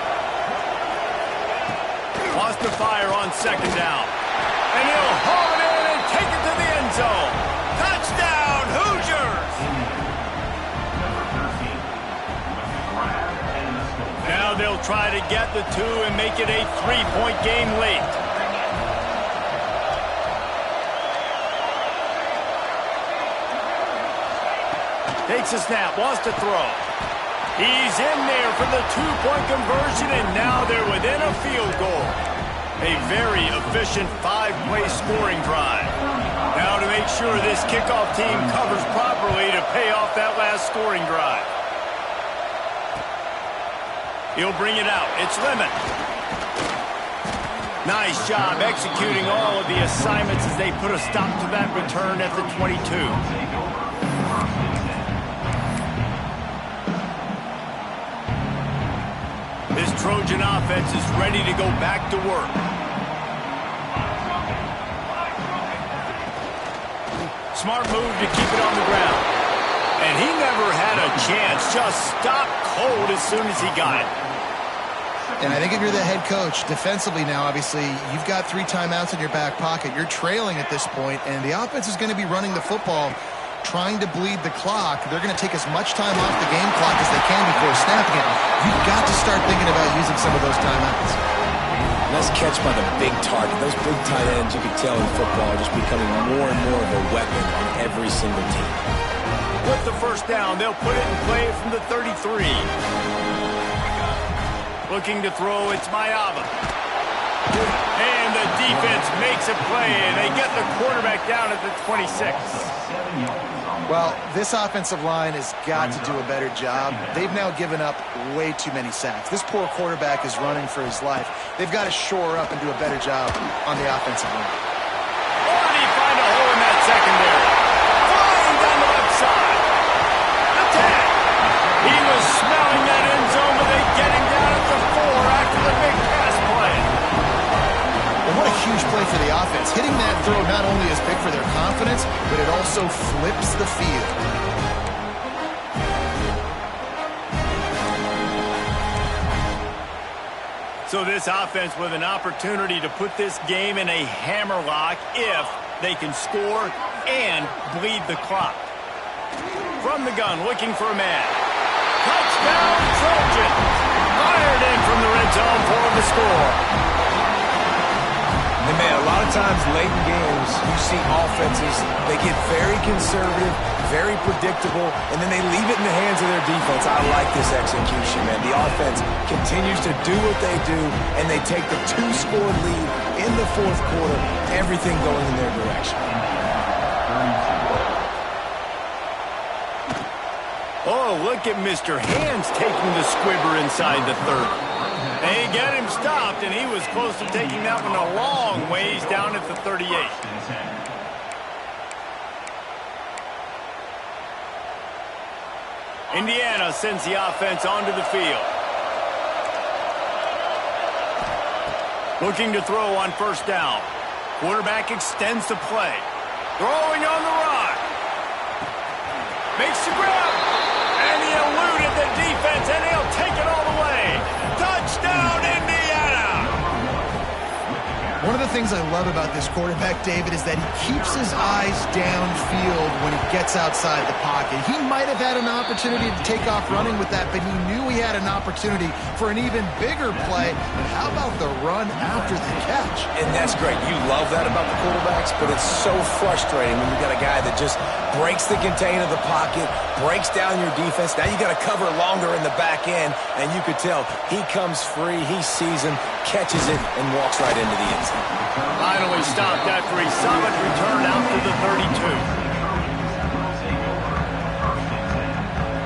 Wants to fire on 2nd down. And he'll haul it in and take it to the end zone. Touchdown, Hoosiers! Now they'll try to get the two and make it a 3-point game late. Takes a snap, wants to throw. He's in there for the 2-point conversion, and now they're within a field goal. A very efficient 5-play scoring drive. Now to make sure this kickoff team covers properly to pay off that last scoring drive. He'll bring it out. It's Lemon. Nice job executing all of the assignments as they put a stop to that return at the 22. This Trojan offense is ready to go back to work. Smart move to keep it on the ground. And he never had a chance. Just stopped cold as soon as he got it. And I think if you're the head coach, defensively now, obviously, you've got 3 timeouts in your back pocket. You're trailing at this point, and the offense is going to be running the football, trying to bleed the clock. They're going to take as much time off the game clock as they can before snapping it. You've got to start thinking about using some of those timeouts. Nice catch by the big target. Those big tight ends, you can tell in football, are just becoming more and more of a weapon on every single team. With the first down, they'll put it in play from the 33. Looking to throw, it's Mayava. And the defense makes a play, and they get the quarterback down at the 26. Well, this offensive line has got to do a better job. They've now given up way too many sacks. This poor quarterback is running for his life. They've got to shore up and do a better job on the offensive line. Already find a hole in that secondary. Flying down the left side. Attack. He was smelling that end zone, but they get him down at the 4 after the big pass play. And what a huge play for the offense. Hitting that throw not only is big for their confidence, but it also flips the field. So this offense with an opportunity to put this game in a hammerlock if they can score and bleed the clock. From the gun, looking for a man. Touchdown, Trojan! Fired in from the red zone for the score. And man, a lot of times late in games, you see offenses, they get very conservative, very predictable, and then they leave it in the hands of their defense. I like this execution, man. The offense continues to do what they do, and they take the 2-score lead in the 4th quarter, everything going in their direction. Oh, look at Mr. Hands taking the squibber inside the 30. They get him stopped, and he was close to taking that one a long ways down at the 38. Indiana sends the offense onto the field. Looking to throw on first down. Quarterback extends the play. Throwing on the run. Makes the grab. And he eluded the defense, and he'll take it all the way. Touchdown, Indiana! One of the things I love about this quarterback, David, is that he keeps his eyes downfield when he gets outside the pocket. He might have had an opportunity to take off running with that, but he knew he had an opportunity for an even bigger play. And how about the run after the catch? And that's great. You love that about the quarterbacks, but it's so frustrating when you got a guy that just breaks the contain of the pocket, breaks down your defense. Now you got to cover longer in the back end, and you could tell he comes free, he sees him, catches it, and walks right into the end zone. Finally stopped after a solid return out to the 32.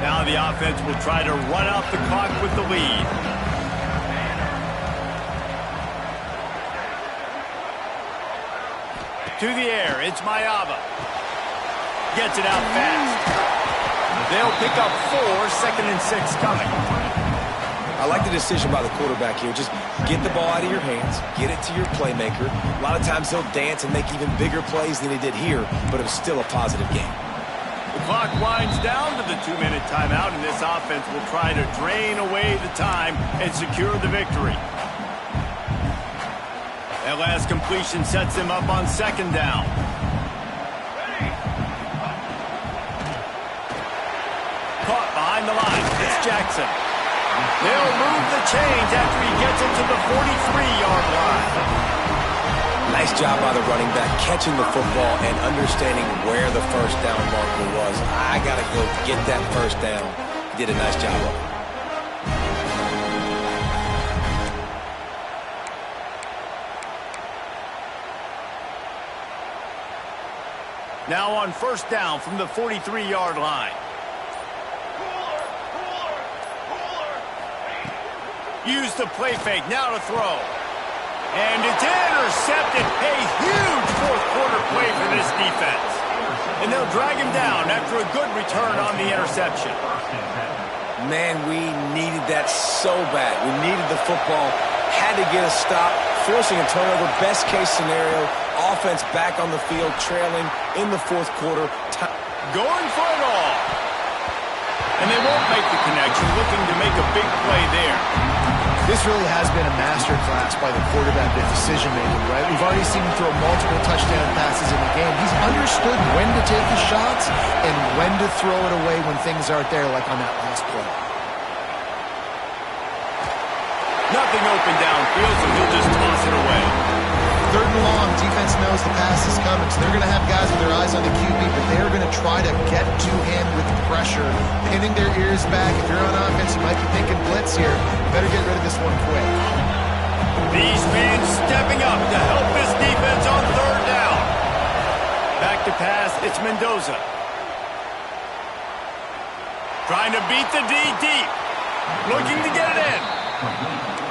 Now the offense will try to run out the clock with the lead. To the air, it's Mayava. Gets it out fast. They'll pick up 4, 2nd and 6 coming. I like the decision by the quarterback here. Just get the ball out of your hands, get it to your playmaker. A lot of times he'll dance and make even bigger plays than he did here, but it was still a positive game. The clock winds down to the 2-minute timeout, and this offense will try to drain away the time and secure the victory. That last completion sets them up on 2nd down. Caught behind the line. It's Jackson. They'll move the chains after he gets it to the 43-yard line. Nice job by the running back, catching the football and understanding where the first down marker was. I got to go get that first down. He did a nice job of it. Now on first down from the 43-yard line. Use the play fake, now to throw. And it's intercepted. A huge fourth-quarter play for this defense. And they'll drag him down after a good return on the interception. Man, we needed that so bad. We needed the football, had to get a stop, forcing a turnover. Best case scenario, offense back on the field, trailing in the fourth quarter. Going for it all. And they won't make the connection, looking to make a big play there. This really has been a masterclass by the quarterback with decision-making, right? We've already seen him throw multiple touchdown passes in the game. He's understood when to take his shots and when to throw it away when things aren't there, like on that last play. Nothing open downfield, so he'll just toss it away. Third and long, defense knows the pass is coming, so they're going to have guys with their eyes on the QB, but they're going to try to get to him with pressure, pinning their ears back. If you're on offense, you might be thinking blitz here. Better get rid of this one quick. These fans stepping up to help this defense on third down. Back to pass, it's Mendoza. Trying to beat the D deep. Looking to get it in.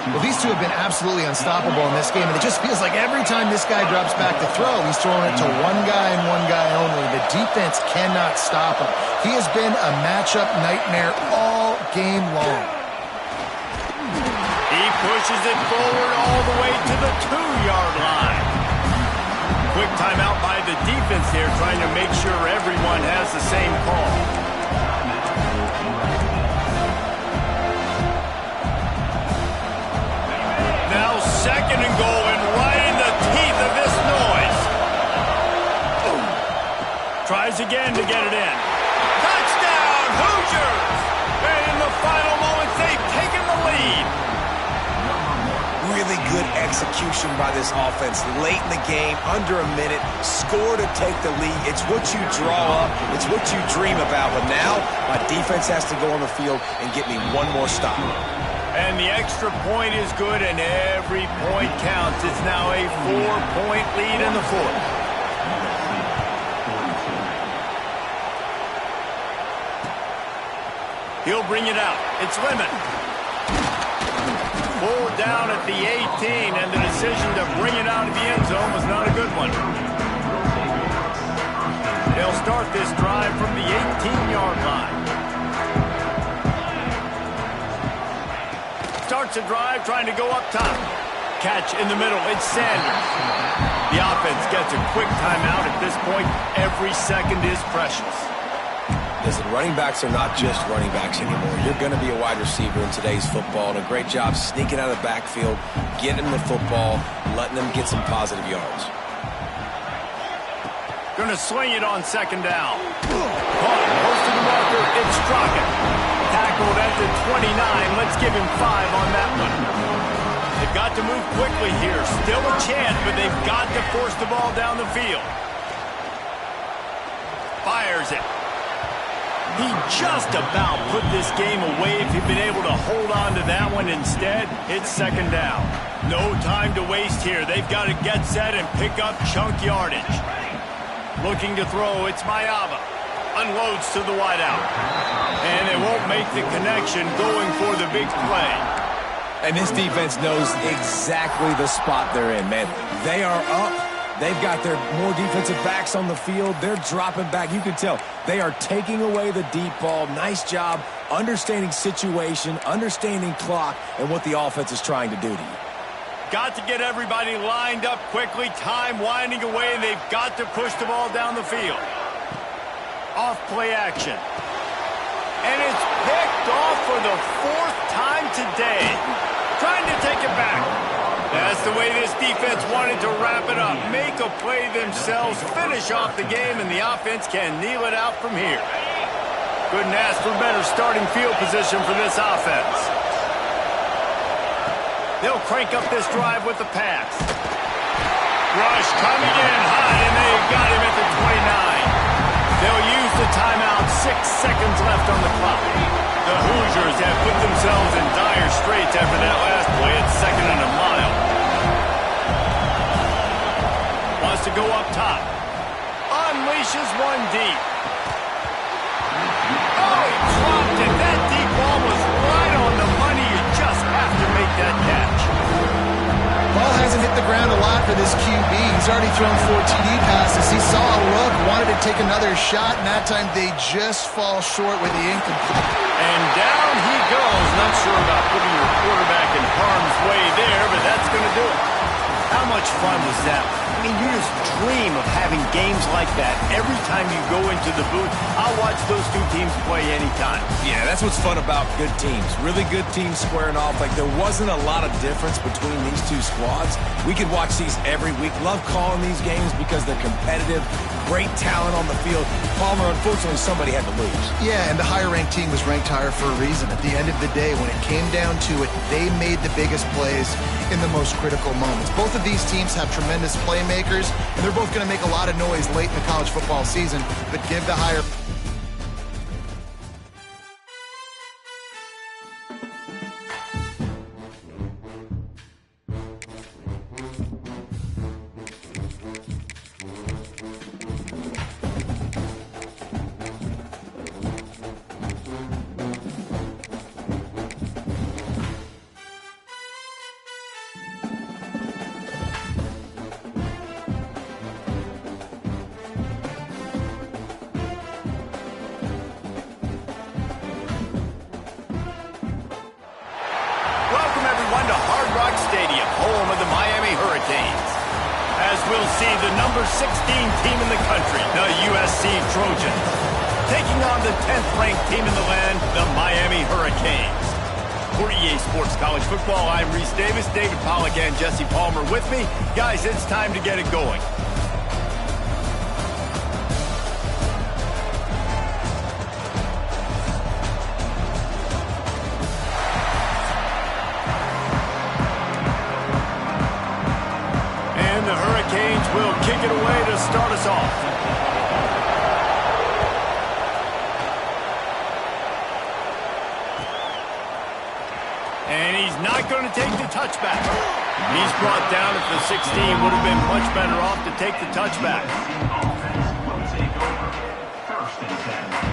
Well, these two have been absolutely unstoppable in this game, and it just feels like every time this guy drops back to throw, he's throwing it to one guy and one guy only. The defense cannot stop him. He has been a matchup nightmare all game long. He pushes it forward all the way to the 2-yard line. Quick timeout by the defense here, trying to make sure everyone has the same call. Now second and goal, and right in the teeth of this noise. Tries again to get it in. Touchdown, Hoosiers! And in the final moments, they've taken the lead. Really good execution by this offense. Late in the game, under a minute, score to take the lead. It's what you draw up. It's what you dream about. But now, my defense has to go on the field and get me one more stop. And the extra point is good, and every point counts. It's now a 4-point lead in the fourth. He'll bring it out. It's Lemon. Pulled down at the 18, and the decision to bring it out of the end zone was not a good one. They'll start this drive from the 18-yard line. Starts a drive trying to go up top. Catch in the middle. It's Sanders. The offense gets a quick timeout at this point. Every second is precious. Listen, running backs are not just running backs anymore. You're going to be a wide receiver in today's football, and a great job sneaking out of the backfield, getting them the football, letting them get some positive yards. Going to sling it on second down. Caught close to the marker. It's Strockett. Tackled at the 29. Let's give him 5 on that one. They've got to move quickly here. Still a chance, but they've got to force the ball down the field. Fires it. He just about put this game away if he'd been able to hold on to that one. Instead, it's second down. No time to waste here. They've got to get set and pick up chunk yardage. Looking to throw, it's Mayava. Unloads to the wideout. And they won't make the connection, going for the big play. And this defense knows exactly the spot they're in, man. They are up. They've got their more defensive backs on the field. They're dropping back. You can tell they are taking away the deep ball. Nice job understanding situation, understanding clock, and what the offense is trying to do to you. Got to get everybody lined up quickly. Time winding away, and they've got to push the ball down the field. Off play action. And it's picked off for the 4th time today. Trying to take it back. That's the way this defense wanted to wrap it up. Make a play themselves, finish off the game, and the offense can kneel it out from here. Couldn't ask for better starting field position for this offense. They'll crank up this drive with the pass. Rush coming in high, and they got him at the 29. They'll use the timeout. 6 seconds left on the clock. The Hoosiers have put themselves in dire straits after that last play at 2nd and a mile. Wants to go up top. Unleashes one deep. Oh, he dropped it. That deep ball was right on the money. You just have to make that catch. Ball hasn't hit the ground a lot for this QB. He's already thrown 4 TD passes. He saw a look, wanted to take another shot, and that time they just fall short with the incomplete. And down he goes. Not sure about putting your quarterback in harm's way there, but that's going to do it. How much fun was that? I mean, you just dream of having games like that every time you go into the booth. I'll watch those two teams play anytime. Yeah, that's what's fun about good teams. Really good teams squaring off. Like, there wasn't a lot of difference between these two squads. We could watch these every week. Love calling these games because they're competitive. Great talent on the field. Palmer, unfortunately, somebody had to lose. Yeah, and the higher-ranked team was ranked higher for a reason. At the end of the day, when it came down to it, they made the biggest plays in the most critical moments. Both of these teams have tremendous playmakers, and they're both going to make a lot of noise late in the college football season, but give the higher... We'll see the number 16 team in the country, the USC Trojans, taking on the 10th ranked team in the land, the Miami Hurricanes. For EA Sports College Football, I'm Reese Davis, David Pollack and Jesse Palmer with me. Guys, it's time to get it going. The Hurricanes will kick it away to start us off. And he's not going to take the touchback. He's brought down at the 16. Would have been much better off to take the touchback. Offense will take over. 1st and 10.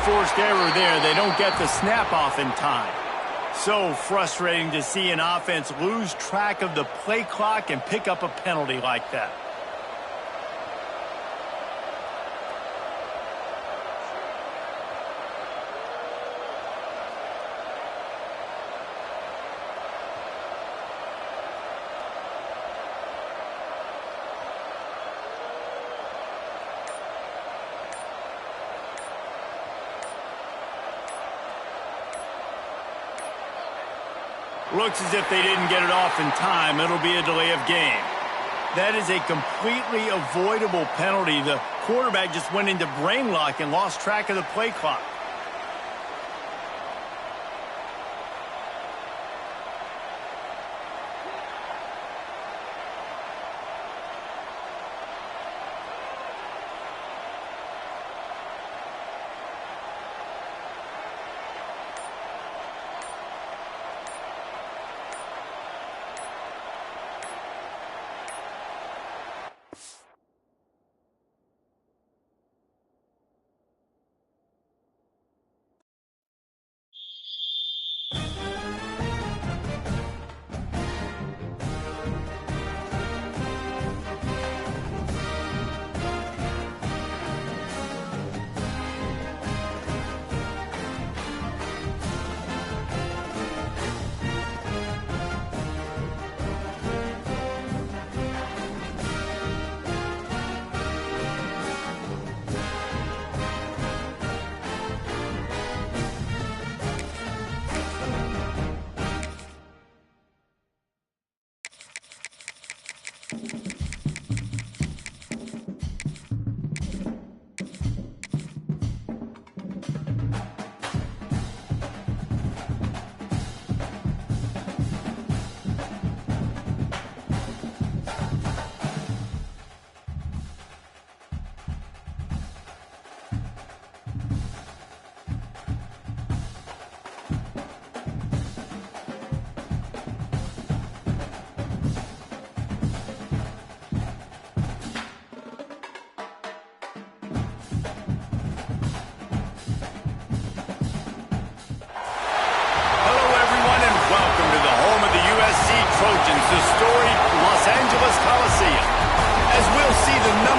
Forced error there. They don't get the snap off in time. So frustrating to see an offense lose track of the play clock and pick up a penalty like that. Looks as if they didn't get it off in time. It'll be a delay of game. That is a completely avoidable penalty. The quarterback just went into brain lock and lost track of the play clock.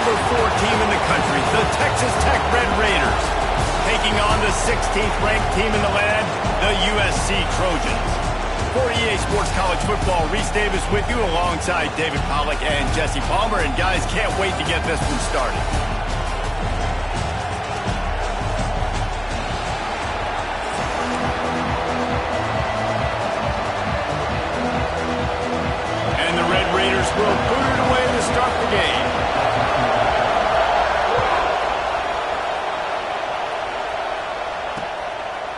number 4 team in the country, the Texas Tech Red Raiders, taking on the 16th ranked team in the land, the USC Trojans. For EA Sports College Football, Reese Davis with you alongside David Pollack and Jesse Palmer. And guys, can't wait to get this one started. And the Red Raiders will boot it away to start the game.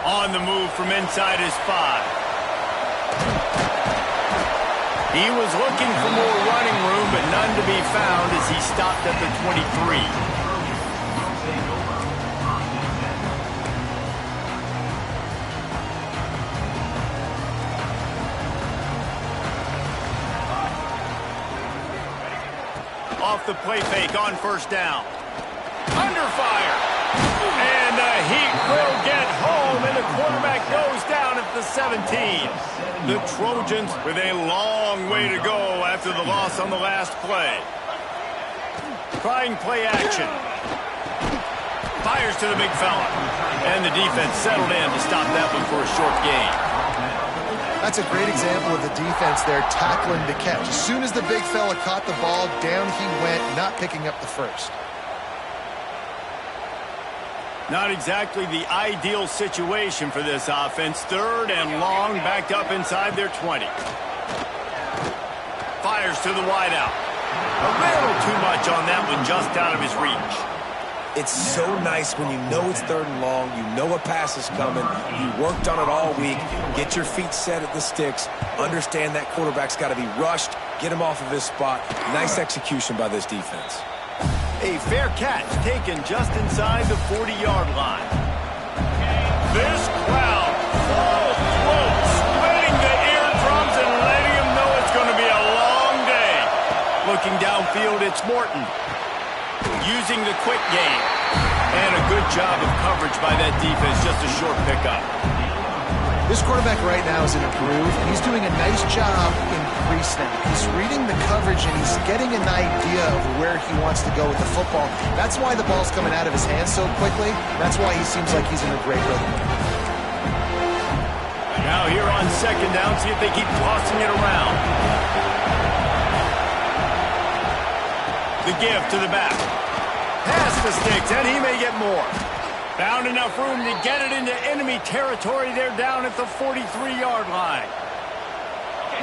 On the move from inside his 5. He was looking for more running room, but none to be found as he stopped at the 23. Off the play fake on first down. Under fire. And the Heat will get home, and the quarterback goes down at the 17. The Trojans with a long way to go after the loss on the last play. Trying play action. Fires to the big fella. And the defense settled in to stop that one for a short gain. That's a great example of the defense there tackling to catch. As soon as the big fella caught the ball, down he went, not picking up the first. Not exactly the ideal situation for this offense. 3rd and long, backed up inside their 20. Fires to the wideout. A little too much on that one, just out of his reach. It's so nice when you know it's 3rd and long, you know a pass is coming, you worked on it all week, get your feet set at the sticks, understand that quarterback's got to be rushed, get him off of his spot. Nice execution by this defense. A fair catch taken just inside the 40-yard line. This crowd full throat, splitting the eardrums and letting him know it's going to be a long day. Looking downfield, it's Morton. Using the quick game. And a good job of coverage by that defense, just a short pickup. This quarterback right now is in a groove, and he's doing a nice job in pre-snap. He's reading the coverage, and he's getting an idea of where he wants to go with the football. That's why the ball's coming out of his hands so quickly. That's why he seems like he's in a great rhythm. Now here on 2nd down, see if they keep tossing it around. The give to the back. Pass the sticks, and he may get more. Found enough room to get it into enemy territory. They're down at the 43-yard line.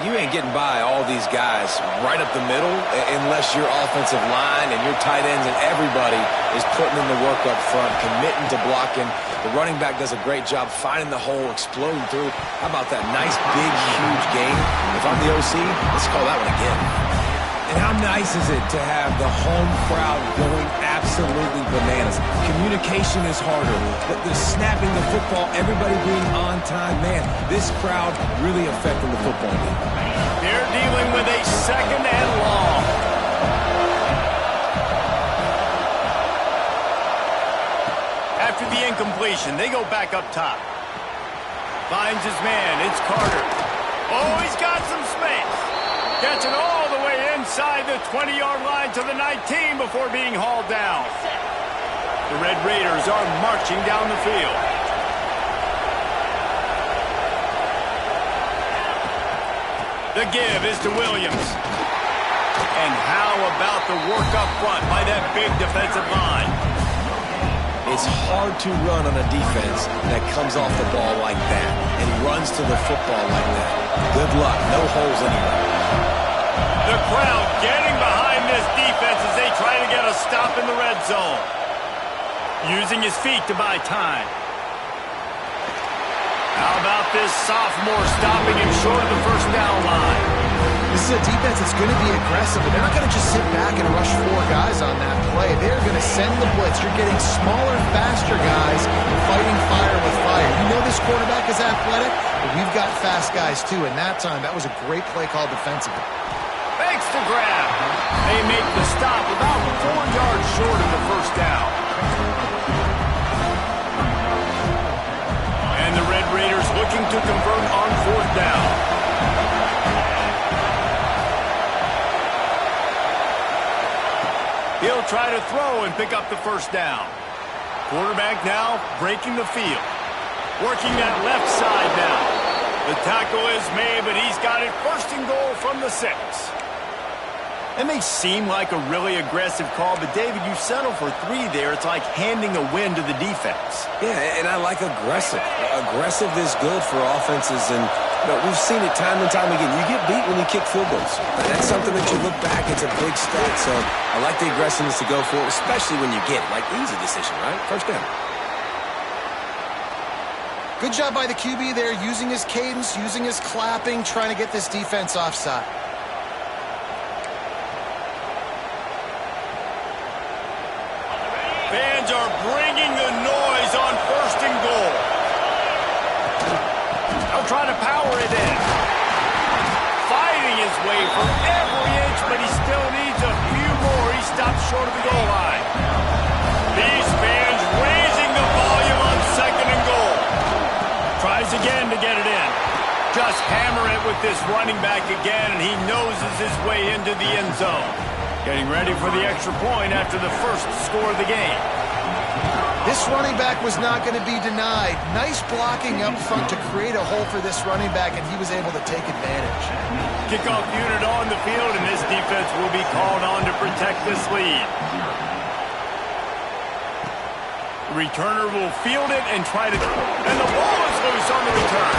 You ain't getting by all these guys right up the middle unless your offensive line and your tight ends and everybody is putting in the work up front, committing to blocking. The running back does a great job finding the hole, exploding through. How about that nice, big, huge gain? If I'm the OC, let's call that one again. And how nice is it to have the home crowd going absolutely bananas? Communication is harder. The snapping the football, everybody being on time. Man, this crowd really affecting the football game. They're dealing with a 2nd and long. After the incompletion, they go back up top. Finds his man. It's Carter. Oh, he's got some space. Gets it all the way inside the 20-yard line to the 19 before being hauled down. The Red Raiders are marching down the field. The give is to Williams. And how about the work up front by that big defensive line? It's hard to run on a defense that comes off the ball like that and runs to the football like that. Good luck. No holes anywhere. The crowd getting behind this defense as they try to get a stop in the red zone. Using his feet to buy time. How about this sophomore stopping him short of the 1st down line? This is a defense that's going to be aggressive, but they're not going to just sit back and rush 4 guys on that play. They're going to send the blitz. You're getting smaller, faster guys fighting fire with fire. You know this quarterback is athletic, but we've got fast guys too. And that time, that was a great play call defensively. Fakes the grab. They make the stop about 4 yards short of the 1st down. And the Red Raiders looking to convert on 4th down. He'll try to throw and pick up the first down. Quarterback now breaking the field. Working that left side now. The tackle is made, but he's got it first and goal from the 6. It may seem like a really aggressive call, but David, you settle for 3 there. It's like handing a win to the defense. Yeah, and I like aggressive. Aggressive is good for offenses, and we've seen it time and time again. You get beat when you kick field goals. That's something that you look back, it's a big stat. So I like the aggressiveness to go for it, especially when you get it. Like, easy decision, right? First down. Good job by the QB there, using his cadence, using his clapping, trying to get this defense offside. Fans are bringing the noise on first and goal. They'll try to power it in. Fighting his way for every inch, but he still needs a few more. He stops short of the goal line. These fans raising the volume on second and goal. Tries again to get it in. Just hammer it with this running back again, and he noses his way into the end zone. Getting ready for the extra point after the first score of the game. This running back was not going to be denied. Nice blocking up front to create a hole for this running back, and he was able to take advantage. Kickoff unit on the field, and this defense will be called on to protect this lead. Returner will field it and try to... And the ball is loose on the return.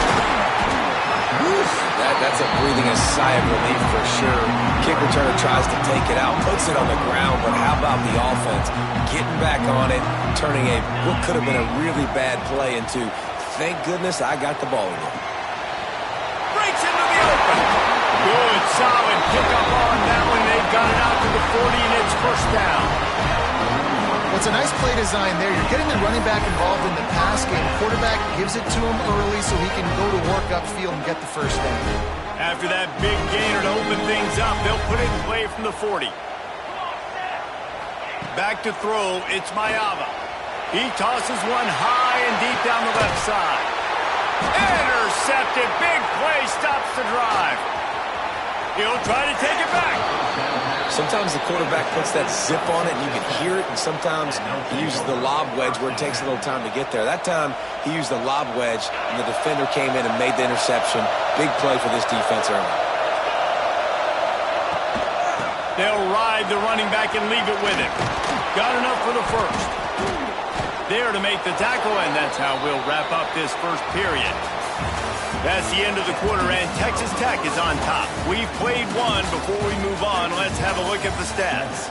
That's a breathing a sigh of relief for sure. Kick returner tries to take it out, puts it on the ground, but how about the offense getting back on it, turning what could have been a really bad play into, thank goodness I got the ball again. Breaks into the open. Good, solid pickup on that one. They've got it out to the 40, and it's first down. What's a nice play design there. You're getting the running back involved in the pass game. Quarterback gives it to him early so he can go to work upfield and get the first down. After that big gainer to open things up, they'll put it in play from the 40. Back to throw, it's Mayava. He tosses one high and deep down the left side. Intercepted, big play, stops the drive. He'll try to take it back. Sometimes the quarterback puts that zip on it and you can hear it, and sometimes he uses the lob wedge where it takes a little time to get there. That time he used the lob wedge and the defender came in and made the interception. Big play for this defense early. They'll ride the running back and leave it with him. Got enough for the first. There to make the tackle, and that's how we'll wrap up this first period. That's the end of the quarter, and Texas Tech is on top. We've played one. Before we move on, let's have a look at the stats.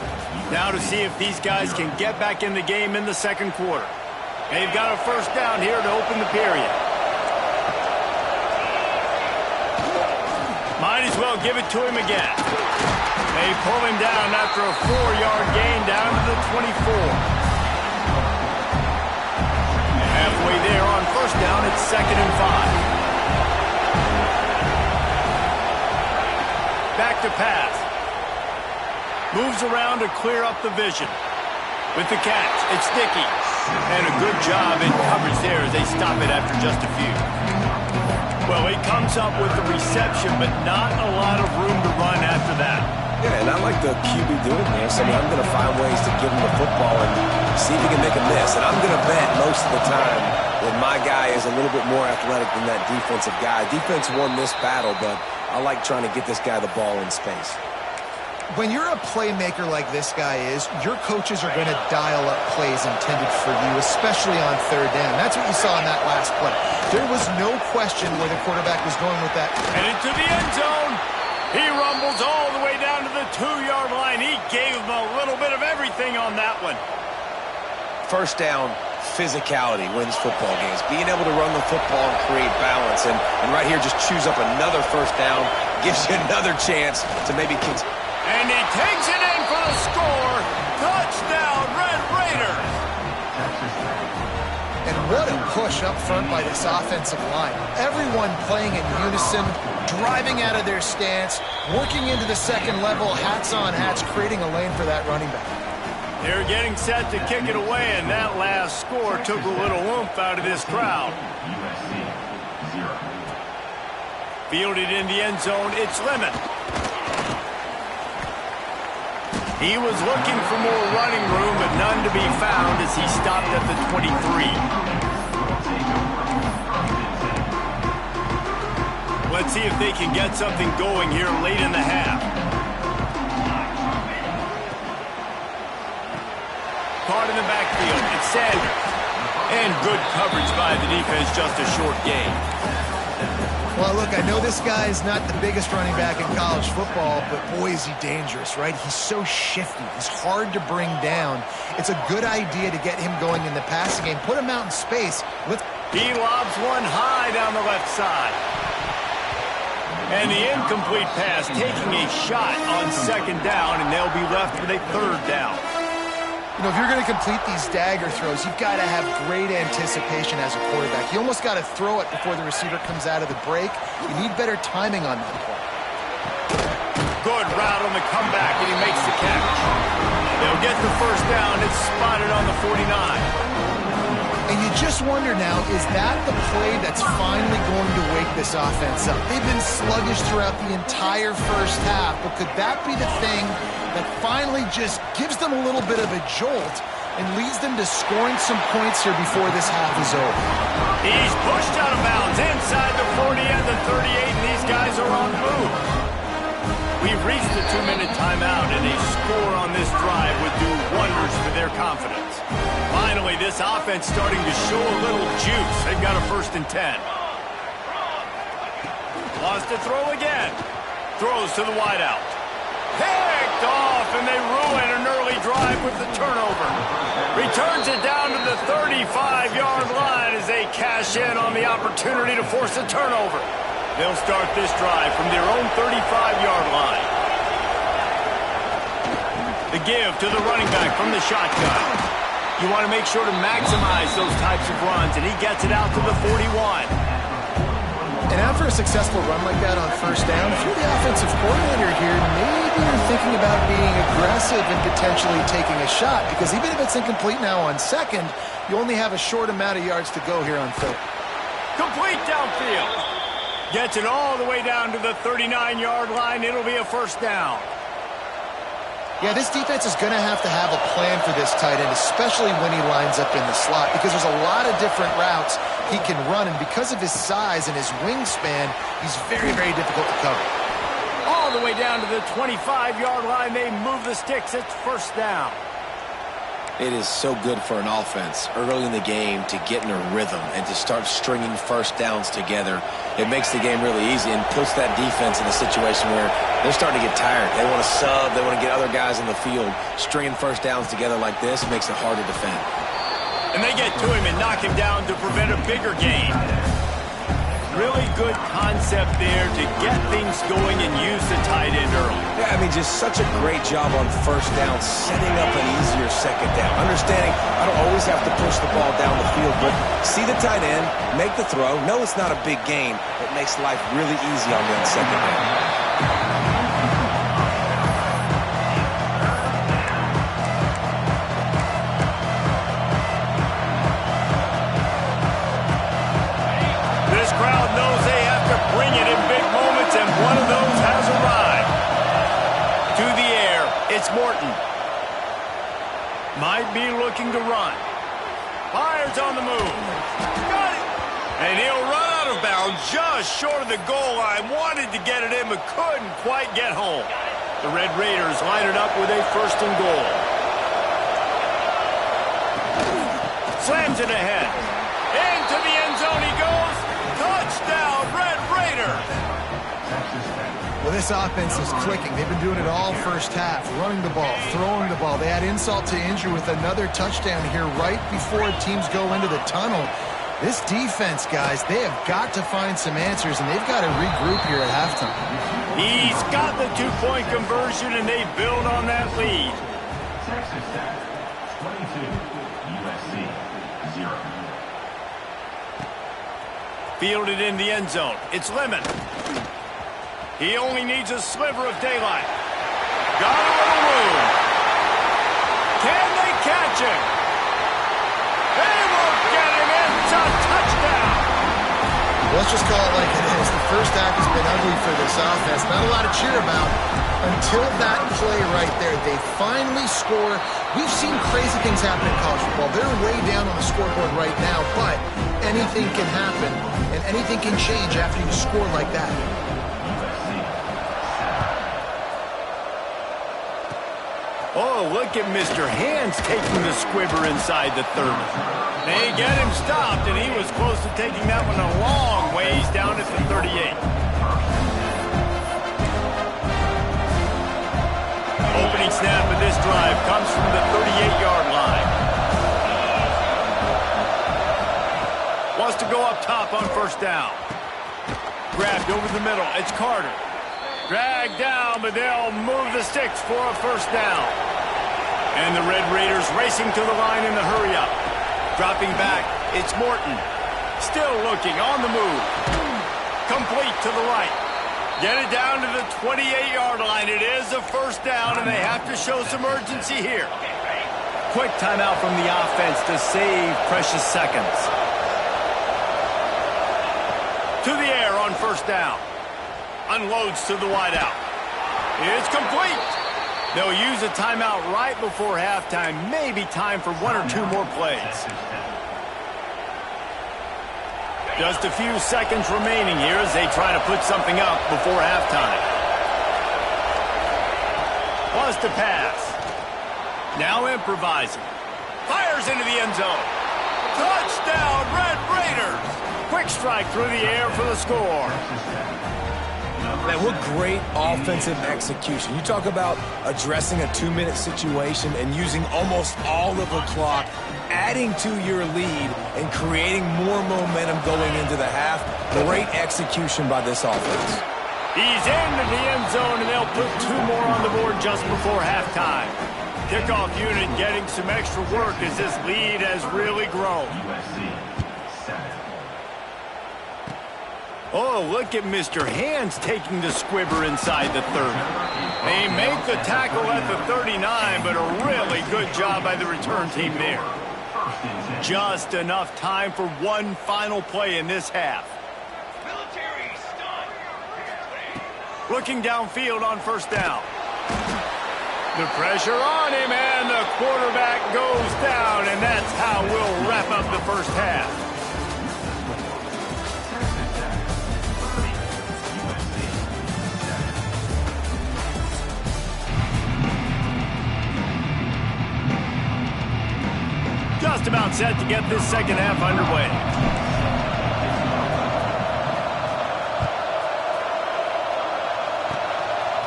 Now to see if these guys can get back in the game in the second quarter. They've got a first down here to open the period. Might as well give it to him again. They pull him down after a 4-yard gain down to the 24. Halfway there on first down, it's 2nd and 5. Back to pass. Moves around to clear up the vision. With the catch, it's Dickey. And a good job in coverage there as they stop it after just a few. Well, he comes up with the reception, but not a lot of room to run after that. Yeah, and I like the QB doing this. I mean, I'm going to find ways to give him the football and see if he can make a miss. And I'm going to bet most of the time that my guy is a little bit more athletic than that defensive guy. Defense won this battle, but I like trying to get this guy the ball in space. When you're a playmaker like this guy is, your coaches are going to dial up plays intended for you, especially on third down. That's what you saw in that last play. There was no question where the quarterback was going with that. And into the end zone. He rumbles all the way down to the 2-yard line. He gave him a little bit of everything on that one. First down, physicality wins football games. Being able to run the football and create balance. And right here, just choose up another first down. Gives you another chance to maybe continue. And he takes it in for the score. Touchdown, Red Raiders. And what a push up front by this offensive line. Everyone playing in unison, driving out of their stance, working into the second level, hats on hats, creating a lane for that running back. They're getting set to kick it away, and that last score took a little oomph out of this crowd. Fielded in the end zone, it's Lemon. He was looking for more running room, but none to be found as he stopped at the 23. Let's see if they can get something going here late in the half. Caught in the backfield, it's Sanders. And good coverage by the defense, just a short gain. Well, look, I know this guy is not the biggest running back in college football, but boy, is he dangerous, right? He's so shifty. He's hard to bring down. It's a good idea to get him going in the passing game. Put him out in space. He lobs one high down the left side. And the incomplete pass taking a shot on second down, and they'll be left with a third down. You know, if you're going to complete these dagger throws, you've got to have great anticipation as a quarterback. You almost got to throw it before the receiver comes out of the break. You need better timing on that play. Good route on the comeback, and he makes the catch. They'll get the first down. It's spotted on the 49. And you just wonder now, is that the play that's finally going to wake this offense up? They've been sluggish throughout the entire first half, but could that be the thing that finally just gives them a little bit of a jolt and leads them to scoring some points here before this half is over? He's pushed out of bounds inside the 40 and the 38, and these guys are on the move. We've reached the 2-minute timeout, and a score on this drive would do wonders for their confidence. Finally, this offense starting to show a little juice. They've got a 1st and 10. Lost to throw again. Throws to the wideout. Picked off, and they ruin an early drive with the turnover. Returns it down to the 35-yard line as they cash in on the opportunity to force a turnover. They'll start this drive from their own 35-yard line. The give to the running back from the shotgun. You want to make sure to maximize those types of runs, and he gets it out to the 41. And after a successful run like that on first down, if you're the offensive coordinator here, maybe you're thinking about being aggressive and potentially taking a shot, because even if it's incomplete now on second, you only have a short amount of yards to go here on third. Complete downfield. Gets it all the way down to the 39-yard line. It'll be a first down. Yeah, this defense is going to have a plan for this tight end, especially when he lines up in the slot, because there's a lot of different routes he can run, and because of his size and his wingspan, he's very, very difficult to cover. All the way down to the 25-yard line. They move the sticks. It's first down. It is so good for an offense early in the game to get in a rhythm and to start stringing first downs together. It makes the game really easy and puts that defense in a situation where they're starting to get tired. They want to sub. They want to get other guys in the field. Stringing first downs together like this makes it hard to defend. And they get to him and knock him down to prevent a bigger gain. Really good concept there to get things going and use the tight end early. Yeah, I mean, just such a great job on first down, setting up an easier second down. Understanding I don't always have to push the ball down the field, but see the tight end, make the throw. No, it's not a big gain. It makes life really easy on that second down. It's Morton. Might be looking to run. Fires on the move. Got it. And he'll run out of bounds just short of the goal line. Wanted to get it in, but couldn't quite get home. The Red Raiders line it up with a 1st and goal. Slams it ahead. Into the end zone he goes. Touchdown, Red Raiders. Well, this offense is clicking. They've been doing it all first half, running the ball, throwing the ball. They had insult to injury with another touchdown here right before teams go into the tunnel. This defense, guys, they have got to find some answers, and they've got to regroup here at halftime. He's got the 2-point conversion, and they build on that lead. Texas Tech, 22, USC, 0. Fielded in the end zone. It's Lemon. He only needs a sliver of daylight. Got a little room. Can they catch him? They won't get him. It's a touchdown. Let's just call it like it is. The first half has been ugly for this offense. Not a lot to cheer about until that play right there. They finally score. We've seen crazy things happen in college football. They're way down on the scoreboard right now, but anything can happen, and anything can change after you score like that. Oh, look at Mr. Hands taking the squibber inside the 30. They get him stopped, and he was close to taking that one a long ways down at the 38. Opening snap of this drive comes from the 38-yard line. Wants to go up top on first down. Grabbed over the middle. It's Carter. Dragged down, but they'll move the sticks for a first down. And the Red Raiders racing to the line in the hurry-up. Dropping back, it's Morton. Still looking, on the move. Complete to the right. Get it down to the 28-yard line. It is a first down, and they have to show some urgency here. Quick timeout from the offense to save precious seconds. To the air on first down. Unloads to the wideout. It's complete. They'll use a timeout right before halftime. Maybe time for one or two more plays. Just a few seconds remaining here as they try to put something up before halftime. Wants to pass. Now improvising. Fires into the end zone. Touchdown, Red Raiders. Quick strike through the air for the score. Man, what great offensive execution. You talk about addressing a 2-minute situation and using almost all of the clock, adding to your lead and creating more momentum going into the half. Great execution by this offense. He's into the end zone, and they'll put two more on the board just before halftime. Kickoff unit getting some extra work as this lead has really grown. Oh, look at Mr. Hands taking the squibber inside the 30. They make the tackle at the 39, but a really good job by the return team there. Just enough time for one final play in this half. Looking downfield on first down. The pressure on him, and the quarterback goes down, and that's how we'll wrap up the first half. Just about set to get this second half underway.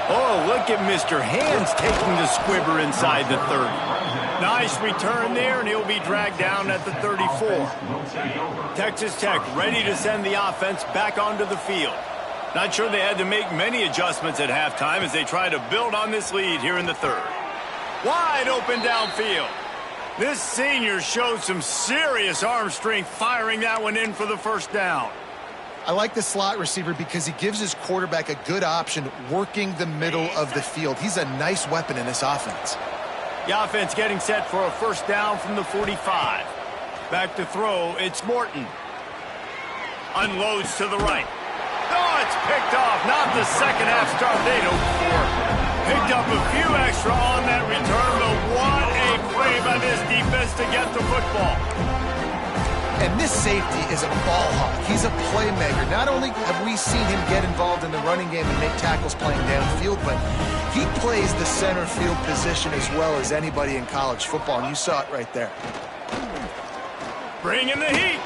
Oh, look at Mr. Hands taking the squibber inside the 30. Nice return there, and he'll be dragged down at the 34. Texas Tech ready to send the offense back onto the field. Not sure they had to make many adjustments at halftime as they try to build on this lead here in the third. Wide open downfield. This senior showed some serious arm strength firing that one in for the first down. I like the slot receiver because he gives his quarterback a good option working the middle of the field. He's a nice weapon in this offense. The offense getting set for a first down from the 45. Back to throw, it's Morton. Unloads to the right. Oh, it's picked off. Not the second half start they'd hoped for. Picked up a few extra on that return, but what a play by this defense to get the football. And this safety is a ball hawk. He's a playmaker. Not only have we seen him get involved in the running game and make tackles playing downfield, but he plays the center field position as well as anybody in college football, and you saw it right there. Bringing the heat.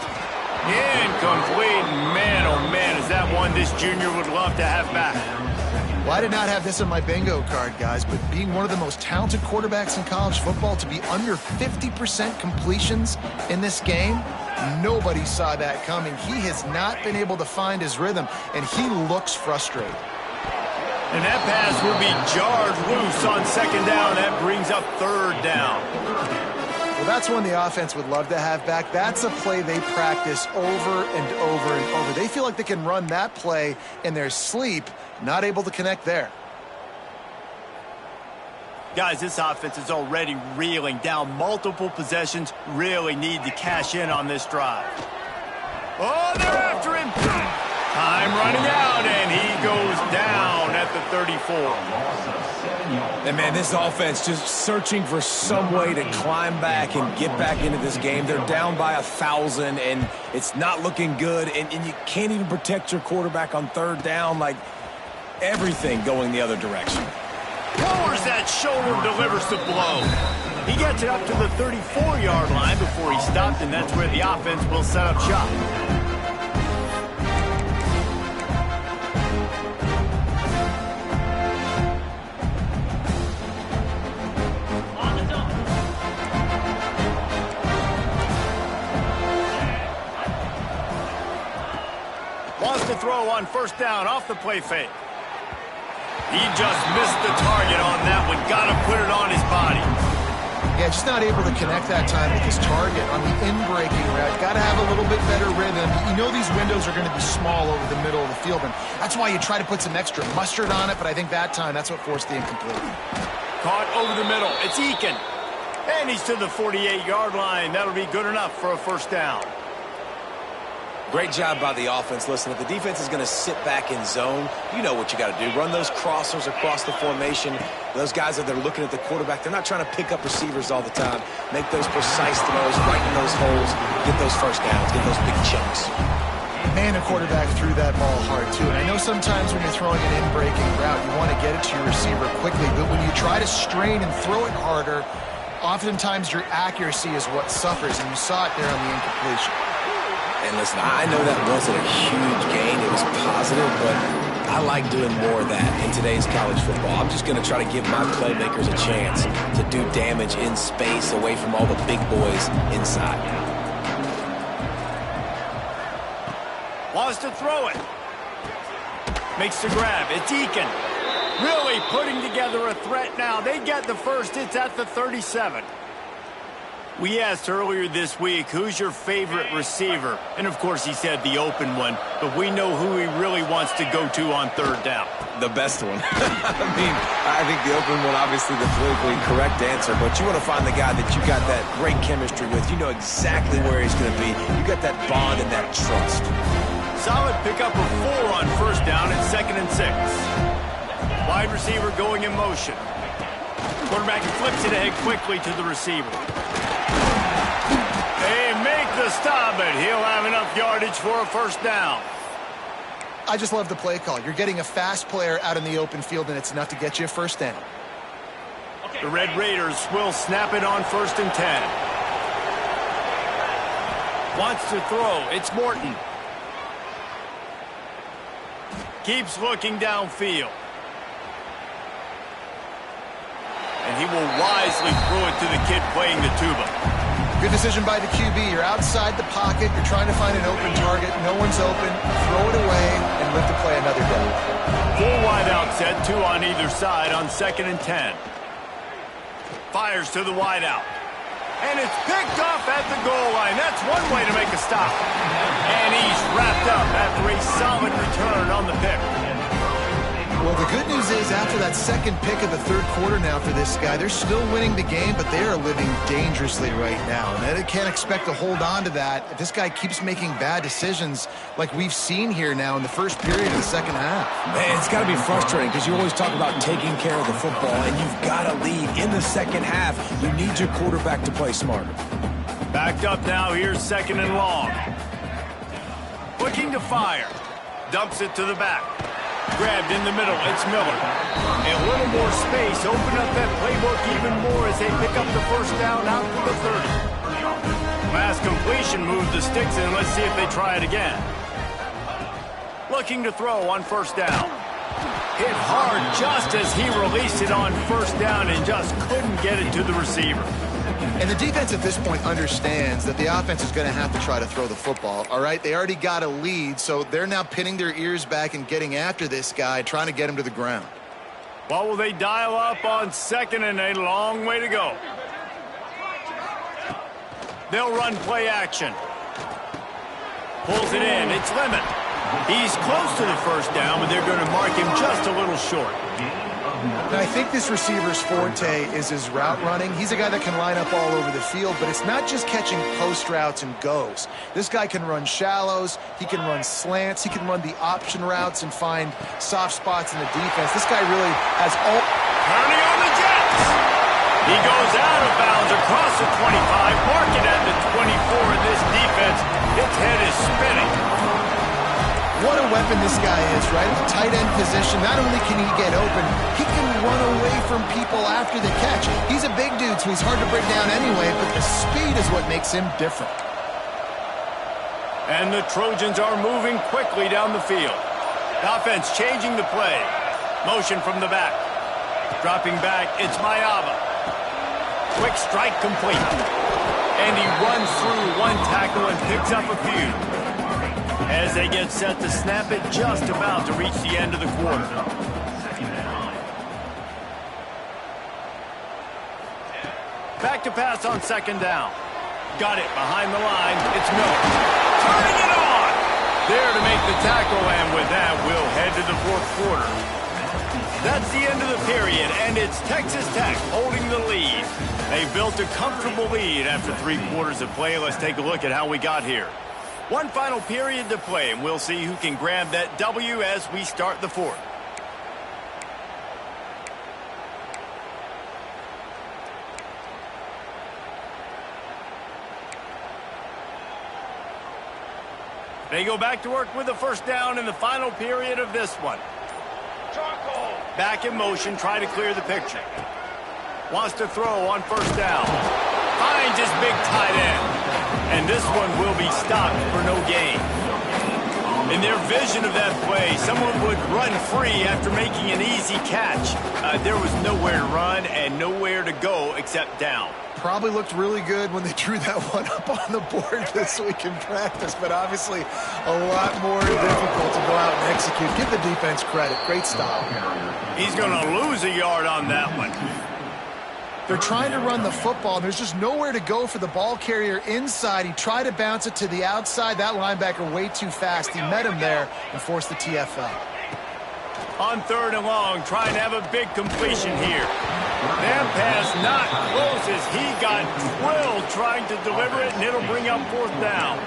Incomplete. Man, oh man, is that one this junior would love to have back. Well, I did not have this on my bingo card, guys, but being one of the most talented quarterbacks in college football, to be under 50% completions in this game, nobody saw that coming. He has not been able to find his rhythm, and he looks frustrated. And that pass will be jarred loose on second down. That brings up third down. Well, that's one the offense would love to have back. That's a play they practice over and over and over. They feel like they can run that play in their sleep, not able to connect there. Guys, this offense is already reeling down multiple possessions. Really need to cash in on this drive. Oh, they're after him. Time running out, and he goes down at the 34. And, man, this offense just searching for some way to climb back and get back into this game. They're down by 1,000, and it's not looking good. And you can't even protect your quarterback on third down. Like, everything going the other direction. Lowers that shoulder, delivers the blow. He gets it up to the 34-yard line before he stopped, and that's where the offense will set up shop. Wants to throw on first down off the play fake. He just missed the target on that one. Got to put it on his body. Yeah, just not able to connect that time with his target on the in-breaking route. Got to have a little bit better rhythm. You know these windows are going to be small over the middle of the field, and that's why you try to put some extra mustard on it, but I think that time that's what forced the incomplete. Caught over the middle. It's Eakin. And he's to the 48-yard line. That'll be good enough for a first down. Great job by the offense. Listen, if the defense is going to sit back in zone, you know what you got to do. Run those crossers across the formation. Those guys that are looking at the quarterback, they're not trying to pick up receivers all the time. Make those precise throws, right in those holes, get those first downs, get those big chunks. Man, a quarterback threw that ball hard, too. And I know sometimes when you're throwing an in-breaking route, you want to get it to your receiver quickly. But when you try to strain and throw it harder, oftentimes your accuracy is what suffers. And you saw it there on the incompletion. And listen, I know that wasn't a huge gain. It was positive, but I like doing more of that in today's college football. I'm just going to try to give my playmakers a chance to do damage in space away from all the big boys inside. Wants to throw it. Makes the grab. It's Eakin. Really putting together a threat now. They get the first. It's at the 37. We asked earlier this week, who's your favorite receiver? And, of course, he said the open one. But we know who he really wants to go to on third down. The best one. I think the open one, obviously the politically correct answer. But you want to find the guy that you got that great chemistry with. You know exactly where he's going to be. You got that bond and that trust. Solid pickup of 4 on first down and 2nd and 6. Wide receiver going in motion. Quarterback flips it ahead quickly to the receiver. They make the stop, but he'll have enough yardage for a first down. I just love the play call. You're getting a fast player out in the open field, and it's enough to get you a first down. The Red Raiders will snap it on 1st and 10. Wants to throw. It's Morton. Keeps looking downfield. And he will wisely throw it to the kid playing the tuba. Good decision by the QB. You're outside the pocket. You're trying to find an open target. No one's open. Throw it away and live to play another down. 4 wide out set, 2 on either side on 2nd and 10. Fires to the wide out. And it's picked off at the goal line. That's one way to make a stop. And he's wrapped up after a solid return on the pick. Well, the good news is after that second pick of the third quarter now for this guy, they're still winning the game, but they are living dangerously right now. And they can't expect to hold on to that if this guy keeps making bad decisions like we've seen here now in the first period of the second half. Man, it's got to be frustrating because you always talk about taking care of the football, and you've got to lead in the second half. You need your quarterback to play smarter. Backed up now. Here's 2nd and long. Looking to fire. Dumps it to the back. Grabbed in the middle, it's Miller. A little more space, open up that playbook even more as they pick up the first down out to the 30. Pass completion, moves the sticks in. Let's see if they try it again. Looking to throw on first down. Hit hard just as he released it on first down and just couldn't get it to the receiver. And the defense at this point understands that the offense is going to have to try to throw the football, all right? They already got a lead, so they're now pinning their ears back and getting after this guy, trying to get him to the ground. What will they dial up on 2nd and a long way to go? They'll run play action. Pulls it in. It's Lemon. He's close to the first down, but they're going to mark him just a little short. Now, I think this receiver's forte is his route running. He's a guy that can line up all over the field, but it's not just catching post routes and goes. This guy can run shallows, he can run slants, he can run the option routes and find soft spots in the defense. This guy really has all... Turning on the Jets. He goes out of bounds across the 25, marking at the 24 in this defense. Its head is spinning. What a weapon this guy is, right? At the tight end position, not only can he get open, he can run away from people after the catch. He's a big dude, so he's hard to break down anyway, but the speed is what makes him different. And the Trojans are moving quickly down the field. The offense changing the play. Motion from the back. Dropping back, it's Mayava. Quick strike complete. And he runs through one tackle and picks up a few. As they get set to snap it, just about to reach the end of the quarter. Back to pass on second down. Got it behind the line. It's Miller. Turning it on. There to make the tackle, and with that, we'll head to the fourth quarter. That's the end of the period, and it's Texas Tech holding the lead. They built a comfortable lead after 3 quarters of play. Let's take a look at how we got here. One final period to play, and we'll see who can grab that W as we start the fourth. They go back to work with the first down in the final period of this one. Back in motion, try to clear the picture. Wants to throw on first down. Finds his big tight end. And this one will be stopped for no gain. In their vision of that play, someone would run free after making an easy catch. There was nowhere to run and nowhere to go except down. Probably looked really good when they drew that one up on the board this week in practice, but obviously a lot more difficult to go out and execute. Give the defense credit. Great stop. He's going to lose a yard on that one. They're trying to run the football, and there's just nowhere to go for the ball carrier inside. He tried to bounce it to the outside. That linebacker way too fast. He met him there and forced the TFL. On third and long, trying to have a big completion here. That pass not close as he got drilled trying to deliver it, and it'll bring up fourth down.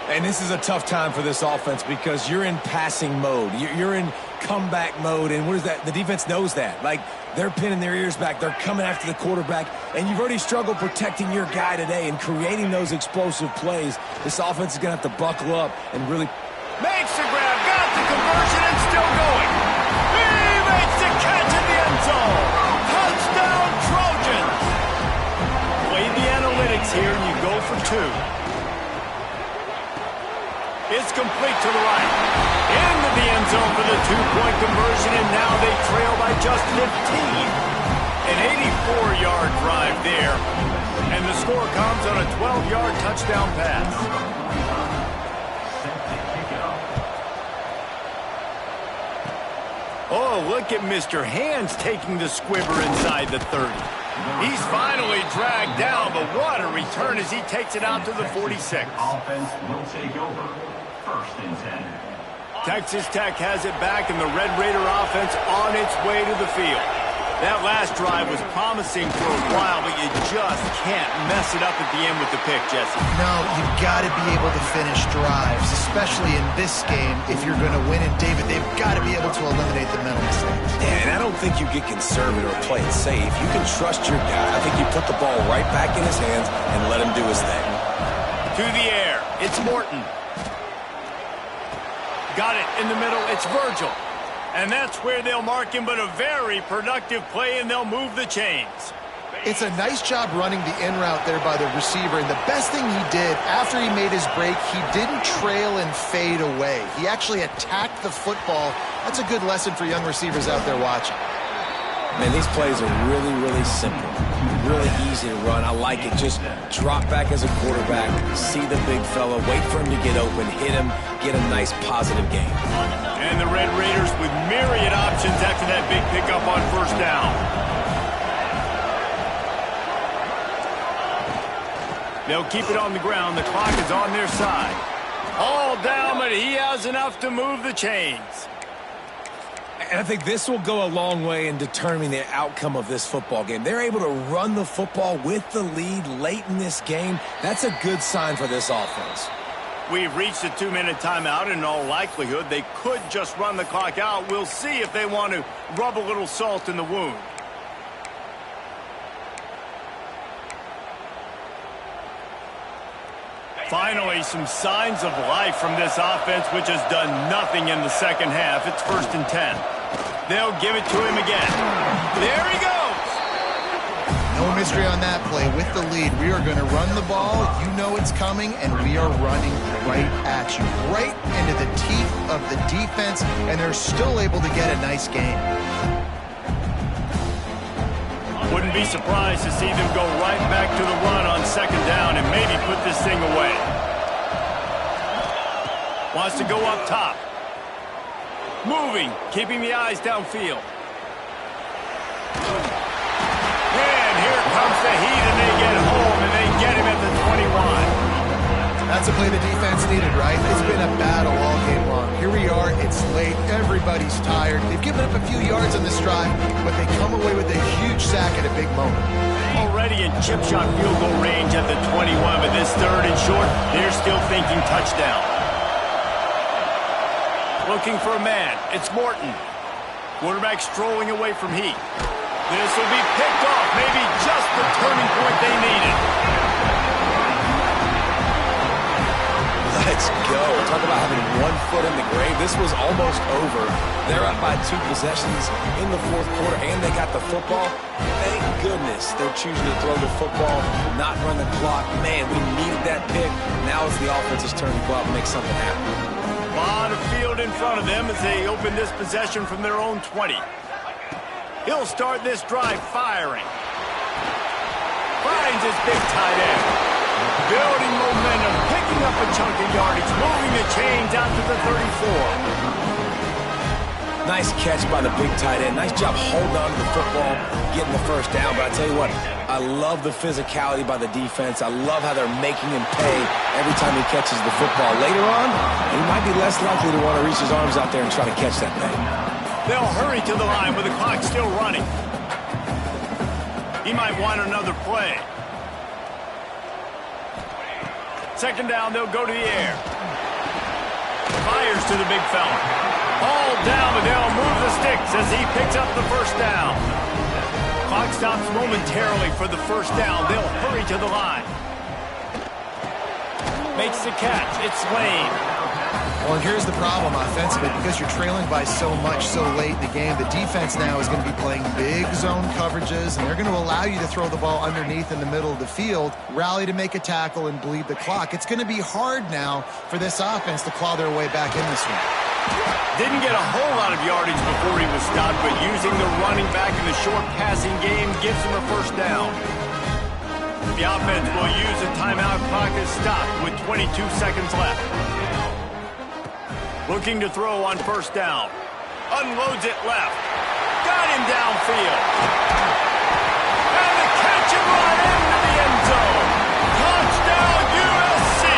And this is a tough time for this offense because you're in passing mode. You're in comeback mode, and what is that? The defense knows that. Like, they're pinning their ears back. They're coming after the quarterback, and you've already struggled protecting your guy today and creating those explosive plays. This offense is going to have to buckle up and really... Makes the grab, got the conversion, and still going. He makes the catch in the end zone. Touchdown, Trojans. Play the analytics here, and you go for 2. It's complete to the right. Into the end zone for the 2-point conversion, and now they trail by just 15. An 84-yard drive there, and the score comes on a 12-yard touchdown pass. Oh, look at Mr. Hands taking the squibber inside the 30. He's finally dragged down, but what a return as he takes it out to the 46. Offense will take over. First and 10. Texas Tech has it back, and the Red Raider offense on its way to the field. That last drive was promising for a while, but you just can't mess it up at the end with the pick, Jesse. No, you've got to be able to finish drives, especially in this game if you're going to win it. David, they've got to be able to eliminate the mental mistakes. Yeah, and I don't think you get conservative or play it safe. You can trust your guy. I think you put the ball right back in his hands and let him do his thing. To the air, it's Morton. Got it in the middle, it's Virgil. And that's where they'll mark him, but a very productive play, and they'll move the chains. It's a nice job running the in route there by the receiver, and the best thing he did after he made his break, he didn't trail and fade away. He actually attacked the football. That's a good lesson for young receivers out there watching. Man, these plays are really, really simple. Really easy to run. I like it. Just drop back as a quarterback, see the big fella, wait for him to get open, hit him, get a nice positive gain. And the Red Raiders with myriad options after that big pickup on first down. They'll keep it on the ground. The clock is on their side. All down, but he has enough to move the chains. And I think this will go a long way in determining the outcome of this football game. They're able to run the football with the lead late in this game. That's a good sign for this offense. We've reached a 2-minute timeout, and in all likelihood, they could just run the clock out. We'll see if they want to rub a little salt in the wound. Finally, some signs of life from this offense, which has done nothing in the second half. It's 1st and 10. They'll give it to him again. There he goes! No mystery on that play. With the lead, we are going to run the ball. You know it's coming, and we are running right at you. Right into the teeth of the defense, and they're still able to get a nice game. Wouldn't be surprised to see them go right back to the run on 2nd down and maybe put this thing away. Wants to go up top. Moving, keeping the eyes downfield. And here comes the heat, and they get home, and they get him at the 21. That's a play the defense needed, right? It's been a battle all game long. Here we are, it's late, everybody's tired. They've given up a few yards on this drive, but they come away with a huge sack at a big moment. Already in chip shot field goal range at the 21, but this 3rd and short, they're still thinking touchdown. Looking for a man, it's Morton. Quarterback strolling away from Heat. This will be picked off, maybe just the turning point they needed. Let's go. Talk about having one foot in the grave. This was almost over. They're up by 2 possessions in the 4th quarter, and they got the football. Thank goodness they're choosing to throw the football, not run the clock. Man, we needed that pick. Now it's the offense's turn to go out and make something happen. A lot of field in front of them as they open this possession from their own 20. He'll start this drive firing. Finds his big tight end. Building momentum, picking up a chunk of yardage, moving the chains out to the 34. Nice catch by the big tight end. Nice job holding on to the football, getting the 1st down. But I tell you what, I love the physicality by the defense. I love how they're making him pay every time he catches the football. Later on, he might be less likely to want to reach his arms out there and try to catch that thing. They'll hurry to the line with the clock still running. He might want another play. 2nd down, they'll go to the air. Fires to the big fella. All down, but they'll move the sticks as he picks up the 1st down. Clock stops momentarily for the 1st down. They'll hurry to the line. Makes the catch. It's Lane. Well, and here's the problem offensively. Because you're trailing by so much so late in the game, the defense now is going to be playing big zone coverages, and they're going to allow you to throw the ball underneath in the middle of the field, rally to make a tackle, and bleed the clock. It's going to be hard now for this offense to claw their way back in this one. Didn't get a whole lot of yardage before he was stopped, but using the running back in the short passing game gives him a 1st down. The offense will use a timeout. Clock is stopped with 22 seconds left. Looking to throw on 1st down. Unloads it left. Got him downfield. And the catch and run into the end zone. Touchdown, USC!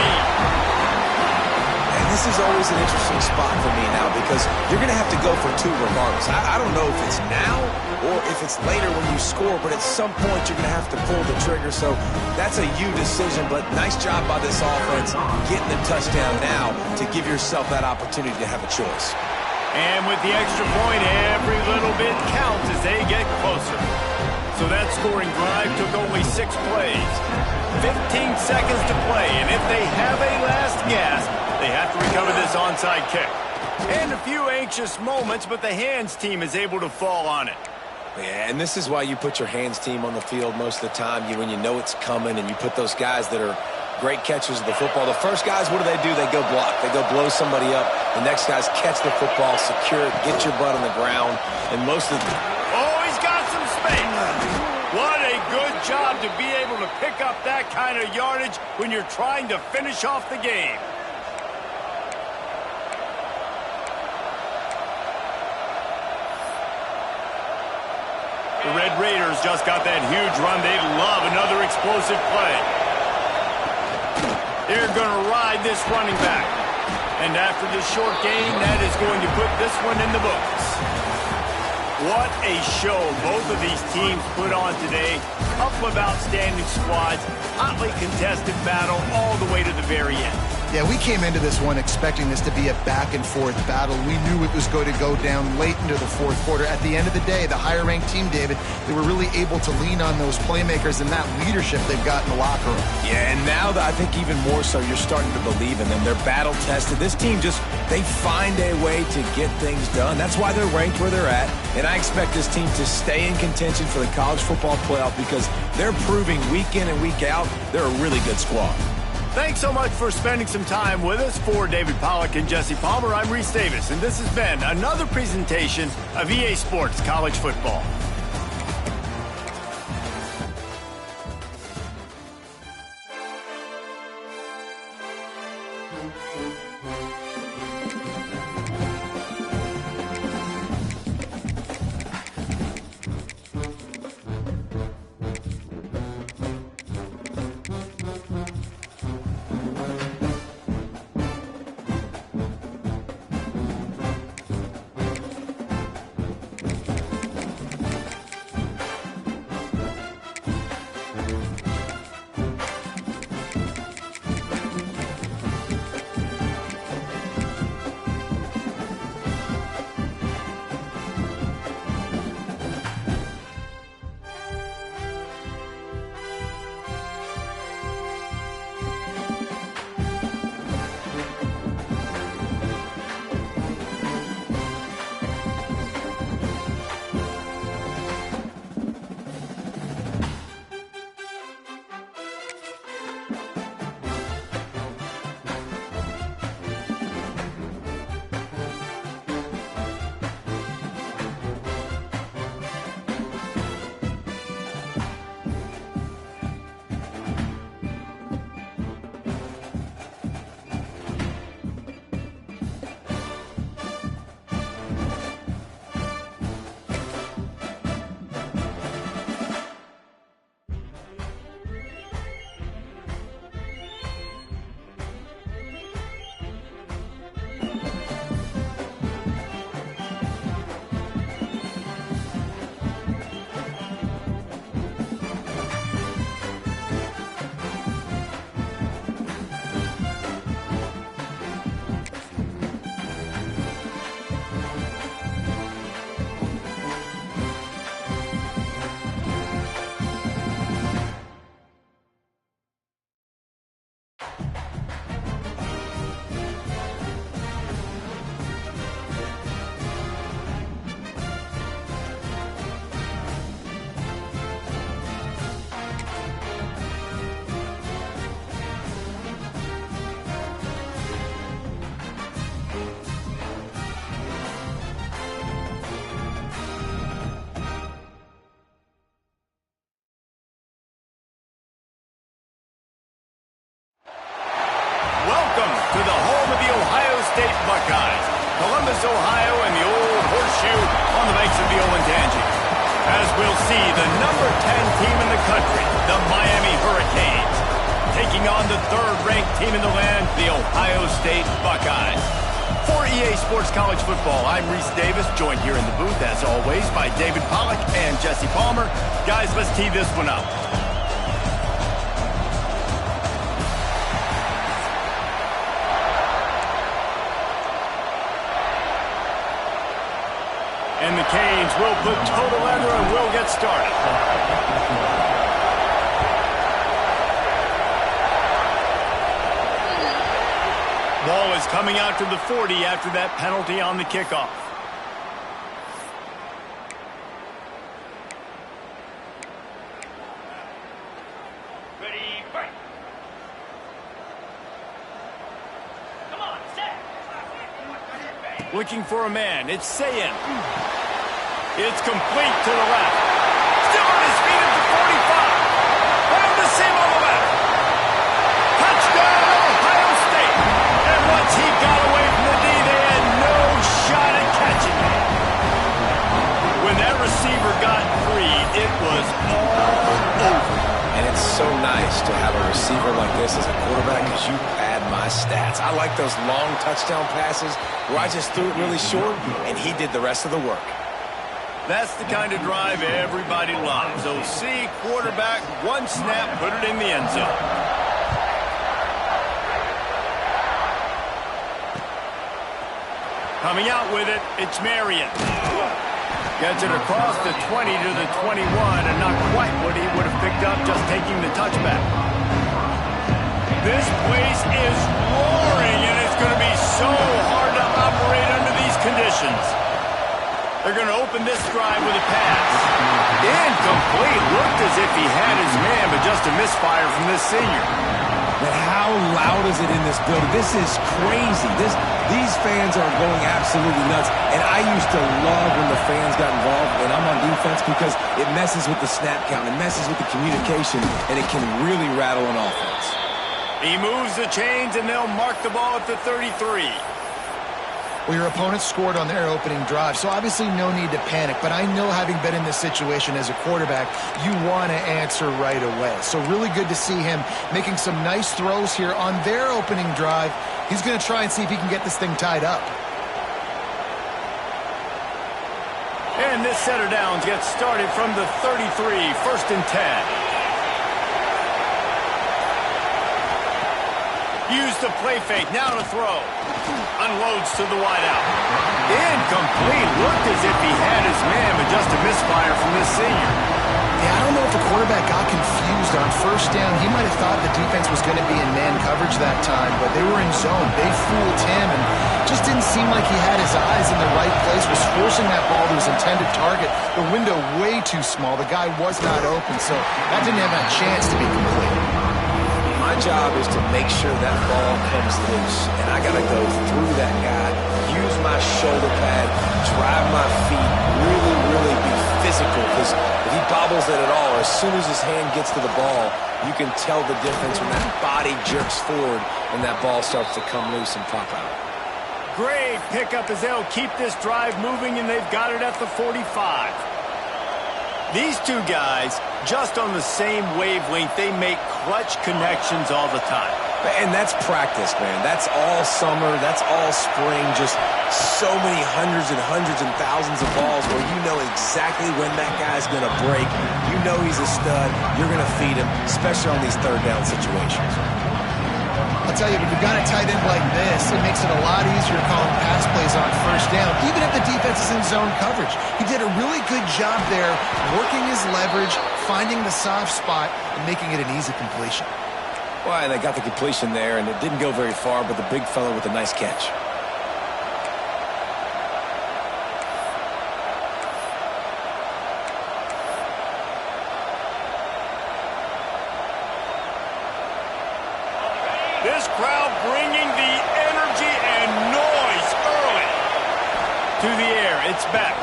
And this is always an interesting spot for me now because you're going to have to go for 2 regardless. I don't know if it's now or if it's later when you score, but at some point you're going to have to pull the trigger. So that's a you decision, but nice job by this offense getting the touchdown now to give yourself that opportunity to have a choice. And with the extra point, every little bit counts as they get closer. So that scoring drive took only 6 plays. 15 seconds to play, and if they have a last gasp, they have to recover this onside kick. And a few anxious moments, but the hands team is able to fall on it. Yeah, and this is why you put your hands team on the field most of the time. When you know it's coming, and you put those guys that are great catchers of the football. The first guys, what do? They go block. They go blow somebody up. The next guys catch the football, secure it, get your butt on the ground. And most of the... Oh, he's got some space. What a good job to be able to pick up that kind of yardage when you're trying to finish off the game. The Red Raiders just got that huge run. They'd love another explosive play. They're going to ride this running back. And after this short gain, that is going to put this one in the books. What a show both of these teams put on today. Couple of outstanding squads, hotly contested battle all the way to the very end. Yeah, we came into this one expecting this to be a back-and-forth battle. We knew it was going to go down late into the fourth quarter. At the end of the day, the higher-ranked team, David, they were really able to lean on those playmakers and that leadership they've got in the locker room. Yeah, and now I think even more so, you're starting to believe in them. They're battle-tested. This team they find a way to get things done. That's why they're ranked where they're at. And I expect this team to stay in contention for the college football playoff because they're proving week in and week out they're a really good squad. Thanks so much for spending some time with us. For David Pollack and Jesse Palmer, I'm Reese Davis, and this has been another presentation of EA Sports College Football. Welcome to the home of the Ohio State Buckeyes, Columbus, Ohio, and the old horseshoe on the banks of the Olentangy. As we'll see, the number 10 team in the country, the Miami Hurricanes, taking on the third-ranked team in the land, the Ohio State Buckeyes. For EA Sports College Football, I'm Reese Davis, joined here in the booth, as always, by David Pollack and Jesse Palmer. Guys, let's tee this one up. And the Canes will put total leather and will get started. Ball is coming out to the 40 after that penalty on the kickoff. Ready, break. Come on, set. Looking for a man. It's Sayin. It's complete to the left. Still on his feet at the 45. Found the seam on the left. Touchdown, Ohio State. And once he got away from the D, they had no shot at catching him. When that receiver got free, it was all over. And it's so nice to have a receiver like this as a quarterback because you pad my stats. I like those long touchdown passes where I just threw it really short and he did the rest of the work. That's the kind of drive everybody loves. So see, quarterback, one snap, put it in the end zone. Coming out with it, it's Marion. Gets it across the 20 to the 21, and not quite what he would have picked up just taking the touchback. This place is roaring, and it's going to be so hard to operate under these conditions. They're going to open this drive with a pass. Incomplete. Looked as if he had his man, but just a misfire from this senior. But how loud is it in this building? This is crazy. These fans are going absolutely nuts. And I used to love when the fans got involved when I'm on defense because it messes with the snap count. It messes with the communication, and it can really rattle an offense. He moves the chains, and they'll mark the ball at the 33. Well, your opponent scored on their opening drive, so obviously no need to panic. But I know, having been in this situation as a quarterback, you want to answer right away. So really good to see him making some nice throws here on their opening drive. He's going to try and see if he can get this thing tied up. And this set of downs gets started from the 33, 1st and 10. Use the play fake, now to throw. Unloads to the wideout. Incomplete. Looked as if he had his man, but just a misfire from this senior. Yeah, I don't know if the quarterback got confused on 1st down. He might have thought the defense was going to be in man coverage that time, but they were in zone. They fooled him, and just didn't seem like he had his eyes in the right place, was forcing that ball to his intended target. The window way too small. The guy was not open, so that didn't have a chance to be complete. My job is to make sure that ball comes loose, and I got to go through that guy, use my shoulder pad, drive my feet, really be physical, because if he bobbles it at all, as soon as his hand gets to the ball, you can tell the difference when that body jerks forward and that ball starts to come loose and pop out. Great pickup as they'll keep this drive moving, and they've got it at the 45. These two guys, just on the same wavelength, they make clutch connections all the time. And that's practice, man. That's all summer. That's all spring. Just so many hundreds and thousands of balls where you know exactly when that guy's going to break. You know he's a stud. You're going to feed him, especially on these 3rd down situations. I'll tell you, when you've got a tight end like this, it makes it a lot easier to call pass plays on 1st down, even if the defense is in zone coverage. He did a really good job there, working his leverage, finding the soft spot, and making it an easy completion. Well, and they got the completion there, and it didn't go very far, but the big fella with a nice catch. This crowd bringing the energy and noise early. To the air, it's Beck.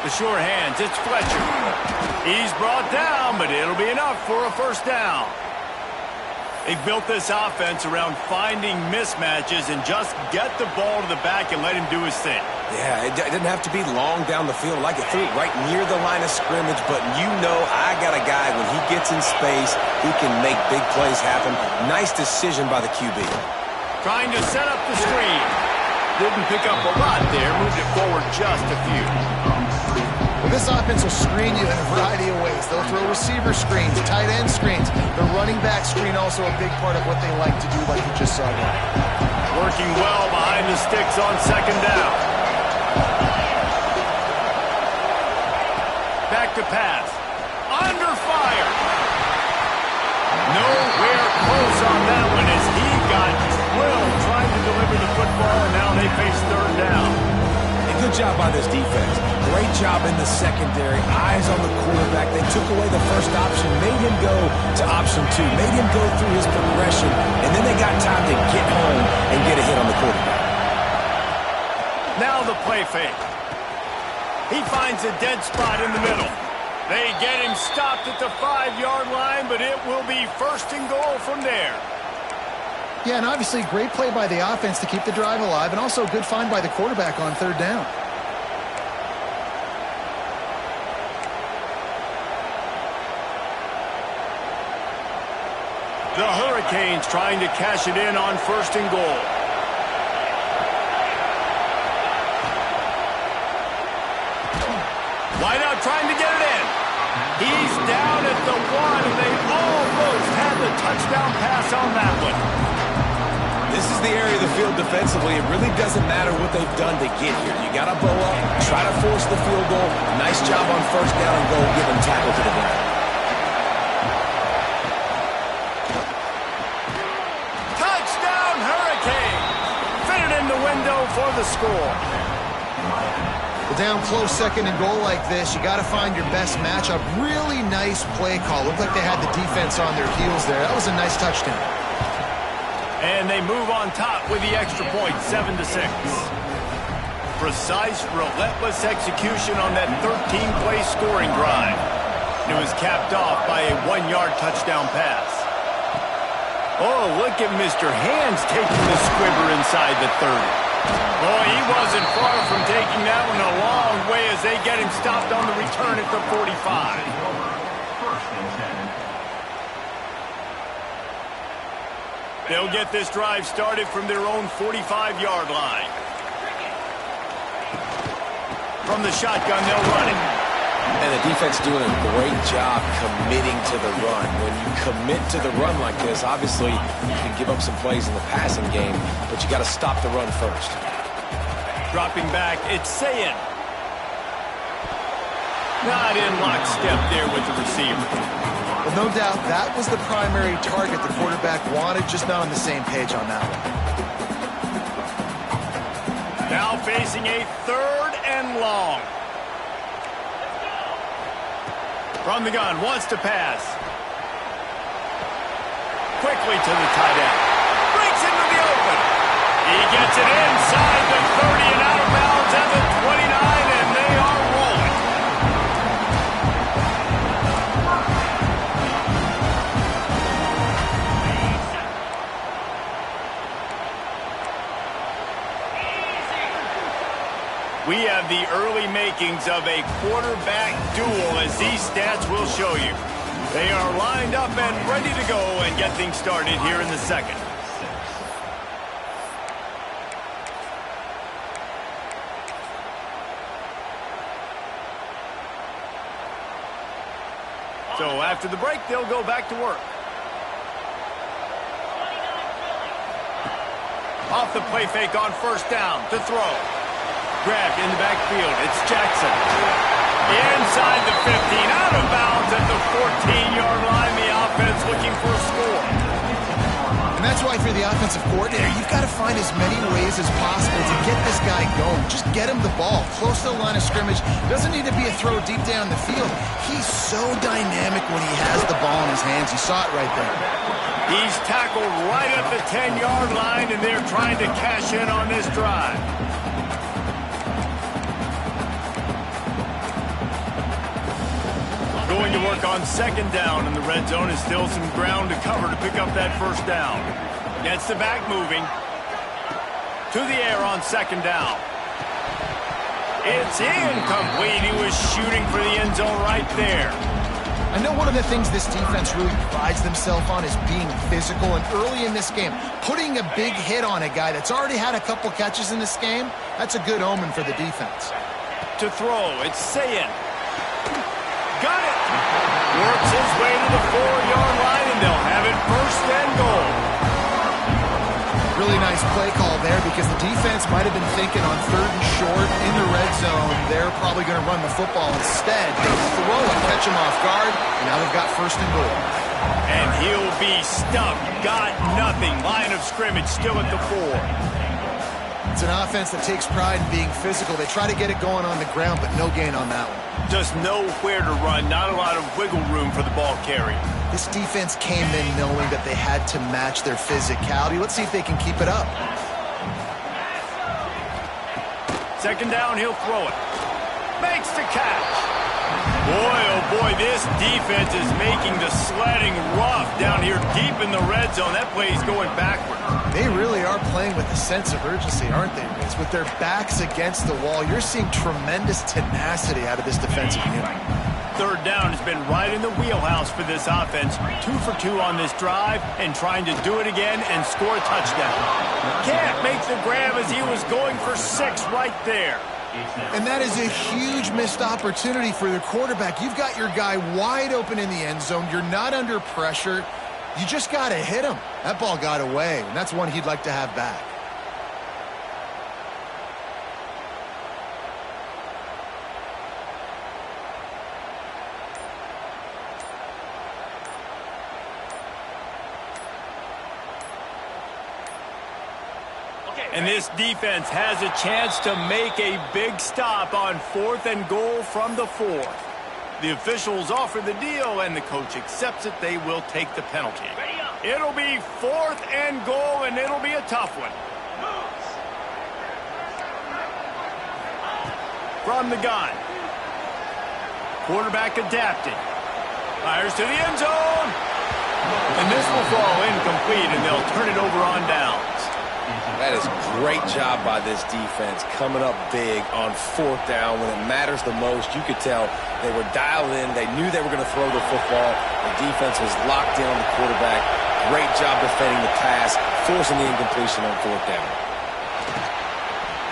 The sure hands, it's Fletcher. He's brought down, but it'll be enough for a 1st down. They built this offense around finding mismatches and just get the ball to the back and let him do his thing. Yeah, it didn't have to be long down the field. Like it threw it right near the line of scrimmage, but you know I got a guy, when he gets in space, he can make big plays happen. Nice decision by the QB. Trying to set up the screen. Didn't pick up a lot there, moved it forward just a few. Well, this offense will screen you in a variety of ways. They'll throw receiver screens, tight end screens. The running back screen also a big part of what they like to do, like you just saw there. Working well behind the sticks on 2nd down. Back to pass. Under fire. Nowhere close on that one as he got drilled trying to deliver the football, and now they face 3rd down. Good job by this defense. Great job in the secondary. Eyes on the quarterback. They took away the 1st option, made him go to option 2, made him go through his progression, and then they got time to get home and get a hit on the quarterback. Now the play fake. He finds a dead spot in the middle. They get him stopped at the 5-yard line, but it will be 1st and goal from there. Yeah, and obviously great play by the offense to keep the drive alive, and also a good find by the quarterback on 3rd down. The Hurricanes trying to cash it in on 1st and goal. trying to get it in. He's down at the 1, and they almost had the touchdown pass on that one. This is the area of the field defensively. It really doesn't matter what they've done to get here. You got to bow up, try to force the field goal. Nice job on first down and goal, give them tackle to the ground. Touchdown, Hurricane! Fitted in the window for the score. Well, down close 2nd and goal like this, you got to find your best matchup. Really nice play call. Looked like they had the defense on their heels there. That was a nice touchdown. And they move on top with the extra point, 7-6. Precise, relentless execution on that 13-play scoring drive. It was capped off by a 1-yard touchdown pass. Oh, look at Mr. Hands taking the squibber inside the 30. Boy, he wasn't far from taking that one a long way as they get him stopped on the return at the 45. First and 10. They'll get this drive started from their own 45-yard line. From the shotgun, they'll run it. And the defense doing a great job committing to the run. When you commit to the run like this, obviously you can give up some plays in the passing game, but you got to stop the run first. Dropping back, it's Sayin. Not in lockstep there with the receiver. Well, no doubt that was the primary target the quarterback wanted, just not on the same page on that one. Now facing a 3rd and long. From the gun, wants to pass. Quickly to the tight end. Breaks into the open. He gets it inside the 30 and out of bounds at the 29, and they are rolling. We have the early makings of a quarterback duel, as these stats will show you. They are lined up and ready to go and get things started here in the 2nd. So after the break, they'll go back to work. Off the play fake on first down to throw. Grabbed in the backfield. It's Jackson. Inside the 15, out of bounds at the 14-yard line. The offense looking for a score. And that's why, if you're the offensive coordinator, you've got to find as many ways as possible to get this guy going. Just get him the ball close to the line of scrimmage. Doesn't need to be a throw deep down the field. He's so dynamic when he has the ball in his hands. You saw it right there. He's tackled right at the 10-yard line, and they're trying to cash in on this drive. Going to work on 2nd down, and the red zone is still some ground to cover to pick up that first down. Gets the back moving. To the air on 2nd down. It's incomplete. He was shooting for the end zone right there. I know one of the things this defense really prides themselves on is being physical, and early in this game, putting a big hit on a guy that's already had a couple catches in this game, that's a good omen for the defense. To throw, it's Sayin. Got it! Works his way to the 4-yard line, and they'll have it 1st and goal. Really nice play call there, because the defense might have been thinking on 3rd and short in the red zone. They're probably going to run the football instead. They throw it, catch him off guard, and now they've got 1st and goal. And he'll be stuffed. Got nothing. Line of scrimmage still at the 4. It's an offense that takes pride in being physical. They try to get it going on the ground, but no gain on that one. Just nowhere to run. Not a lot of wiggle room for the ball carrier. This defense came in knowing that they had to match their physicality. Let's see if they can keep it up. 2nd down, he'll throw it. Makes the catch. Boy, oh boy, this defense is making the sledding rough down here deep in the red zone. That play is going backward. They really are playing with a sense of urgency, aren't they, Vince? With their backs against the wall, you're seeing tremendous tenacity out of this defensive unit. 3rd down has been right in the wheelhouse for this offense. 2 for 2 on this drive and trying to do it again and score a touchdown. Can't make the grab as he was going for 6 right there. And that is a huge missed opportunity for the quarterback. You've got your guy wide open in the end zone. You're not under pressure. You just got to hit him. That ball got away, and that's one he'd like to have back. And this defense has a chance to make a big stop on 4th and goal from the 4. The officials offer the deal, and the coach accepts it. They will take the penalty. It'll be 4th and goal, and it'll be a tough one. From the gun. Quarterback adapting. Fires to the end zone. And this will fall incomplete, and they'll turn it over on downs. That is a great job by this defense, coming up big on 4th down when it matters the most. You could tell they were dialed in. They knew they were going to throw the football. The defense was locked in on the quarterback. Great job defending the pass, forcing the incompletion on 4th down.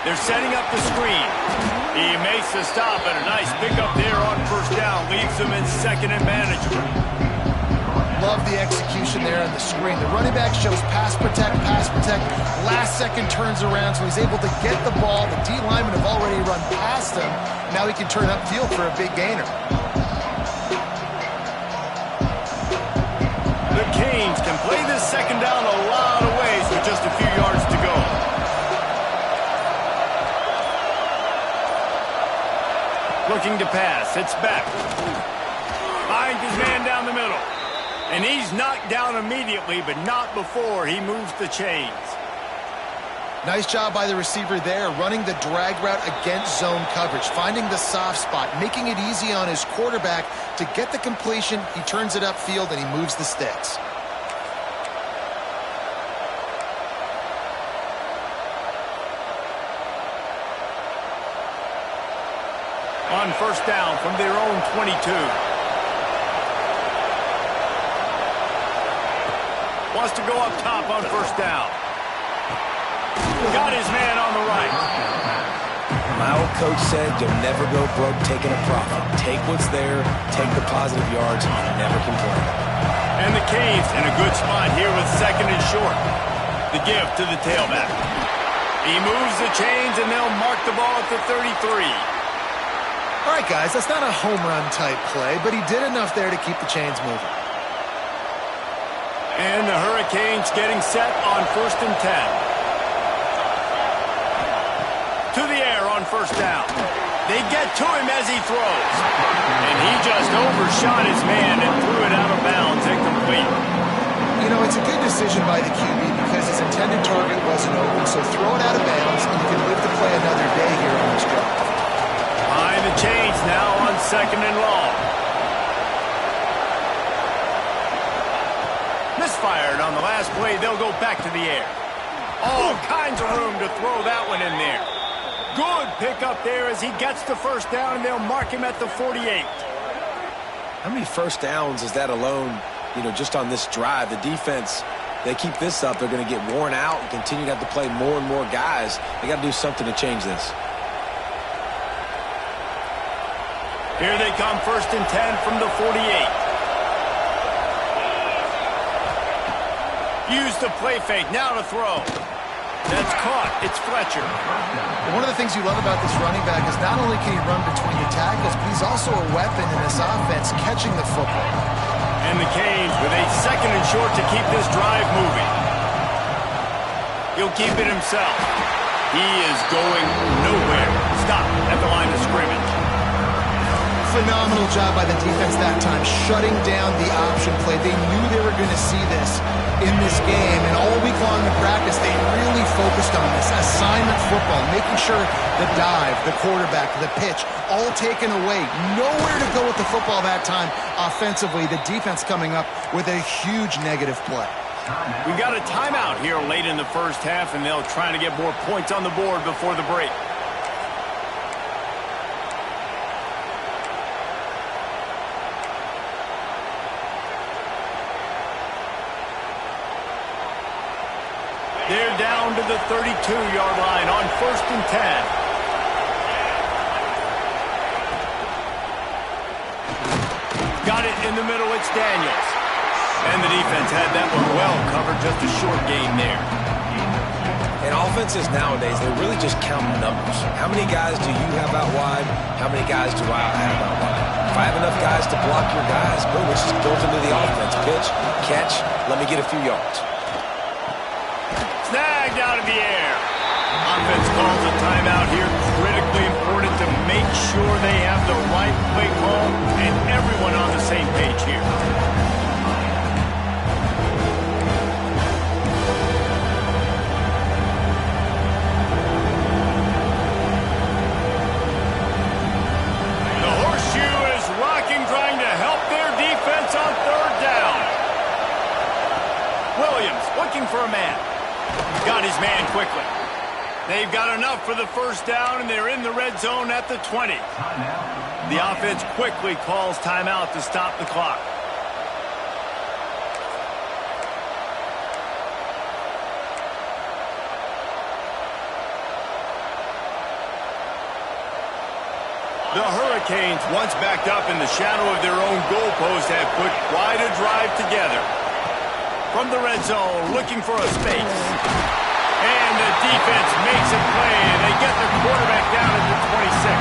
They're setting up the screen. He makes the stop, and a nice pickup there on 1st down. Leaves them in 2nd and manageable. Love the execution there on the screen. The running back shows pass protect, last second turns around, so he's able to get the ball. The D linemen have already run past him. Now he can turn upfield for a big gainer. The Canes can play this 2nd down a lot of ways with just a few yards to go. Looking to pass. It's back. Finds his man down the middle. And he's knocked down immediately, but not before he moves the chains. Nice job by the receiver there, running the drag route against zone coverage, finding the soft spot, making it easy on his quarterback to get the completion. He turns it upfield, and he moves the sticks. On 1st down from their own 22. Wants to go up top on 1st down. Got his man on the right. My old coach said you'll never go broke taking a profit. Take what's there, take the positive yards, and never complain. And the Canes in a good spot here with 2nd and short. The give to the tailback. He moves the chains, and they'll mark the ball at the 33. All right, guys, that's not a home run type play, but he did enough there to keep the chains moving. And the Hurricanes getting set on 1st and 10. To the air on 1st down. They get to him as he throws. And he just overshot his man and threw it out of bounds, incomplete. You know, it's a good decision by the QB because his intended target wasn't open, so throw it out of bounds, and you can live to play another day here on this drive. Behind the chains now on 2nd and long. Misfired on the last play. They'll go back to the air. All kinds of room to throw that one in there. Good pickup there as he gets the 1st down, and they'll mark him at the 48. How many 1st downs is that alone, just on this drive? The defense, they keep this up, they're going to get worn out and continue to have to play more and more guys. They got to do something to change this. Here they come, 1st and 10 from the 48. Use the play fake, now to throw. That's caught, it's Fletcher. One of the things you love about this running back is not only can he run between the tackles, but he's also a weapon in this offense, catching the football. And the Canes with a 2nd and short to keep this drive moving. He'll keep it himself. He is going nowhere. Stop at the line of scrimmage. Phenomenal job by the defense that time, shutting down the option play. They knew they were going to see this in this game, and all week long in practice, they really focused on this assignment football, making sure the dive, the quarterback, the pitch, all taken away. Nowhere to go with the football that time offensively. The defense coming up with a huge negative play. We got a timeout here late in the 1st half, and they'll try to get more points on the board before the break. They're down to the 32-yard line on 1st and 10. Got it in the middle. It's Daniels. And the defense had that one well covered. Just a short game there. And offenses nowadays, they're really just counting numbers. How many guys do you have out wide? How many guys do I have out wide? If I have enough guys to block your guys, boom, it just goes into the offense. Pitch, catch, let me get a few yards. Snagged out of the air. Offense calls a timeout here. Critically important to make sure they have the right play call and everyone on the same page here. The horseshoe is rocking, trying to help their defense on third down. Williams looking for a man. Got his man quickly. They've got enough for the first down, and they're in the red zone at the 20. The offense quickly calls timeout to stop the clock. The Hurricanes, once backed up in the shadow of their own goalpost, have put quite a drive together. From the red zone, looking for a space. And the defense makes a play, and they get the quarterback down at the 26.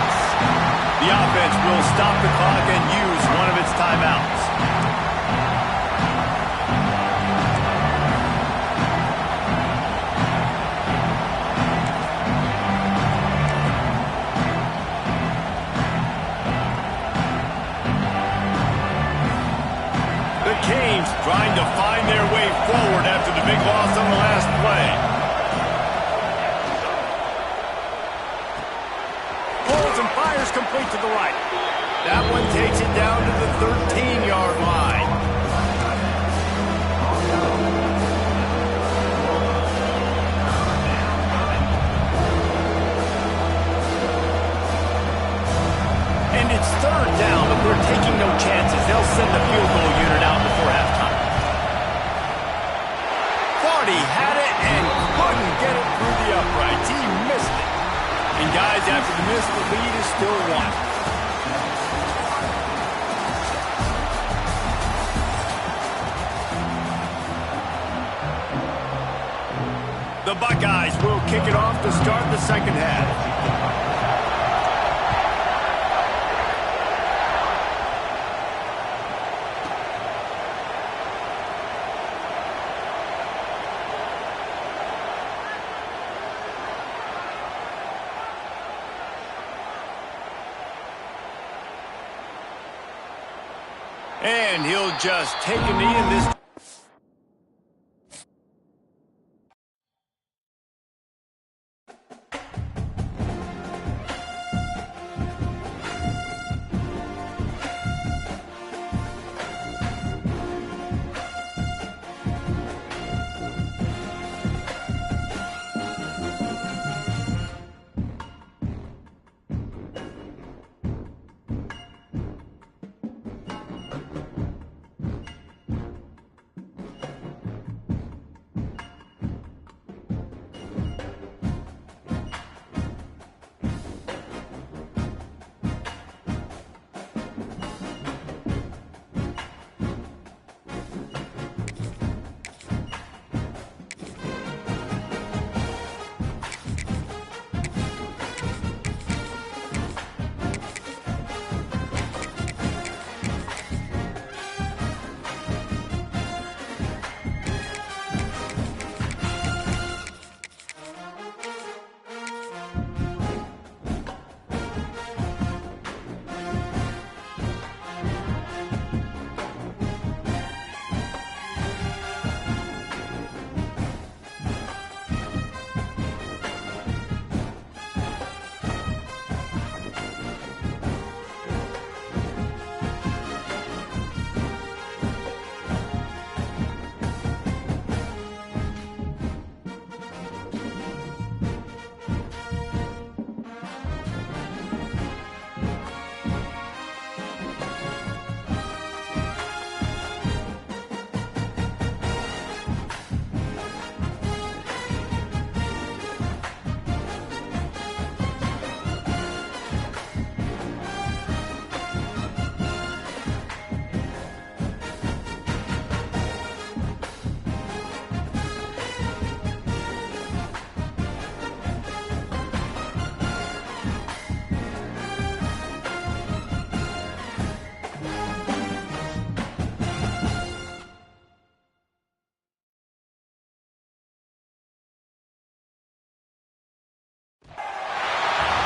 The offense will stop the clock and use one of its timeouts. The Canes trying to find their way forward after the big loss on the last play. Fires complete to the right. That one takes it down to the 13-yard line. And it's third down, but they're taking no chances. They'll send the field goal unit out before halftime. Thought he had it and couldn't get it through the uprights. He missed it. And guys, after the miss, the lead is still one. The Buckeyes will kick it off to start the second half. And he'll just take a knee in this.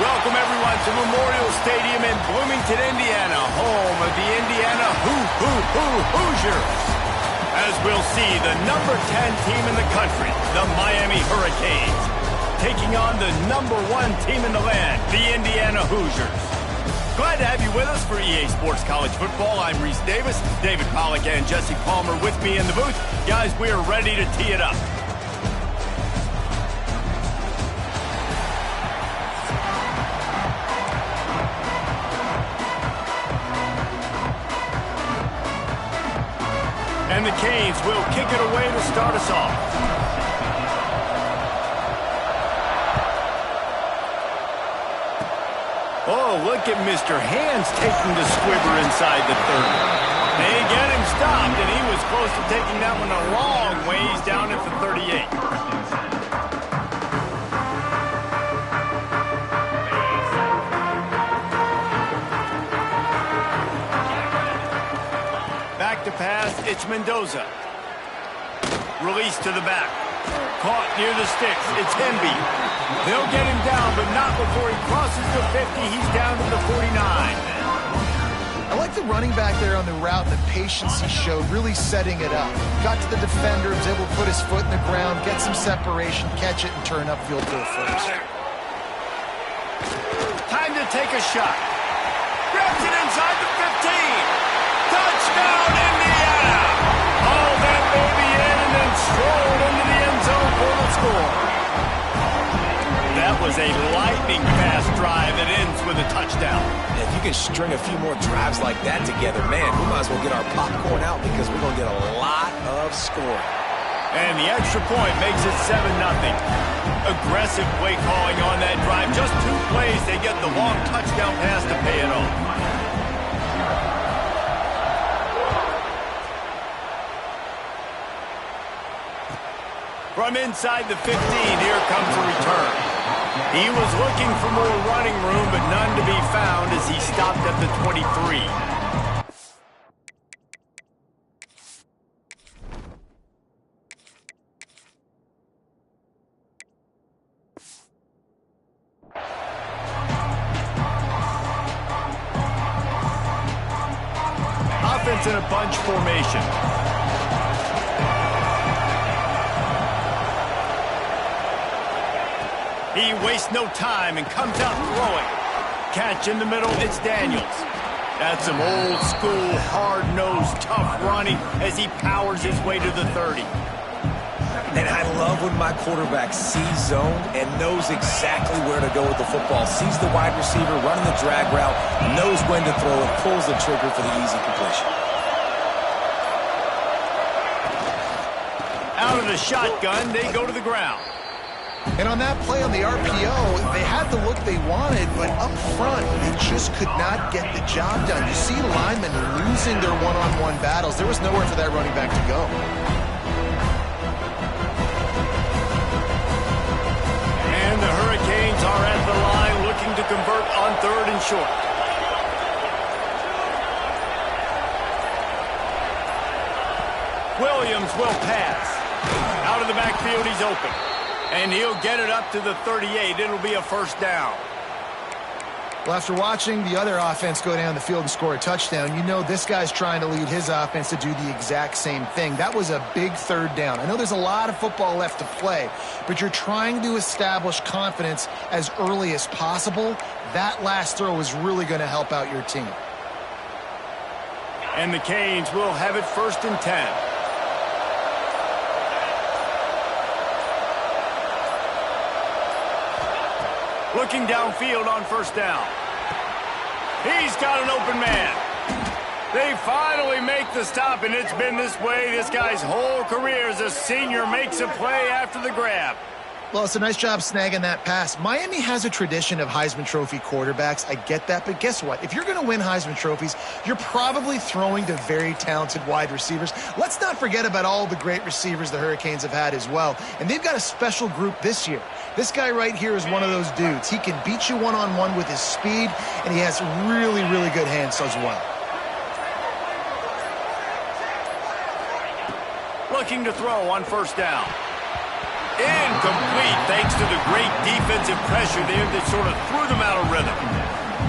Welcome, everyone, to Memorial Stadium in Bloomington, Indiana, home of the Indiana Hoosiers. As we'll see, the number 10 team in the country, the Miami Hurricanes, taking on the number 1 team in the land, the Indiana Hoosiers. Glad to have you with us for EA Sports College Football. I'm Reese Davis, David Pollack and Jesse Palmer with me in the booth. Guys, we are ready to tee it up. And the Canes will kick it away to start us off. Oh, look at Mr. Hands taking the squibber inside the 30. They get him stopped, and he was close to taking that one a long ways down at the 38. Back to pass, it's Mendoza. Release to the back. Caught near the sticks, it's Hemby. They'll get him down, but not before he crosses the 50. He's down to the 49. I like the running back there on the route, the patience he showed, really setting it up. Got to the defender, was able to put his foot in the ground, get some separation, catch it, and turn upfield to a first. Time to take a shot. Grabs it inside the 15. Touchdown, Indiana! Haul that baby in and then strolled into the end zone for the score. That was a lightning-fast drive that ends with a touchdown. If you can string a few more drives like that together, man, we might as well get our popcorn out because we're going to get a lot of scoring. And the extra point makes it 7-0. Aggressive play calling on that drive. Just 2 plays, they get the long touchdown pass to pay it off. From inside the 15, here comes a return. He was looking for more running room, but none to be found as he stopped at the 23. Offense in a bunch formation. He wastes no time and comes out throwing. Catch in the middle, it's Daniels. That's some old school, hard-nosed, tough running as he powers his way to the 30. And I love when my quarterback sees zone and knows exactly where to go with the football. Sees the wide receiver running the drag route, knows when to throw it, pulls the trigger for the easy completion. Out of the shotgun, they go to the ground. And on that play on the RPO, they had the look they wanted, but up front, they just could not get the job done. You see linemen losing their one-on-one battles. There was nowhere for that running back to go. And the Hurricanes are at the line looking to convert on 3rd and short. Williams will pass. Out of the backfield, he's open. And he'll get it up to the 38. It'll be a first down. Well, after watching the other offense go down the field and score a touchdown, you know this guy's trying to lead his offense to do the exact same thing. That was a big 3rd down. I know there's a lot of football left to play, but you're trying to establish confidence as early as possible. That last throw is really going to help out your team. And the Canes will have it 1st and 10. Looking downfield on 1st down. He's got an open man. They finally make the stop, and it's been this way this guy's whole career as a senior makes a play after the grab. Well, it's a nice job snagging that pass. Miami has a tradition of Heisman Trophy quarterbacks. I get that, but guess what? If you're going to win Heisman Trophies, you're probably throwing to very talented wide receivers. Let's not forget about all the great receivers the Hurricanes have had as well, and they've got a special group this year. This guy right here is one of those dudes. He can beat you one-on-one with his speed, and he has really, really good hands as well. Looking to throw on 1st down. Incomplete, thanks to the great defensive pressure there that sort of threw them out of rhythm.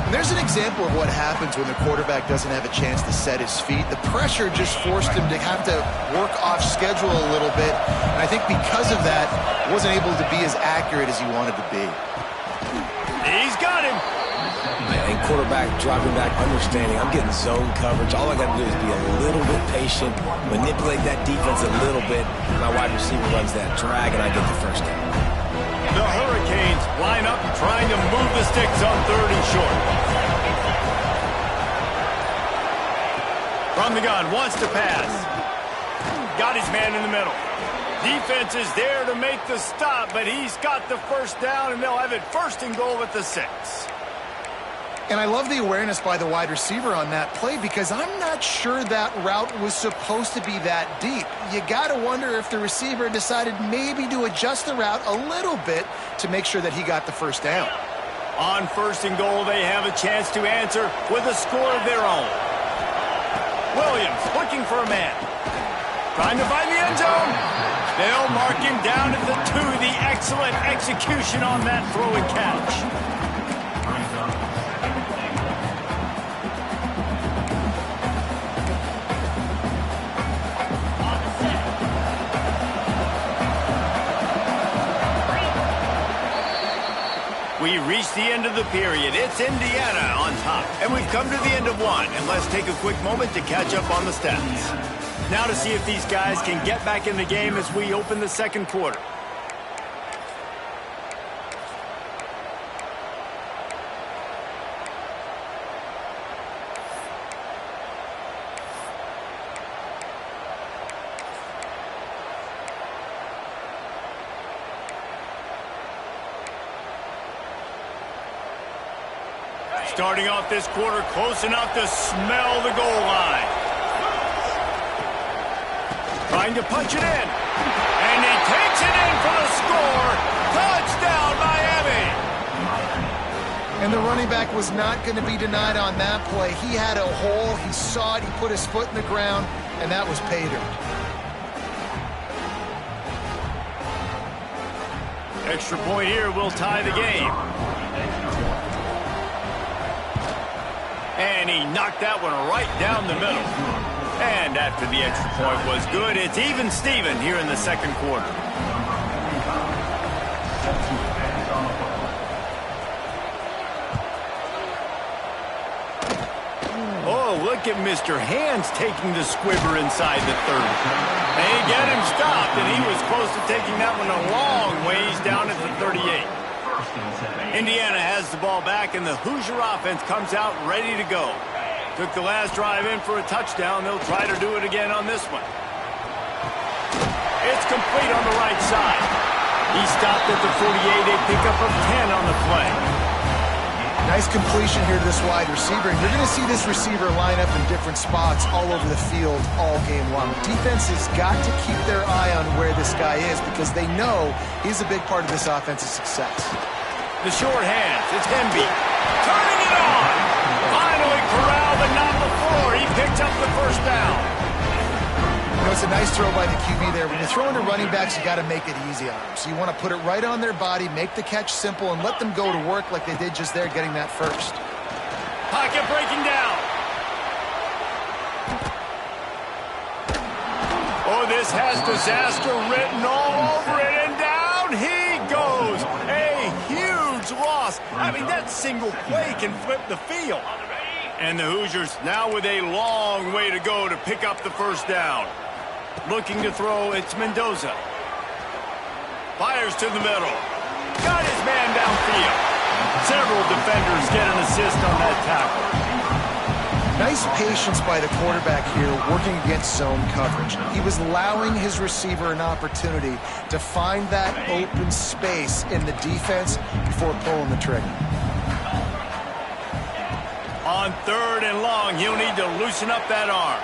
And there's an example of what happens when the quarterback doesn't have a chance to set his feet. The pressure just forced him to have to work off schedule a little bit. And I think because of that, wasn't able to be as accurate as he wanted to be. He's got him. And quarterback dropping back, understanding I'm getting zone coverage. All I got to do is be a little bit patient, manipulate that defense a little bit. My wide receiver runs that drag, and I get the first down. The Hurricanes line up trying to move the sticks on 3rd and short. From the gun, wants to pass. Got his man in the middle. Defense is there to make the stop, but he's got the first down, and they'll have it 1st and goal at the 6. And I love the awareness by the wide receiver on that play because I'm not sure that route was supposed to be that deep. You got to wonder if the receiver decided maybe to adjust the route a little bit to make sure that he got the first down. On 1st and goal, they have a chance to answer with a score of their own. Williams looking for a man. Trying to find the end zone. They'll mark him down at the 2. The excellent execution on that throw and catch. We reach the end of the period. It's Indiana on top. And we've come to the end of 1. And let's take a quick moment to catch up on the stats. Now to see if these guys can get back in the game as we open the 2nd quarter. Starting off this quarter close enough to smell the goal line. Trying to punch it in. And he takes it in for the score. Touchdown, Miami. And the running back was not going to be denied on that play. He had a hole. He saw it. He put his foot in the ground, and that was pay dirt. Extra point here will tie the game. And he knocked that one right down the middle. And after the extra point was good, it's even Steven here in the 2nd quarter. Oh, look at Mr. Hands taking the squibber inside the 30. They get him stopped, and he was close to taking that one a long ways down at the 38. Indiana has the ball back, and the Hoosier offense comes out ready to go. Took the last drive in for a touchdown. They'll try to do it again on this one. It's complete on the right side. He stopped at the 48, a pickup of 10 on the play. Nice completion here to this wide receiver. And you're going to see this receiver line up in different spots all over the field all game long. Defense has got to keep their eye on where this guy is because they know he's a big part of this offensive success. The short hands. It's Hemby. Turning it on. Finally corralled, but not before. He picked up the first down. You know, it's a nice throw by the QB there. When you're throwing to running backs, you got to make it easy on them. So you want to put it right on their body, make the catch simple, and let them go to work like they did just there, getting that first. Pocket breaking down. Oh, this has disaster written all over it, and down he goes. A huge loss. I mean, that single play can flip the field. And the Hoosiers now with a long way to go to pick up the first down. Looking to throw, it's Mendoza. Fires to the middle. Got his man downfield. Several defenders get an assist on that tackle. Nice patience by the quarterback here working against zone coverage. He was allowing his receiver an opportunity to find that open space in the defense before pulling the trigger. On 3rd and long, he'll need to loosen up that arm.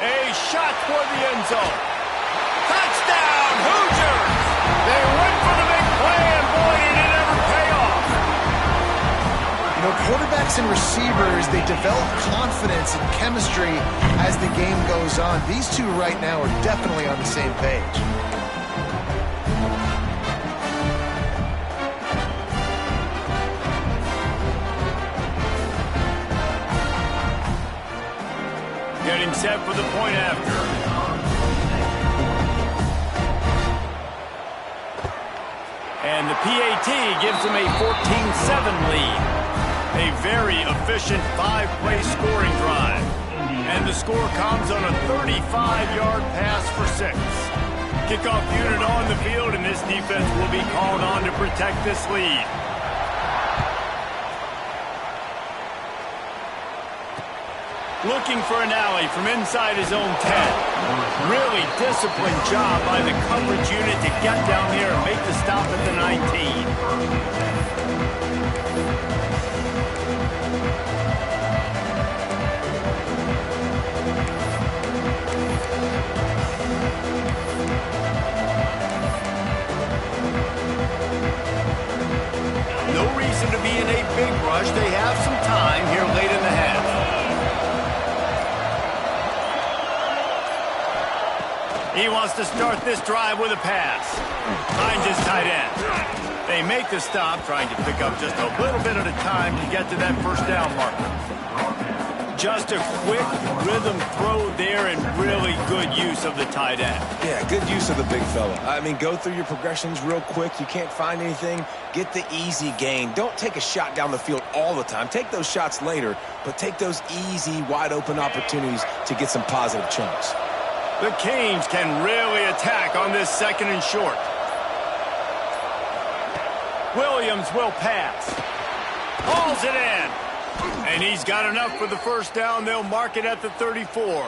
A shot for the end zone. Touchdown, Hoosiers! They went for the big play, and boy, did it ever pay off. You know, quarterbacks and receivers, they develop confidence and chemistry as the game goes on. These two right now are definitely on the same page. And the PAT gives them a 14-7 lead. A very efficient 5-play scoring drive. And the score comes on a 35-yard pass for 6. Kickoff unit on the field, and this defense will be called on to protect this lead. Looking for an alley from inside his own 10. Really disciplined job by the coverage unit to get down there and make the stop at the 19. No reason to be in a big rush. They have some time here late in the half. He wants to start this drive with a pass. Finds his tight end. They make the stop, trying to pick up just a little bit at a time to get to that first down marker. Just a quick rhythm throw there and really good use of the tight end. Yeah, good use of the big fella. I mean, go through your progressions real quick. You can't find anything. Get the easy gain. Don't take a shot down the field all the time. Take those shots later, but take those easy, wide-open opportunities to get some positive chunks. The Canes can really attack on this 2nd and short. Williams will pass. Hauls it in. And he's got enough for the first down. They'll mark it at the 34.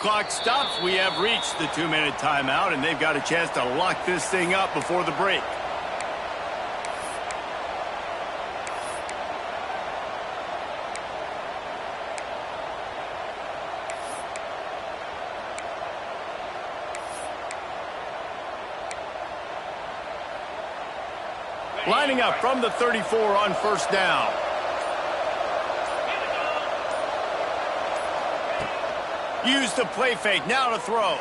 Clock stops. We have reached the 2-minute timeout, and they've got a chance to lock this thing up before the break. Lining up from the 34 on first down. Use the play fake, now to throw.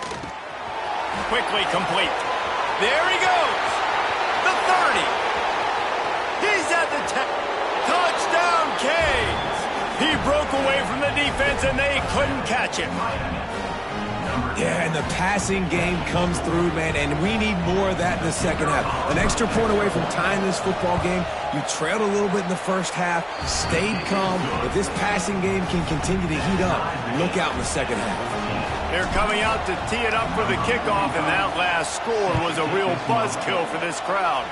Quickly complete. There he goes. The 30. He's at the 10. Touchdown, Canes. He broke away from the defense and they couldn't catch him. Yeah, and the passing game comes through, man, and we need more of that in the second half. An extra point away from tying this football game. You trailed a little bit in the first half, stayed calm. If this passing game can continue to heat up, look out in the second half. They're coming out to tee it up for the kickoff, and that last score was a real buzzkill for this crowd.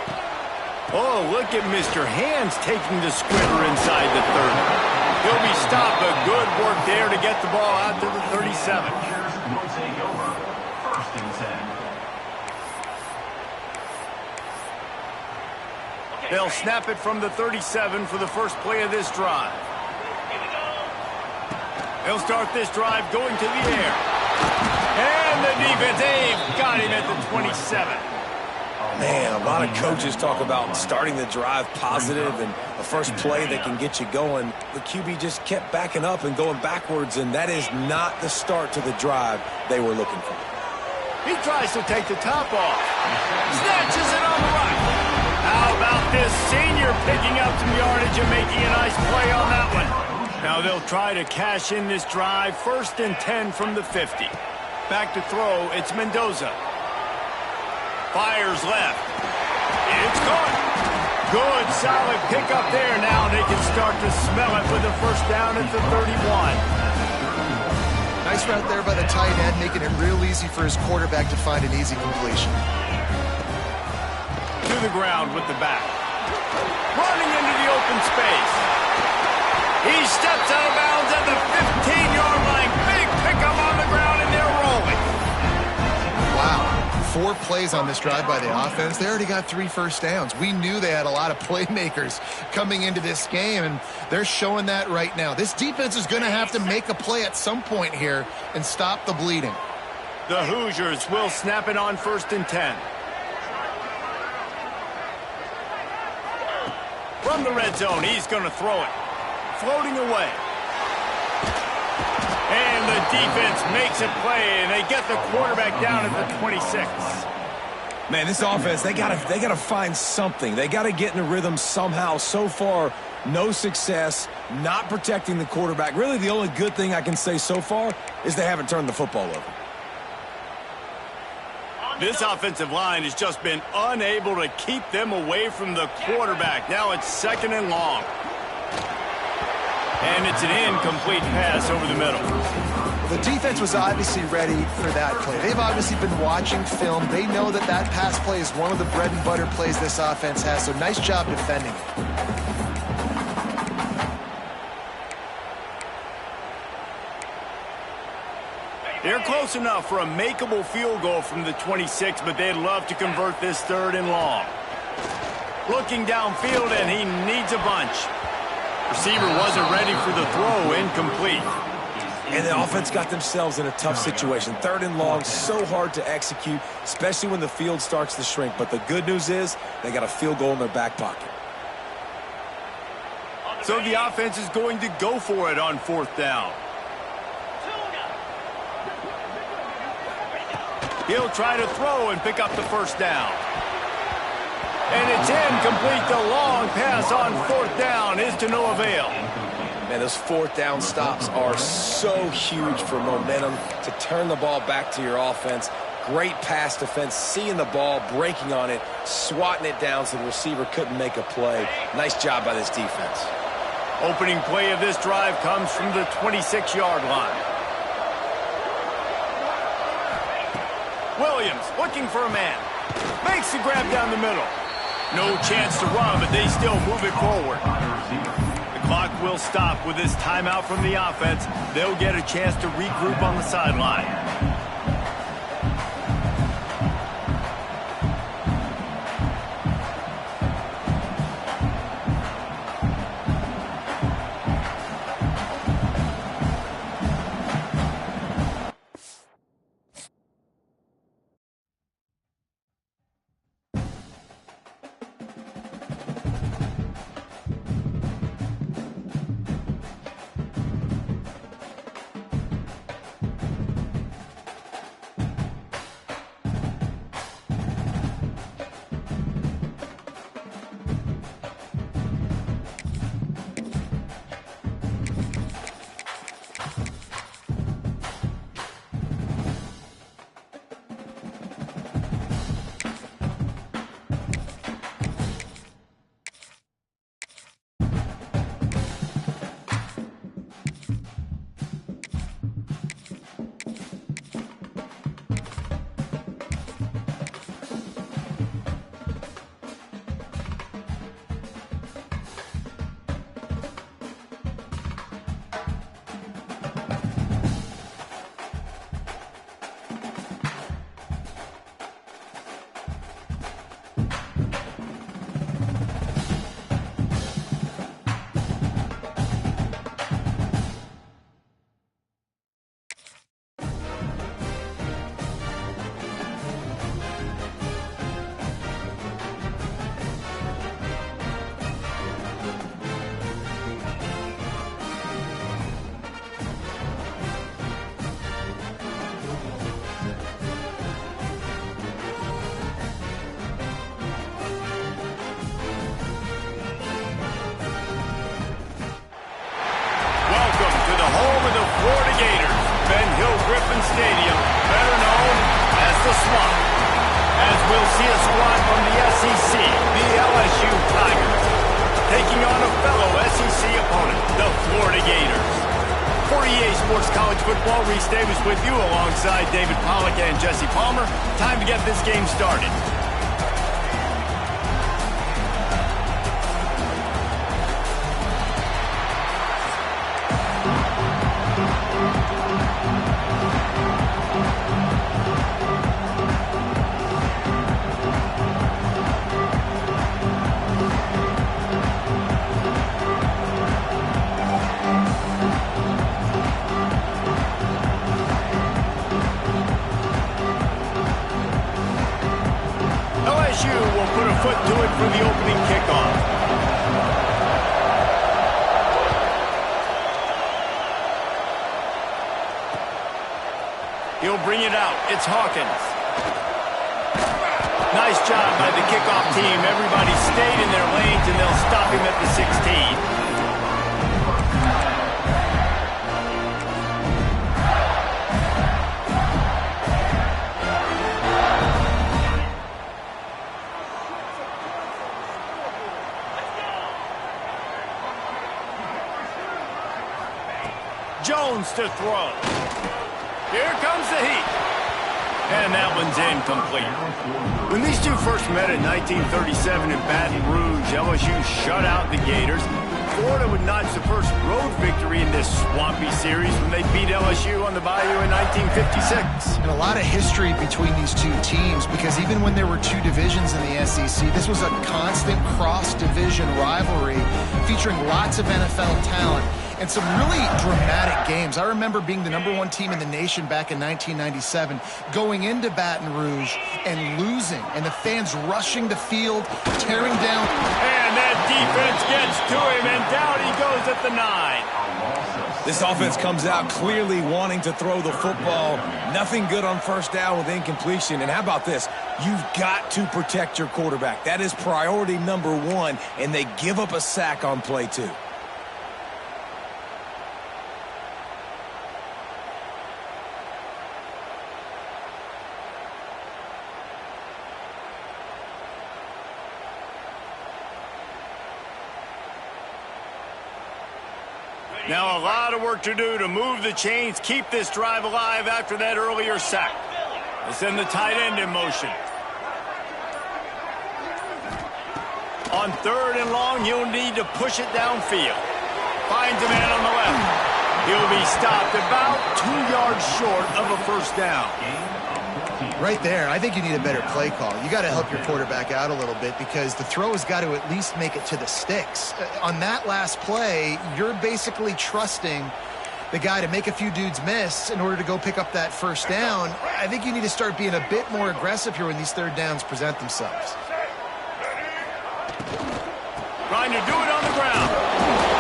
Oh, look at Mr. Hands taking the squibber inside the 30. He'll be stopped, but good work there to get the ball out to the 37. Will take over 1st and 10. They'll snap it from the 37 for the first play of this drive. They'll start this drive going to the air. And the defense, they've got him at the 27. Man, a lot of coaches talk about starting the drive positive and the first play that can get you going. The QB just kept backing up and going backwards, and that is not the start to the drive they were looking for. He tries to take the top off. Snatches it on the right. How about this senior picking up some yardage and making a nice play on that one? Now they'll try to cash in this drive. 1st and 10 from the 50. Back to throw, it's Mendoza. Fires left. It's caught. Good, solid pickup there. Now they can start to smell it with a first down at the 31. Nice route there by the tight end, making it real easy for his quarterback to find an easy completion. To the ground with the back. Running into the open space. He steps out of bounds at the 15-yard line. Big pickup on the ground, and they're rolling. Wow. 4 plays on this drive by the offense. They already got 3 first downs. We knew they had a lot of playmakers coming into this game, and they're showing that right now. This defense is going to have to make a play at some point here and stop the bleeding. The Hoosiers will snap it on 1st and 10. From the red zone, he's going to throw it. Floating away. And the defense makes a play, and they get the quarterback down at the 26. Man, this offense, they gotta find something. They gotta get in a rhythm somehow. So far, no success, not protecting the quarterback. Really, the only good thing I can say so far is they haven't turned the football over. This offensive line has just been unable to keep them away from the quarterback. Now it's 2nd and long. And it's an incomplete pass over the middle. Well, the defense was obviously ready for that play. They've obviously been watching film. They know that that pass play is one of the bread and butter plays this offense has, so nice job defending it. They're close enough for a makeable field goal from the 26, but they'd love to convert this 3rd and long. Looking downfield, and he needs a bunch. Receiver wasn't ready for the throw, incomplete. And the offense got themselves in a tough situation. 3rd and long, so hard to execute, especially when the field starts to shrink. But the good news is they got a field goal in their back pocket. So the offense is going to go for it on 4th down. He'll try to throw and pick up the 1st down. And it's incomplete. The long pass on 4th down is to no avail. Man, those 4th down stops are so huge for momentum to turn the ball back to your offense. Great pass defense, seeing the ball, breaking on it, swatting it down so the receiver couldn't make a play. Nice job by this defense. Opening play of this drive comes from the 26-yard line. Williams looking for a man. Makes the grab down the middle. No chance to run, but they still move it forward. The clock will stop with this timeout from the offense. They'll get a chance to regroup on the sideline. Stadium, better known as the Swamp. As we'll see a squad from the SEC, the LSU Tigers, taking on a fellow SEC opponent, the Florida Gators. For EA Sports College Football, Reese Davis with you alongside David Pollack and Jesse Palmer. Time to get this game started. LSU will put a foot to it for the opening kickoff. He'll bring it out. It's Hawkins. Nice job by the kickoff team. Everybody stayed in their lanes, and they'll stop him at the 16. Jones to throw. Here comes the heat. And that one's incomplete. When these two first met in 1937 in Baton Rouge, LSU shut out the Gators. Florida would notch the first road victory in this swampy series when they beat LSU on the Bayou in 1956. And a lot of history between these two teams, because even when there were two divisions in the SEC, this was a constant cross-division rivalry featuring lots of NFL talent and some really dramatic games. I remember being the #1 team in the nation back in 1997, going into Baton Rouge and losing, and the fans rushing the field, tearing down. And that defense gets to him, and down he goes at the 9. This offense comes out clearly wanting to throw the football. Nothing good on first down with incompletion. And how about this? You've got to protect your quarterback. That is priority #1, and they give up a sack on play 2. Now a lot of work to do to move the chains, keep this drive alive after that earlier sack. They send the tight end in motion. On 3rd and long, he'll need to push it downfield. Finds a man on the left. He'll be stopped about 2 yards short of a first down. Right there, I think you need a better play call. You got to help your quarterback out a little bit because the throw has got to at least make it to the sticks. On that last play, you're basically trusting the guy to make a few dudes miss in order to go pick up that first down. I think you need to start being a bit more aggressive here when these 3rd downs present themselves. Trying to do it on the ground.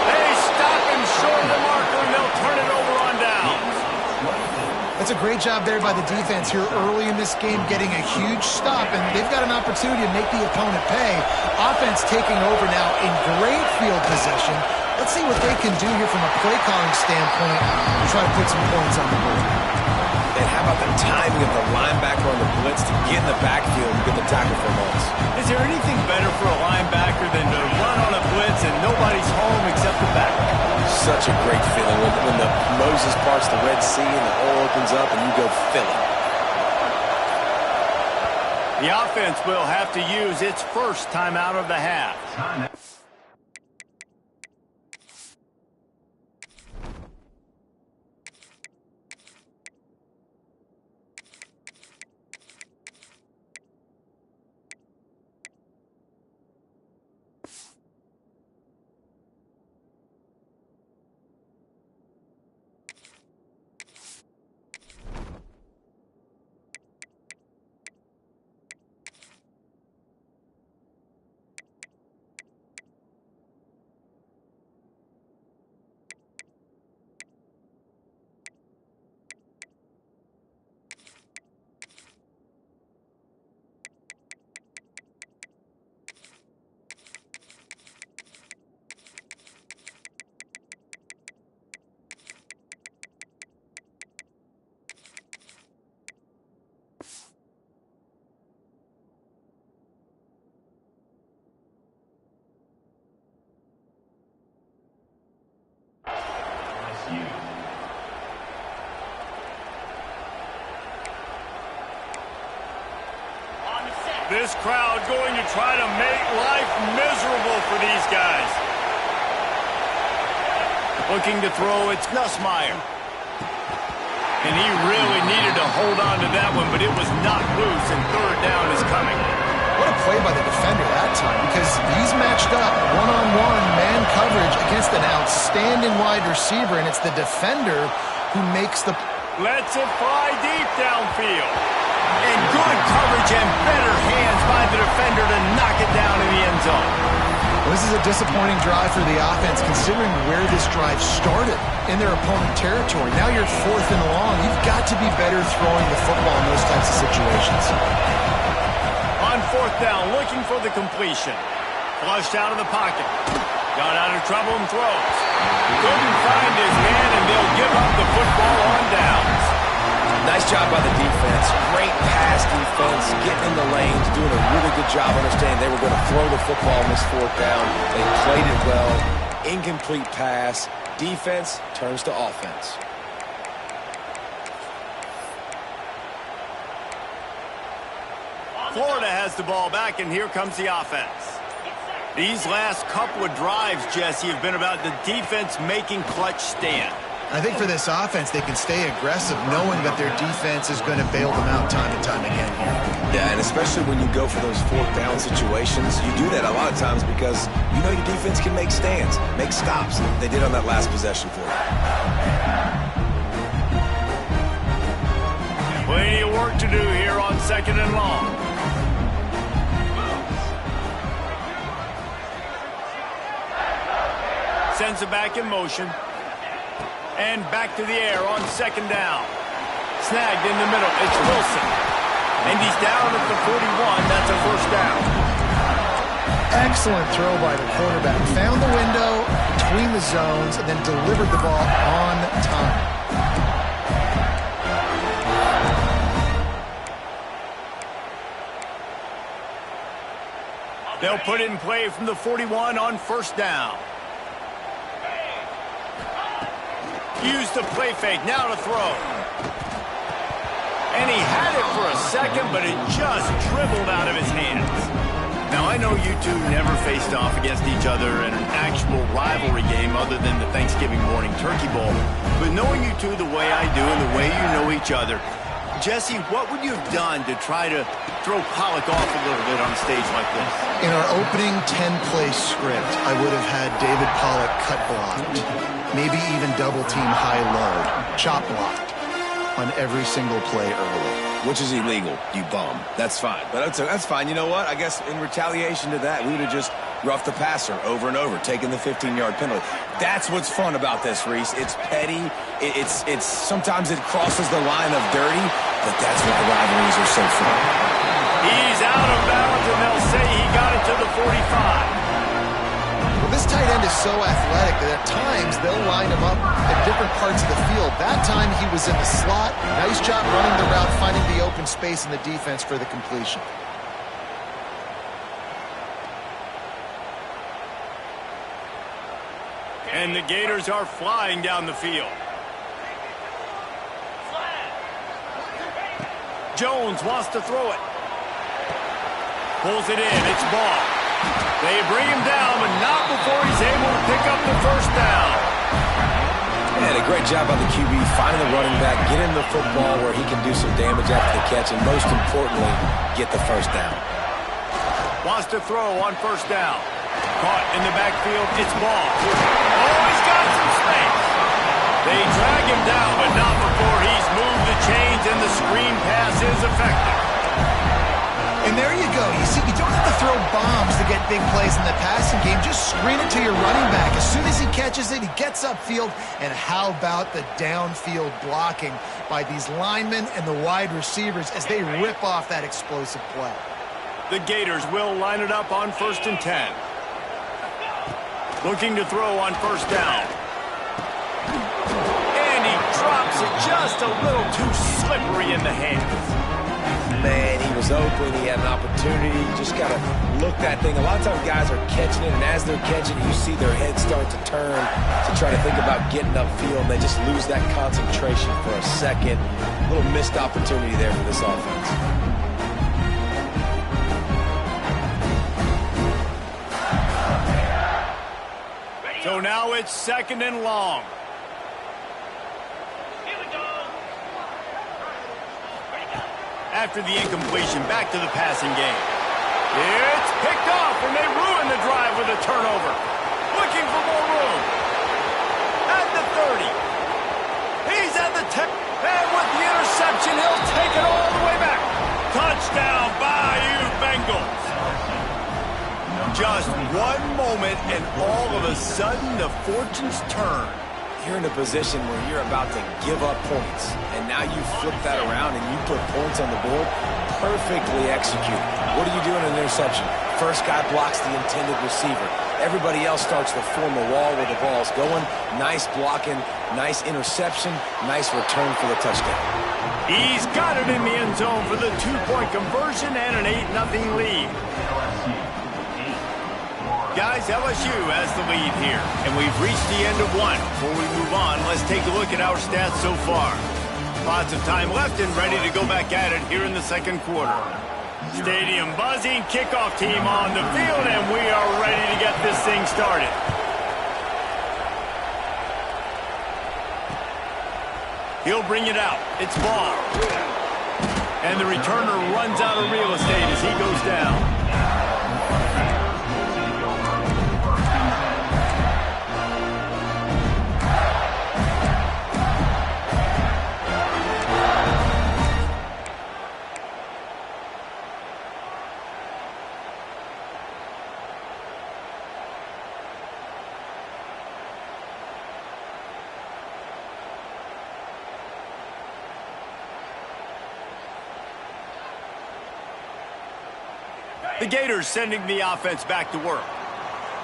They stop him short of the marker, and they'll turn it over on downs. That's a great job there by the defense here early in this game, getting a huge stop, and they've got an opportunity to make the opponent pay. Offense taking over now in great field possession. Let's see what they can do here from a play-calling standpoint to try to put some points on the board. And how about the timing of the linebacker on the blitz to get in the backfield and get the tackle for once? Is there anything better for a linebacker than to run on a blitz and nobody's home except the back? Such a great feeling when the Moses parts the Red Sea and the hole opens up and you go fill it. The offense will have to use its first timeout of the half. This crowd going to try to make life miserable for these guys. Looking to throw, it's Nussmeier. And he really needed to hold on to that one, but it was knocked loose, and 3rd down is coming. What a play by the defender that time, because he's matched up one-on-one man coverage against an outstanding wide receiver, and it's the defender who makes the... Lets it fly deep downfield. And good coverage and better hands by the defender to knock it down in the end zone. Well, this is a disappointing drive for the offense, considering where this drive started in their opponent territory. Now you're 4th and long. You've got to be better throwing the football in those types of situations. On 4th down, looking for the completion. Flushed out of the pocket. Got out of trouble and throws. Couldn't find his man, and they'll give up the football on downs. Nice job by the defense. Great pass defense, getting in the lanes, doing a really good job understanding they were going to throw the football on this 4th down. They played it well. Incomplete pass. Defense turns to offense. Florida has the ball back, and here comes the offense. These last couple of drives, Jesse, have been about the defense making clutch stand. I think for this offense, they can stay aggressive knowing that their defense is going to bail them out time and time again here. Yeah, and especially when you go for those fourth down situations, you do that a lot of times because you know your defense can make stands, make stops. They did on that last possession for you. Plenty of work to do here on 2nd and long. Sends it back in motion. And back to the air on 2nd down. Snagged in the middle. It's Wilson. And he's down at the 41. That's a first down. Excellent throw by the quarterback. Found the window between the zones and then delivered the ball on time. They'll put it in play from the 41 on 1st down. Use the play fake, now to throw. And he had it for a second, but it just dribbled out of his hands. Now, I know you two never faced off against each other in an actual rivalry game other than the Thanksgiving morning Turkey Bowl. But knowing you two the way I do and the way you know each other, Jesse, what would you have done to try to throw Pollock off a little bit on a stage like this? In our opening 10-play script, I would have had David Pollock cut blocked. Maybe even double-team high-low, chop blocked on every single play early. Which is illegal, you bum. That's fine. But that's fine. You know what? I guess in retaliation to that, we would have just roughed the passer over and over, taking the 15-yard penalty. That's what's fun about this, Reese. It's petty. It's sometimes it crosses the line of dirty, but that's why rivalries are so fun. He's out of bounds, and they'll say he got it to the 45. Well, this tight end is so athletic that at times they'll line him up at different parts of the field. That time he was in the slot. Nice job running the route, finding the open space in the defense for the completion. And the Gators are flying down the field. Jones wants to throw it. Pulls it in. It's ball. They bring him down, but not before he's able to pick up the first down. And a great job by the QB finding the running back, get him the football where he can do some damage after the catch, and most importantly, get the first down. Wants to throw on 1st down. Caught in the backfield. It's ball. Oh, he's got some space. They drag him down, but not before he's moved the chains, and the screen pass is effective. And there you go. You see, you don't have to throw bombs to get big plays in the passing game. Just screen it to your running back. As soon as he catches it, he gets upfield. And how about the downfield blocking by these linemen and the wide receivers as they rip off that explosive play? The Gators will line it up on 1st and 10. Looking to throw on 1st down. And he drops it just a little too slippery in the hands. Man, he was open. He had an opportunity. You just got to look that thing. A lot of times guys are catching it, and as they're catching it, you see their head start to turn to try to think about getting upfield, and they just lose that concentration for a second. A little missed opportunity there for this offense. So now it's 2nd and long. After the incompletion, back to the passing game. It's picked off, and they ruin the drive with a turnover. Looking for more room. At the 30. He's at the 10. And with the interception, he'll take it all the way back. Touchdown, Bayou Bengals. Just one moment, and all of a sudden, the fortunes turn. You're in a position where you're about to give up points, and now you flip that around and you put points on the board. Perfectly executed. What do you do in an interception? First guy blocks the intended receiver. Everybody else starts to form a wall where the ball's going. Nice blocking, nice interception, nice return for the touchdown. He's got it in the end zone for the 2-point conversion and an 8-0 lead. Guys, LSU has the lead here, and we've reached the end of one. Before we move on, let's take a look at our stats so far. Lots of time left and ready to go back at it here in the second quarter. Stadium buzzing, kickoff team on the field, and we are ready to get this thing started. He'll bring it out. It's ball. And the returner runs out of real estate as he goes down. The Gators sending the offense back to work.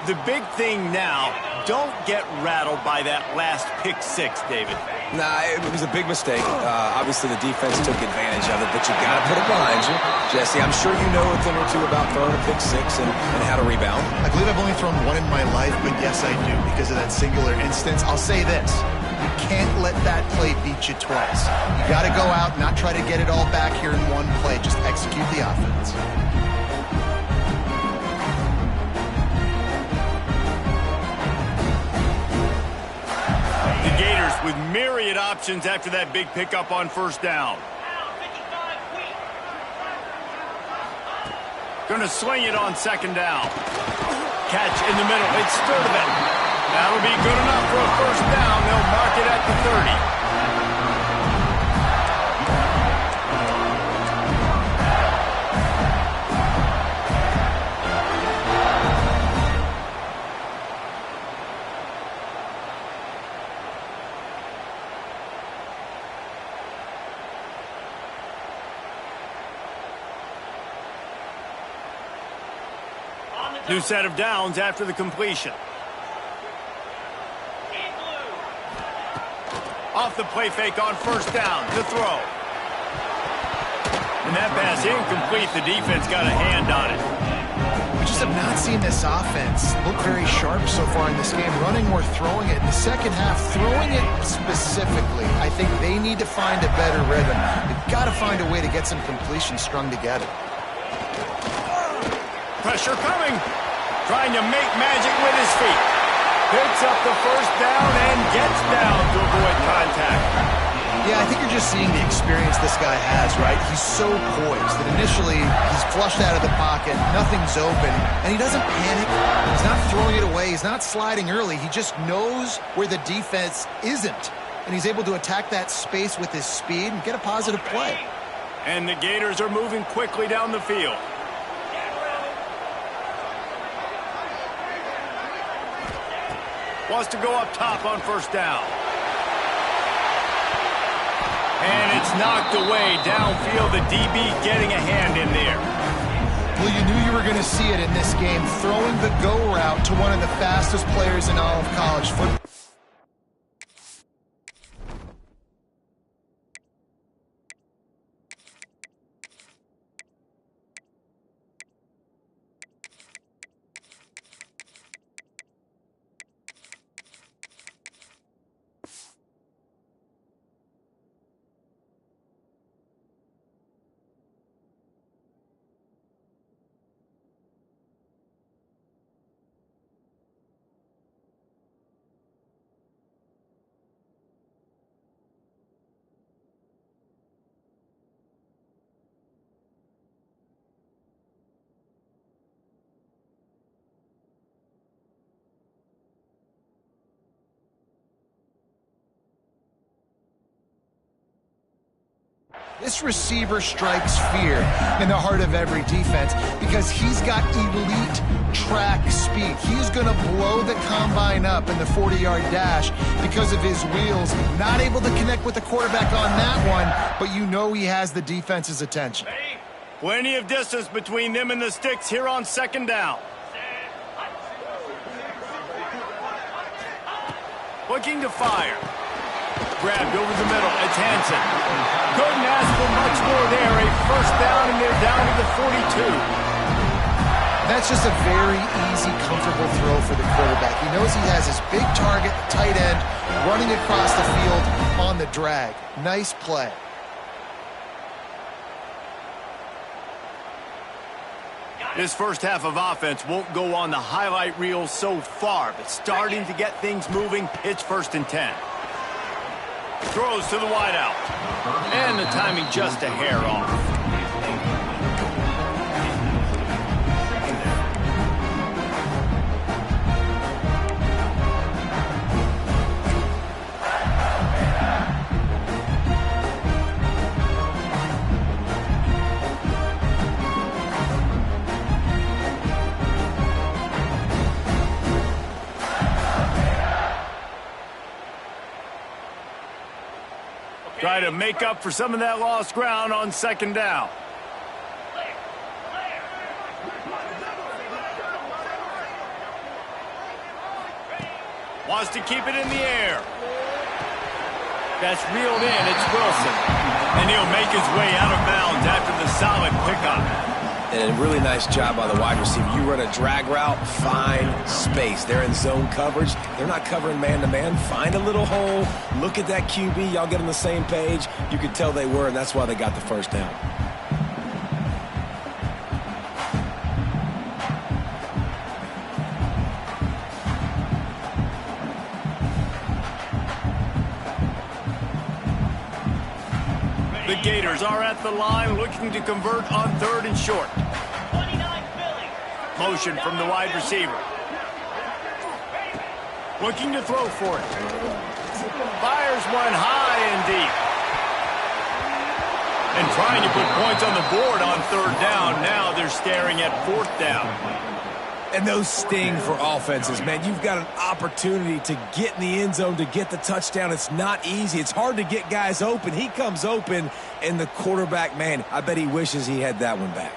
The big thing now, don't get rattled by that last pick six, David. Nah, it was a big mistake. Obviously, the defense took advantage of it, but you got to put it behind you. Jesse, I'm sure you know a thing or two about throwing a pick six and how to rebound. I believe I've only thrown one in my life, but yes, I do. Because of that singular instance, I'll say this. You can't let that play beat you twice. You got to go out, not try to get it all back here in one play. Just execute the offense. With myriad options after that big pickup on first down. Gonna swing it on second down. Catch in the middle. It's Sturdivant. That'll be good enough for a first down. They'll mark it at the 30. New set of downs after the completion. Off the play fake on first down to throw. And that pass incomplete. The defense got a hand on it. We just have not seen this offense look very sharp so far in this game, running or throwing it. In the second half, throwing it specifically, I think they need to find a better rhythm. They've got to find a way to get some completions strung together. Pressure coming. Trying to make magic with his feet. Picks up the first down and gets down to avoid contact. Yeah, I think you're just seeing the experience this guy has, right? He's so poised that initially he's flushed out of the pocket, nothing's open, and he doesn't panic. He's not throwing it away. He's not sliding early. He just knows where the defense isn't, and he's able to attack that space with his speed and get a positive play. And the Gators are moving quickly down the field. Wants to go up top on first down. And it's knocked away downfield. The DB getting a hand in there. Well, you knew you were going to see it in this game, throwing the go route to one of the fastest players in all of college football. This receiver strikes fear in the heart of every defense because he's got elite track speed. He's going to blow the combine up in the 40-yard dash because of his wheels. Not able to connect with the quarterback on that one, but you know he has the defense's attention. Plenty of distance between them and the sticks here on second down. Looking to fire. Grabbed over the middle. It's Hansen. Couldn't ask for much more there. A first down, and they're down to the 42. that's just a very easy, comfortable throw for the quarterback. He knows he has his big target, tight end, running across the field on the drag. Nice play. This first half of offense won't go on the highlight reel so far, but starting to get things moving. It's 1st and 10. Throws to the wideout. And the timing just a hair off. Try to make up for some of that lost ground on 2nd down. Wants to keep it in the air. That's reeled in. It's Wilson. And he'll make his way out of bounds after the solid pickup. And a really nice job by the wide receiver. You run a drag route, find space. They're in zone coverage. They're not covering man-to-man. Find a little hole. Look at that QB. Y'all get on the same page. You could tell they were, and that's why they got the first down. The Gators are at the line looking to convert on 3rd and short. Motion from the wide receiver. Looking to throw for it. Fires one high and deep. And trying to put points on the board on 3rd down. Now they're staring at 4th down. And those sting for offenses, man. You've got an opportunity to get in the end zone, to get the touchdown. It's not easy. It's hard to get guys open. He comes open, and the quarterback, man, I bet he wishes he had that one back.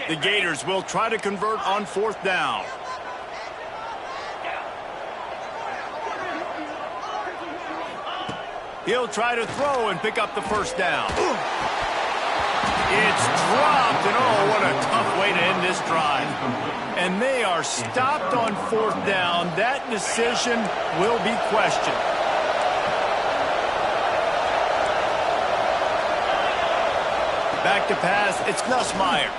The Gators will try to convert on 4th down. He'll try to throw and pick up the 1st down. It's dropped, and oh, what a tough way to end this drive. And they are stopped on 4th down. That decision will be questioned. Back to pass, it's Nussmeier.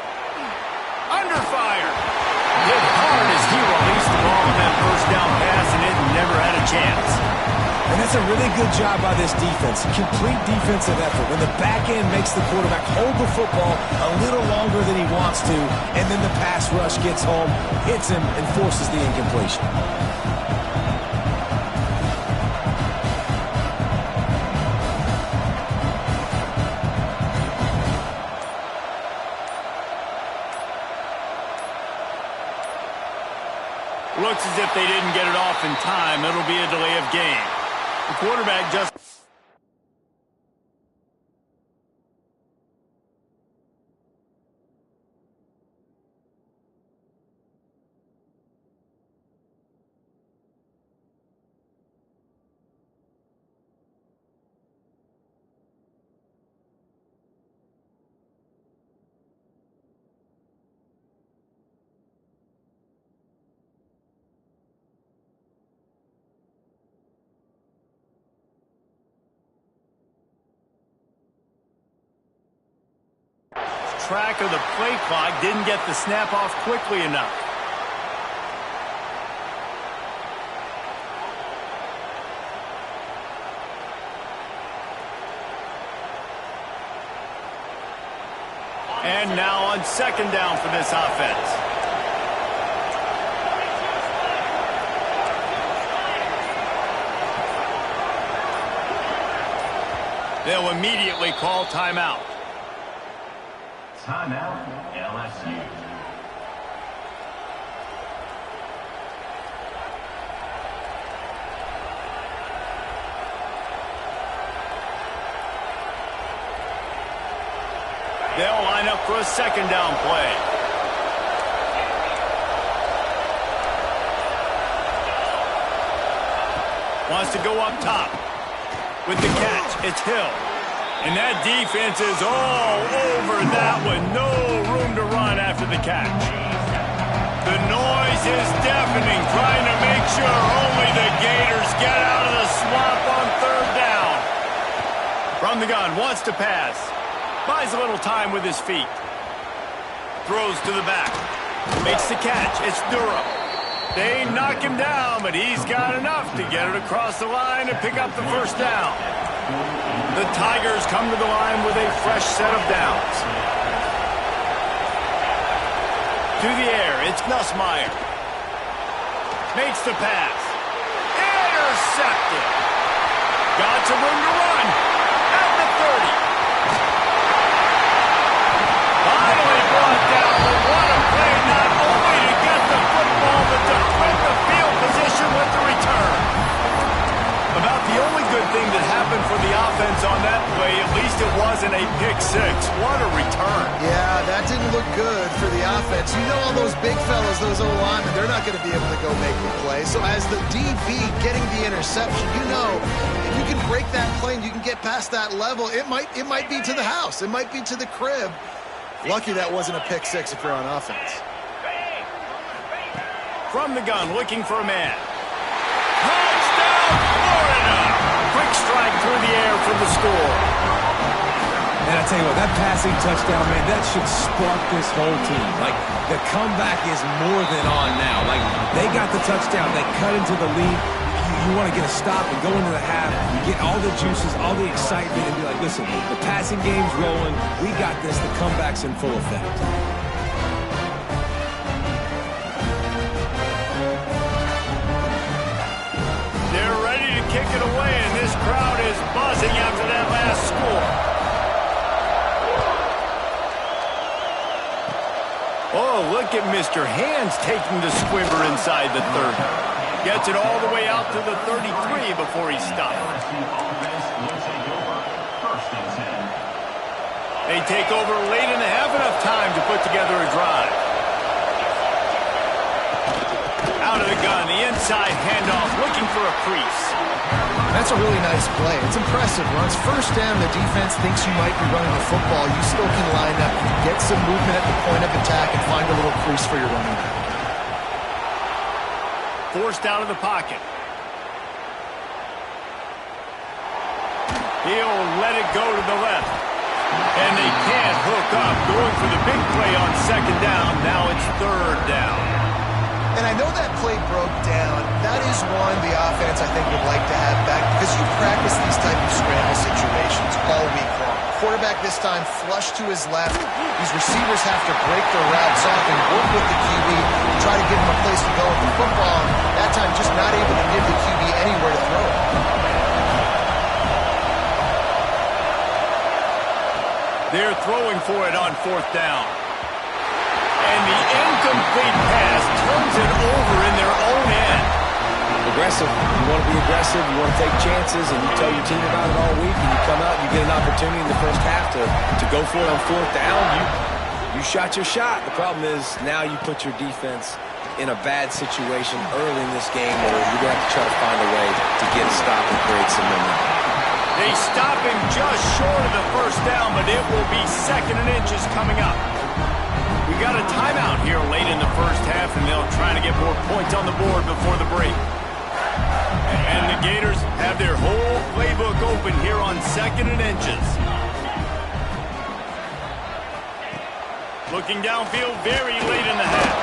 Under fire. Hit hard as he released the ball on that 1st down pass, and it never had a chance. And that's a really good job by this defense. Complete defensive effort. When the back end makes the quarterback hold the football a little longer than he wants to, and then the pass rush gets home, hits him, and forces the incompletion. Looks as if they didn't get it off in time. It'll be a delay of game. The quarterback just... track of the play clock, didn't get the snap off quickly enough. And now on 2nd down for this offense. They'll immediately call timeout. Timeout, LSU. They'll line up for a 2nd down play. Wants to go up top. With the catch, it's Hill. And that defense is all over that one. No room to run after the catch. The noise is deafening, trying to make sure only the Gators get out of the swamp on third down. From the gun, wants to pass. Buys a little time with his feet. Throws to the back. Makes the catch. It's Durham. They knock him down, but he's got enough to get it across the line and pick up the first down. The Tigers come to the line with a fresh set of downs. To the air, it's Nussmeier. Makes the pass. Intercepted. Got some room to run. At the 30. Finally brought down, but what a play, not only to get the football, but to put the field position with the return. About the only good thing that happened for the offense on that play, at least it wasn't a pick six. What a return. Yeah, that didn't look good for the offense. You know all those big fellas, those O-linemen, they're not going to be able to go make the play. So as the DB getting the interception, you know, if you can break that play and you can get past that level, it might be to the house. It might be to the crib. Lucky that wasn't a pick six if you're on offense. From the gun, looking for a man. Touchdown, Florida! Quick strike through the air for the score. And I tell you what, that passing touchdown, man, that should spark this whole team. Like, the comeback is more than on now. Like, they got the touchdown. They cut into the lead. You want to get a stop and go into the half. You get all the juices, all the excitement, and be like, listen, the passing game's rolling. We got this. The comeback's in full effect. They're ready to kick it away, and this crowd is buzzing after that last score. Oh, look at Mr. Hands taking the squibber inside the 30. Gets it all the way out to the 33 before he stopped. They take over late in the half, enough time to put together a drive. Out of the gun, the inside handoff, looking for a crease. That's a really nice play. It's impressive. When it's first down, the defense thinks you might be running the football. You still can line up, get some movement at the point of attack, and find a little crease for your running back. Forced out of the pocket. He'll let it go to the left. And they can't hook up. Going for the big play on second down. Now it's third down. And I know that play broke down. That is one the offense, I think, would like to have back because you practice these type of scramble situations all week long. Quarterback this time flush to his left. These receivers have to break their routes off and work with the QB to try to give him a place to go with the football. That time just not able to give the QB anywhere to throw it. They're throwing for it on fourth down. And the incomplete pass turns it over in their own end. Aggressive. You want to be aggressive. You want to take chances, and you tell your team about it all week, and you come out and you get an opportunity in the first half to go for it on fourth down. You shot your shot. The problem is now you put your defense in a bad situation early in this game where you're going to have to try to find a way to get a stop and create some momentum. They stop him just short of the first down, but it will be second and inches coming up. We got a timeout here late in the first half, and they'll try to get more points on the board before the break. And the Gators have their whole playbook open here on second and inches. Looking downfield very late in the half.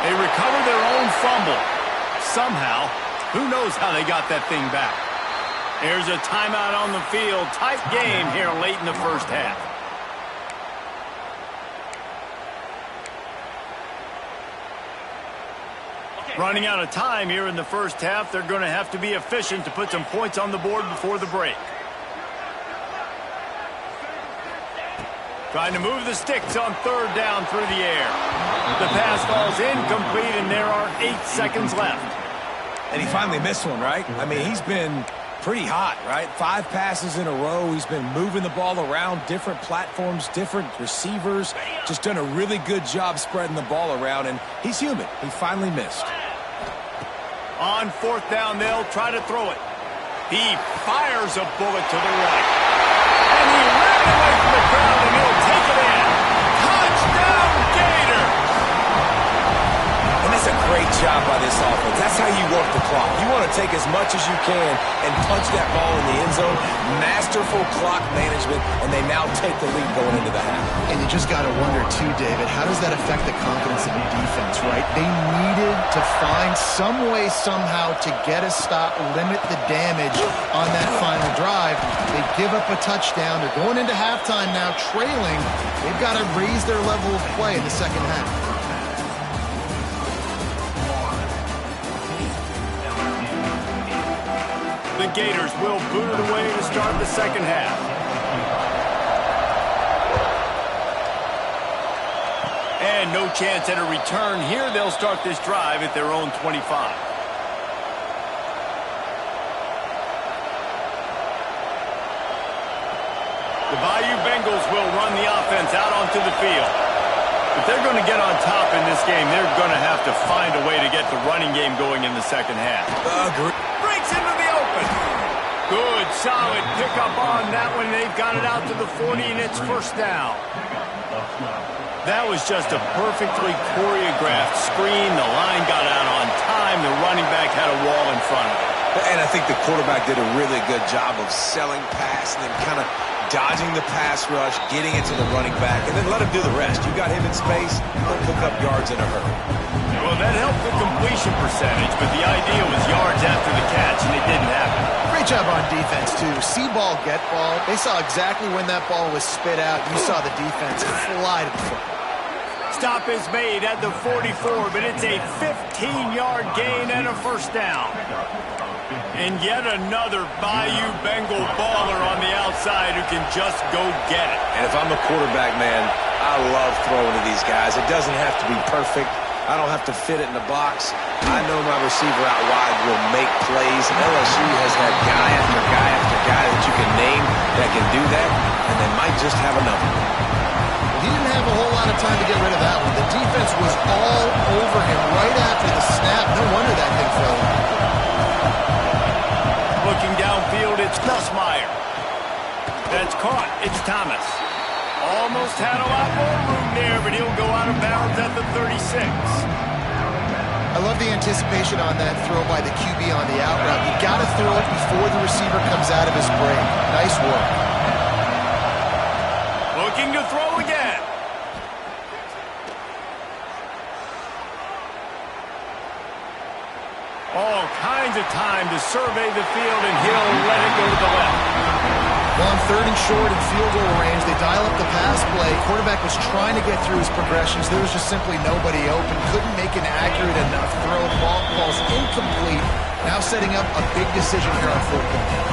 They recover their own fumble. Somehow, who knows how they got that thing back. There's a timeout on the field. Tight game here late in the first half. Running out of time here in the first half. They're going to have to be efficient to put some points on the board before the break. Trying to move the sticks on third down through the air. The pass falls incomplete, and there are 8 seconds left. And he finally missed one, right? I mean, he's been pretty hot, right? 5 passes in a row. He's been moving the ball around, different platforms, different receivers. Just done a really good job spreading the ball around, and he's human. He finally missed. On fourth down, they'll try to throw it. He fires a bullet to the right. And he away from the crowd, and he'll take it in. Touchdown, Gator! And that's a great job by this offense. That's how you work the clock. You want to take as much as you can and punch that ball in the end zone. Masterful clock management, and they now take the lead going into the half. And you just got to wonder, too, David, how does that affect the confidence of the defense, right? They needed to find some way, somehow, to get a stop, limit the damage on that final drive. They give up a touchdown. They're going into halftime now, trailing. They've got to raise their level of play in the second half. The Gators will boot it away to start the second half. And no chance at a return here. They'll start this drive at their own 25. The Bayou Bengals will run the offense out onto the field. If they're going to get on top in this game, they're going to have to find a way to get the running game going in the second half. Breaks into the open. Good, solid pickup on that one. They've got it out to the 40, and it's first down. That was just a perfectly choreographed screen. The line got out on time. The running back had a wall in front of it. And I think the quarterback did a really good job of selling pass and then kind of dodging the pass rush, getting it to the running back, and then let him do the rest. You got him in space, he'll pick up yards in a hurry. Well, that helped the completion percentage, but the idea was yards after the catch, and it didn't happen. Great job on defense, too. See ball, get ball. They saw exactly when that ball was spit out. You saw the defense fly to the football. Stop is made at the 44, but it's a 15-yard gain and a first down. And yet another Bayou Bengal baller on the outside who can just go get it. And if I'm a quarterback, man, I love throwing to these guys. It doesn't have to be perfect. I don't have to fit it in the box. I know my receiver out wide will make plays. LSU has had guy after guy after guy that you can name that can do that, and they might just have another. He didn't have a whole lot of time to get rid of that one. The defense was all over him right after the snap. No wonder that thing fell. Looking downfield, it's Nussmeier. That's caught. It's Thomas. Almost had a lot more room there, but he'll go out of bounds at the 36. I love the anticipation on that throw by the QB on the out route. You got to throw it before the receiver comes out of his break. Nice work. Looking to throw again. All kinds of time to survey the field, and he'll let it go to the left. Well, on third and short and field goal range, they dial up the pass play. Quarterback was trying to get through his progressions. There was just simply nobody open. Couldn't make an accurate enough throw. Ball falls incomplete. Now setting up a big decision here on fourth down.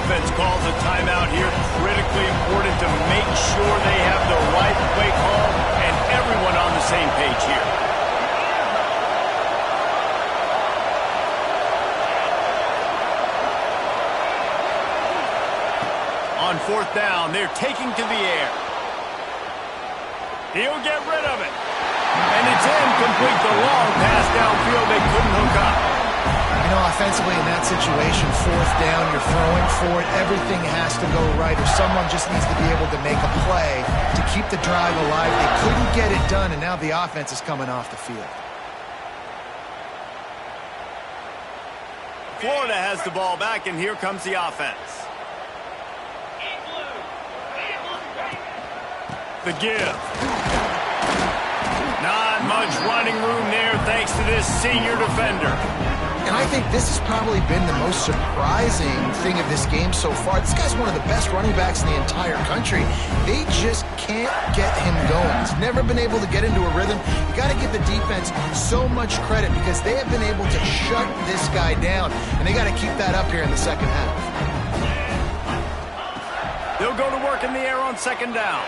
Offense calls a timeout here. Critically important to make sure they have the right play call and everyone on the same page here. On fourth down, they're taking to the air. He'll get rid of it. And it's incomplete. The long pass downfield, they couldn't hook up. You know, offensively in that situation, fourth down, you're throwing for it. Everything has to go right, or someone just needs to be able to make a play to keep the drive alive. They couldn't get it done, and now the offense is coming off the field. Florida has the ball back, and here comes the offense. The give. Not much running room there thanks to this senior defender. And I think this has probably been the most surprising thing of this game so far. This guy's one of the best running backs in the entire country. They just can't get him going. He's never been able to get into a rhythm. You got to give the defense so much credit because they have been able to shut this guy down. And they got to keep that up here in the second half. They'll go to work in the air on second down.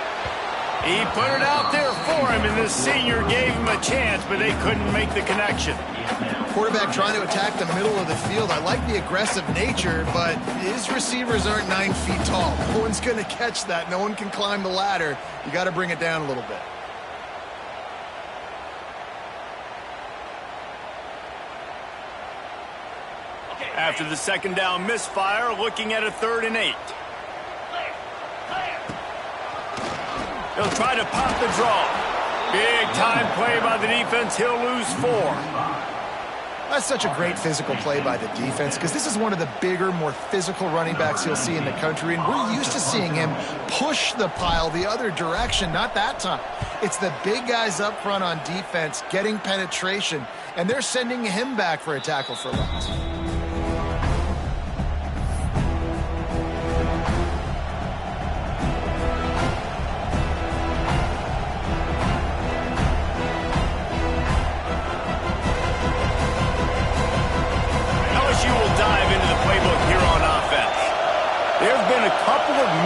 He put it out there for him, and the senior gave him a chance, but they couldn't make the connection. Quarterback trying to attack the middle of the field. I like the aggressive nature, but his receivers aren't 9 feet tall. No one's going to catch that. No one can climb the ladder. You got to bring it down a little bit. After the second down misfire, looking at a 3rd and 8. He'll try to pop the draw. Big time play by the defense. He'll lose 4. That's such a great physical play by the defense because this is one of the bigger, more physical running backs you'll see in the country, and we're used to seeing him push the pile the other direction. Not that time. It's the big guys up front on defense getting penetration, and they're sending him back for a tackle for loss.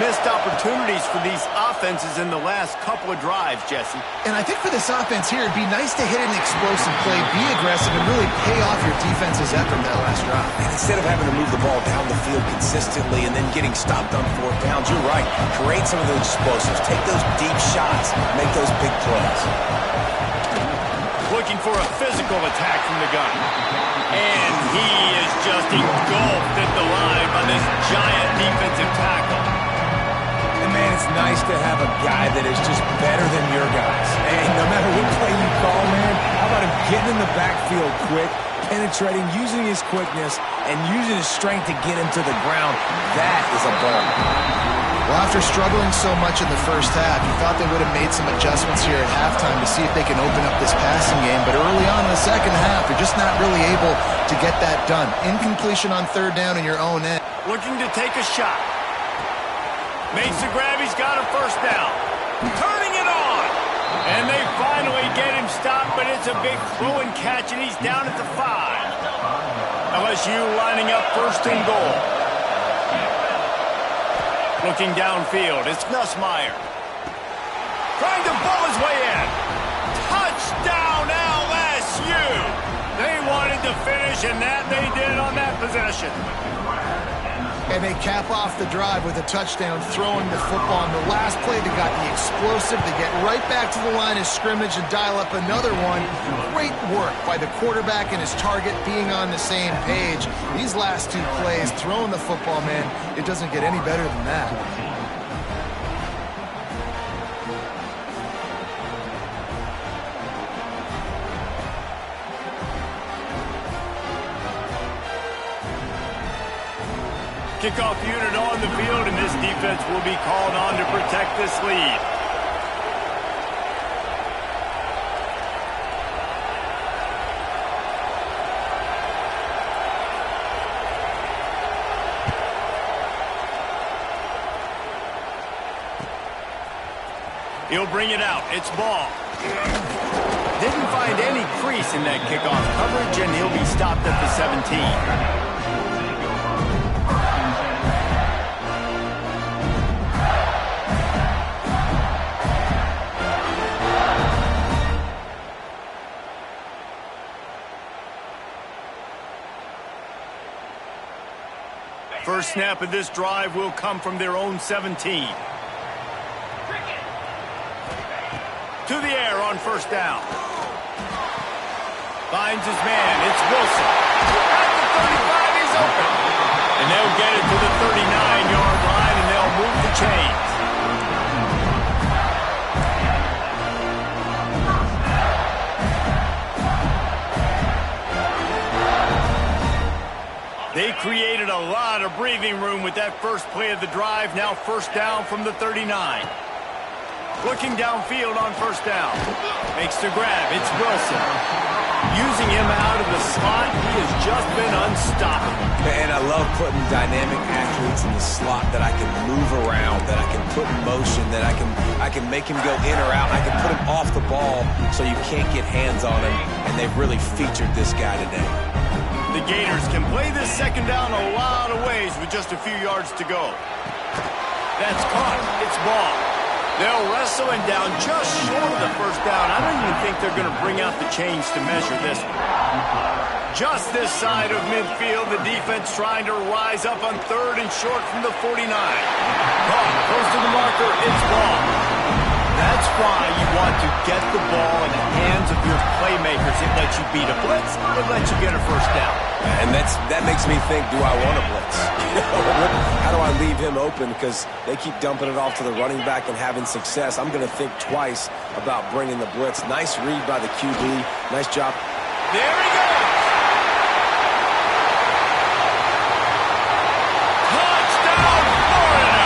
Missed opportunities for these offenses in the last couple of drives, Jesse. And I think for this offense here, it'd be nice to hit an explosive play, be aggressive, and really pay off your defense's effort that last drive. And instead of having to move the ball down the field consistently and then getting stopped on 4th downs, you're right. Create some of those explosives. Take those deep shots. Make those big plays. Looking for a physical attack from the gun. And he is just engulfed at the line by this giant defensive tackle. And man, it's nice to have a guy that is just better than your guys. Hey, no matter what play you call, man, how about him getting in the backfield quick, penetrating, using his quickness, and using his strength to get him to the ground? That is a ball. Well, after struggling so much in the first half, you thought they would have made some adjustments here at halftime to see if they can open up this passing game. But early on in the second half, they're just not really able to get that done. Incompletion on 3rd down in your own end. Looking to take a shot. Makes the grab. He's got a 1st down. Turning it on. And they finally get him stopped, but it's a big throw and catch, and he's down at the 5. LSU lining up 1st and goal. Looking downfield, it's Nussmeier. Trying to ball his way in. Touchdown, LSU! They wanted to finish, and that they did on that possession. And they cap off the drive with a touchdown, throwing the football. On the last play, they got the explosive. They get right back to the line of scrimmage and dial up another one. Great work by the quarterback and his target being on the same page. These last 2 plays, throwing the football, man, it doesn't get any better than that. Kickoff unit on the field, and this defense will be called on to protect this lead. He'll bring it out. It's ball. Didn't find any crease in that kickoff coverage, and he'll be stopped at the 17. First snap of this drive will come from their own 17. To the air on 1st down. Finds his man. It's Wilson. At the 35, he's open. And they'll get it to the 39-yard line, and they'll move the chains. They created a lot of breathing room with that first play of the drive. Now 1st down from the 39. Looking downfield on 1st down. Makes the grab. It's Wilson. Using him out of the slot, he has just been unstoppable. And I love putting dynamic athletes in the slot that I can move around, that I can put in motion, that I can make him go in or out. I can put him off the ball so you can't get hands on him, and they've really featured this guy today. The Gators can play this 2nd down a lot of ways with just a few yards to go. That's caught. It's ball. They'll wrestle him down just short of the 1st down. I don't even think they're going to bring out the chains to measure this one. Just this side of midfield, the defense trying to rise up on 3rd and short from the 49. Caught. Close to the marker. It's ball. That's why you want to get the ball in the hands of your playmakers. It lets you beat a blitz. It lets you get a first down. And that makes me think, do I want a blitz? How do I leave him open? Because they keep dumping it off to the running back and having success. I'm going to think twice about bringing the blitz. Nice read by the QB. Nice job. There he goes. Touchdown, Florida.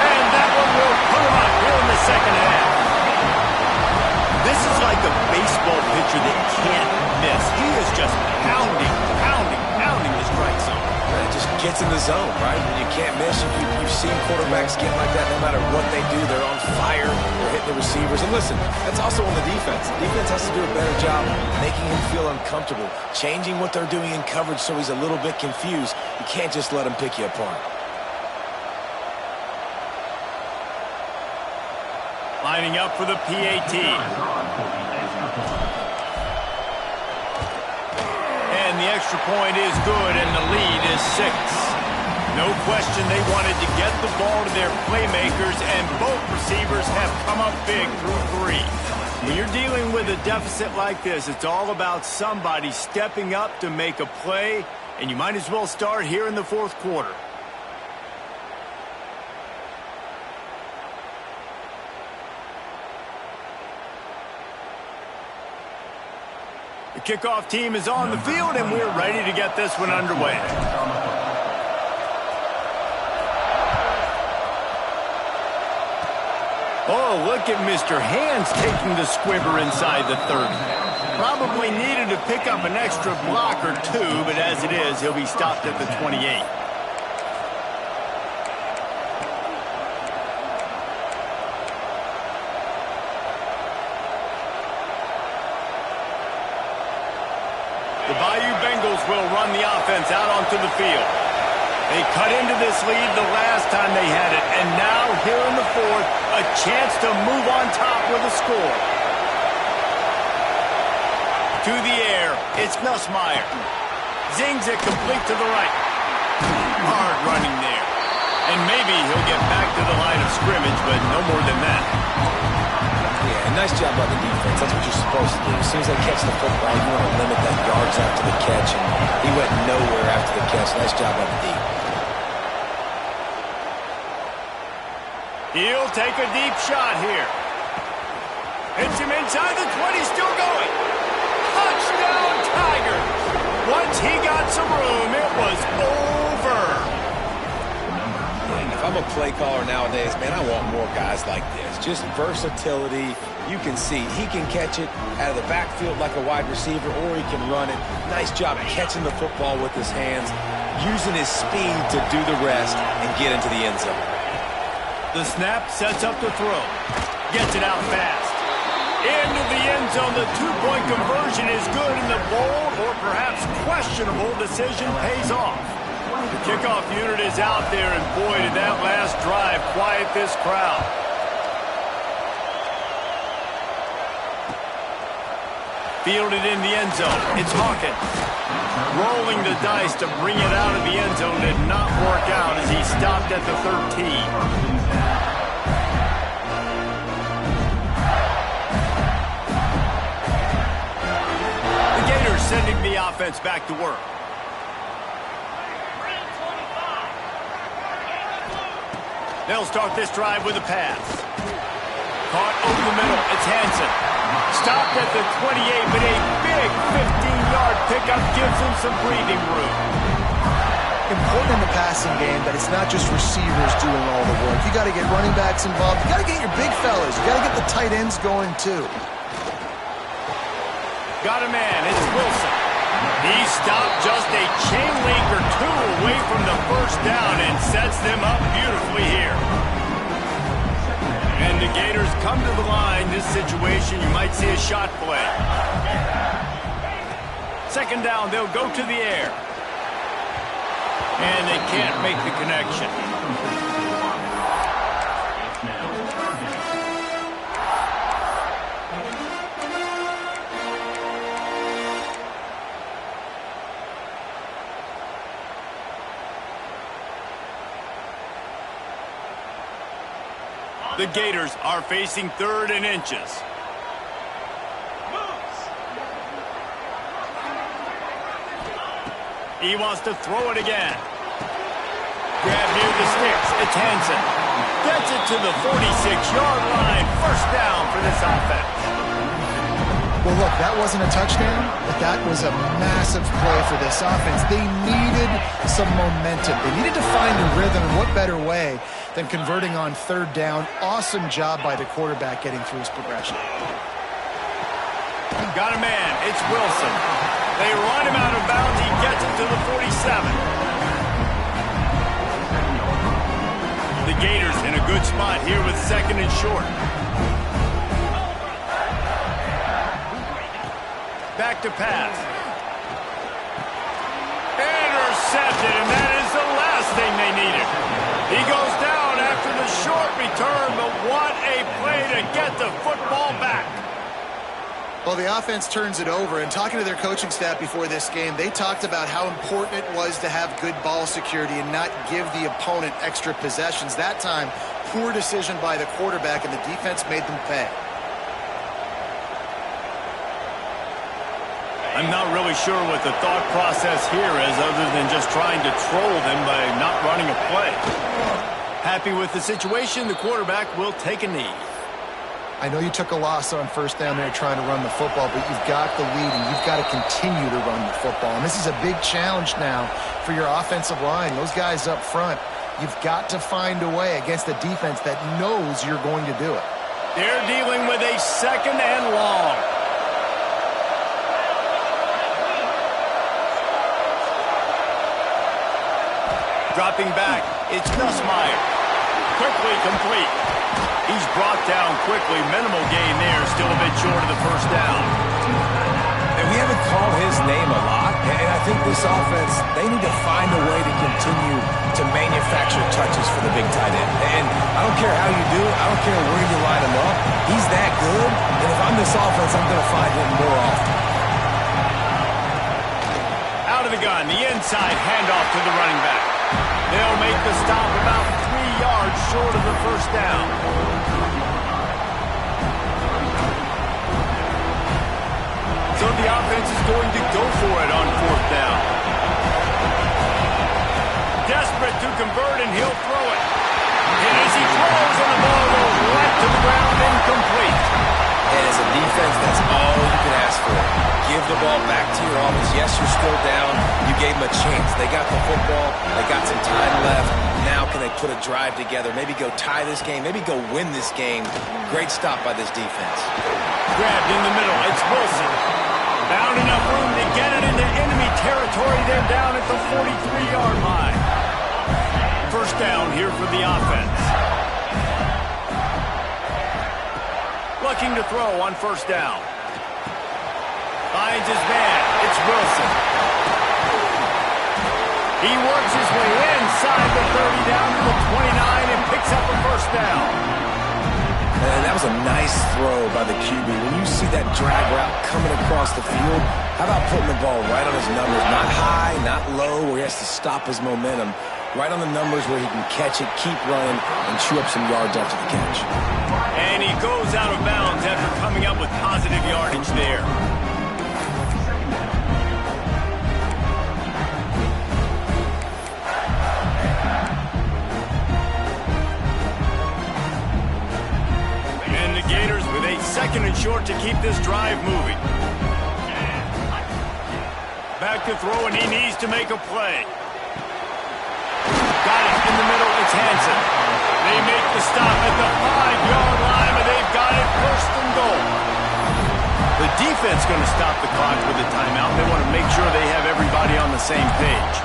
And that one will put him up here in the second half. This is like a baseball pitcher that can't miss. He is just pounding the strike zone. It just gets in the zone, right? When you can't miss, you've seen quarterbacks get like that no matter what they do. They're on fire. They're hitting the receivers. And listen, that's also on the defense. The defense has to do a better job making him feel uncomfortable, changing what they're doing in coverage so he's a little bit confused. You can't just let him pick you apart. Lining up for the PAT. And the extra point is good, and the lead is 6. No question they wanted to get the ball to their playmakers, and both receivers have come up big through 3. When you're dealing with a deficit like this, it's all about somebody stepping up to make a play, and you might as well start here in the fourth quarter. The kickoff team is on the field, and we're ready to get this one underway. Oh, look at Mr. Hands taking the squibber inside the 30. Probably needed to pick up an extra block or 2, but as it is, he'll be stopped at the 28. The Bayou Bengals will run the offense out onto the field. They cut into this lead the last time they had it, and now here in the fourth, a chance to move on top with a score. To the air, it's Nussmeier. Zings it complete to the right. Hard running there. And maybe he'll get back to the line of scrimmage, but no more than that. Yeah, nice job by the defense. That's what you're supposed to do. As soon as they catch the football, you want to limit that yards after the catch, and he went nowhere after the catch. Nice job by the D. He'll take a deep shot here. Hits him inside the 20, still going. Touchdown, Tigers. Once he got some room, it was over. If I'm a play caller nowadays, man, I want more guys like this. Just versatility. You can see he can catch it out of the backfield like a wide receiver, or he can run it. Nice job catching the football with his hands, using his speed to do the rest and get into the end zone. The snap sets up the throw. Gets it out fast. Into the end zone. The two-point conversion is good, and the bold or perhaps questionable decision pays off. The kickoff unit is out there, and boy, did that last drive quiet this crowd. Fielded in the end zone. It's Hawkins. Rolling the dice to bring it out of the end zone did not work out as he stopped at the 13. Sending the offense back to work. They'll start this drive with a pass. Caught over the middle. It's Hansen. Stopped at the 28, but a big 15-yard pickup gives him some breathing room. Important in the passing game that it's not just receivers doing all the work. You got to get running backs involved. You got to get your big fellas. You got to get the tight ends going too. Got a man, it's Wilson. He stopped just a chain link or 2 away from the first down and sets them up beautifully here. And the Gators come to the line. This situation, you might see a shot play. Second down, they'll go to the air. And they can't make the connection. The Gators are facing 3rd and inches. He wants to throw it again. Grab near the sticks. It's Hansen. Gets it to the 46-yard line. First down for this offense. Well, look, that wasn't a touchdown, but that was a massive play for this offense. They needed some momentum. They needed to find a rhythm, and what better way than converting on 3rd down. Awesome job by the quarterback getting through his progression. Got a man. It's Wilson. They run him out of bounds. He gets it to the 47. The Gators in a good spot here with 2nd and short. Back to pass. Intercepted, and that is the last thing they needed. He goes down after the short return, but what a play to get the football back. Well, the offense turns it over, and talking to their coaching staff before this game, they talked about how important it was to have good ball security and not give the opponent extra possessions. That time, poor decision by the quarterback, and the defense made them pay. I'm not really sure what the thought process here is other than just trying to troll them by not running a play. Happy with the situation, the quarterback will take a knee. I know you took a loss on 1st down there trying to run the football, but you've got the lead, and you've got to continue to run the football. And this is a big challenge now for your offensive line. Those guys up front, you've got to find a way against a defense that knows you're going to do it. They're dealing with a 2nd and long. Dropping back, it's Nussmeier. Quickly complete. He's brought down quickly. Minimal gain there. Still a bit short of the 1st down. And we haven't called his name a lot. And I think this offense, they need to find a way to continue to manufacture touches for the big tight end. And I don't care how you do it. I don't care where you line him up. He's that good. And if I'm this offense, I'm going to find him more often. Out of the gun. The inside handoff to the running back. They'll make the stop about 3 yards short of the 1st down. So the offense is going to go for it on 4th down. Desperate to convert, and he'll throw it. And as he throws, and the ball goes right to the ground, incomplete. And as a defense, that's all you can ask for. Give the ball back to your offense. Yes, you're still down. You gave them a chance. They got the football. They got some time left. Now can they put a drive together? Maybe go tie this game. Maybe go win this game. Great stop by this defense. Grabbed in the middle. It's Wilson. Found enough room to get it into enemy territory. They're down at the 43-yard line. 1st down here for the offense. Looking to throw on 1st down. Finds his man. It's Wilson. He works his way inside the 30 down to the 29 and picks up a 1st down. And that was a nice throw by the QB. When you see that drag route coming across the field, how about putting the ball right on his numbers? Not high, not low, where he has to stop his momentum. Right on the numbers where he can catch it, keep running, and chew up some yards after the catch. And he goes out of bounds after coming up with positive yardage there. And the Gators with a 2nd and short to keep this drive moving. Back to throw, and he needs to make a play. Got it in the middle. It's Hansen. They make the stop at the 5-yard line, but they've got it 1st and goal. The defense going to stop the clock with a timeout. They want to make sure they have everybody on the same page.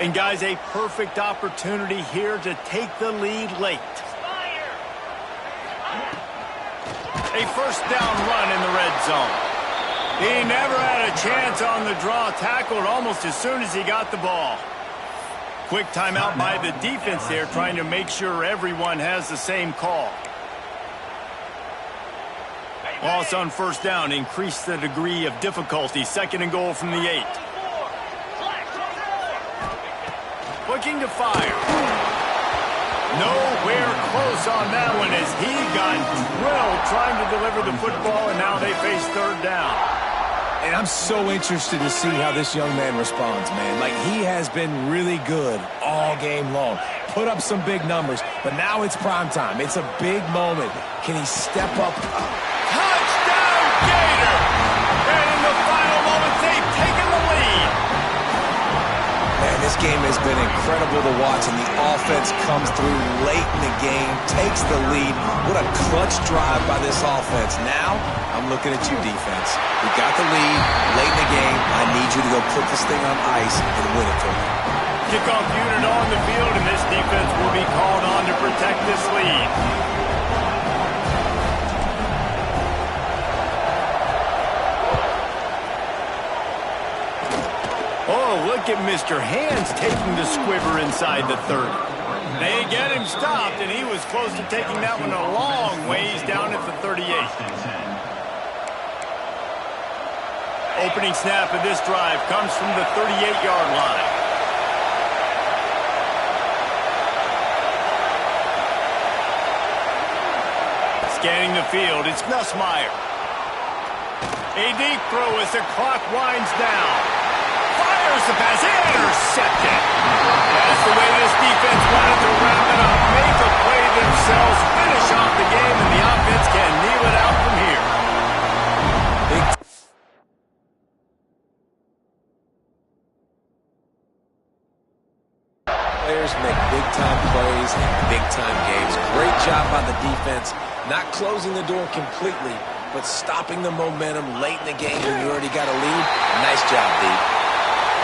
And guys, a perfect opportunity here to take the lead late. A 1st down run in the red zone. He never had a chance on the draw. Tackled almost as soon as he got the ball. Quick timeout by the defense there, trying to make sure everyone has the same call. Loss on first down. Increase the degree of difficulty. 2nd and goal from the 8. Looking to fire. Nowhere close on that one as he got drilled trying to deliver the football, and now they face 3rd down. And I'm so interested to see how this young man responds, man. Like, he has been really good all game long. Put up some big numbers, but now it's prime time. It's a big moment. Can he step up? Touchdown, Gator! And in the final moments, they've taken the lead. Man, this game has been incredible to watch, and the offense comes through late in the game, takes the lead. What a clutch drive by this offense. Now, I'm looking at you, defense. We got the lead late in the game. I need you to go put this thing on ice and win it for me. Kickoff unit on the field, and this defense will be called on to protect this lead. Oh, look at Mr. Hands taking the squiver inside the 30. They get him stopped, and he was close to taking that one a long ways down at the 38. Opening snap of this drive comes from the 38-yard line. Scanning the field, it's Nussmeier. A deep throw as the clock winds down. Fires the pass, intercepted. That's the way this defense wanted to wrap it up. Make a play themselves, finish off the game, and the offense can kneel it out from here. Players make big-time plays in big-time games. Great job by the defense, not closing the door completely, but stopping the momentum late in the game when you already got a lead. Nice job, D.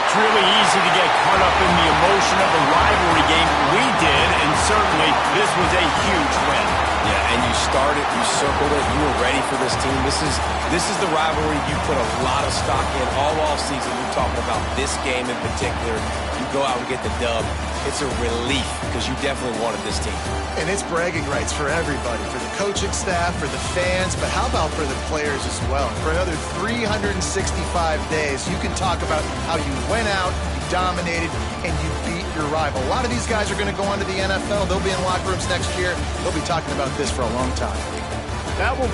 It's really easy to get caught up in the emotion of a rivalry game. We did, and certainly this was a huge win. Yeah, and you started, you circled it, you were ready for this team. This is the rivalry you put a lot of stock in all offseason. You're talking about this game in particular. You go out and get the dub. It's a relief because you definitely wanted this team. And it's bragging rights for everybody, for the coaching staff, for the fans, but how about for the players as well? For another 365 days, you can talk about how you went out, you dominated, and you beat your rival. A lot of these guys are going to go on to the NFL. They'll be in locker rooms next year. They'll be talking about this for a long time. That will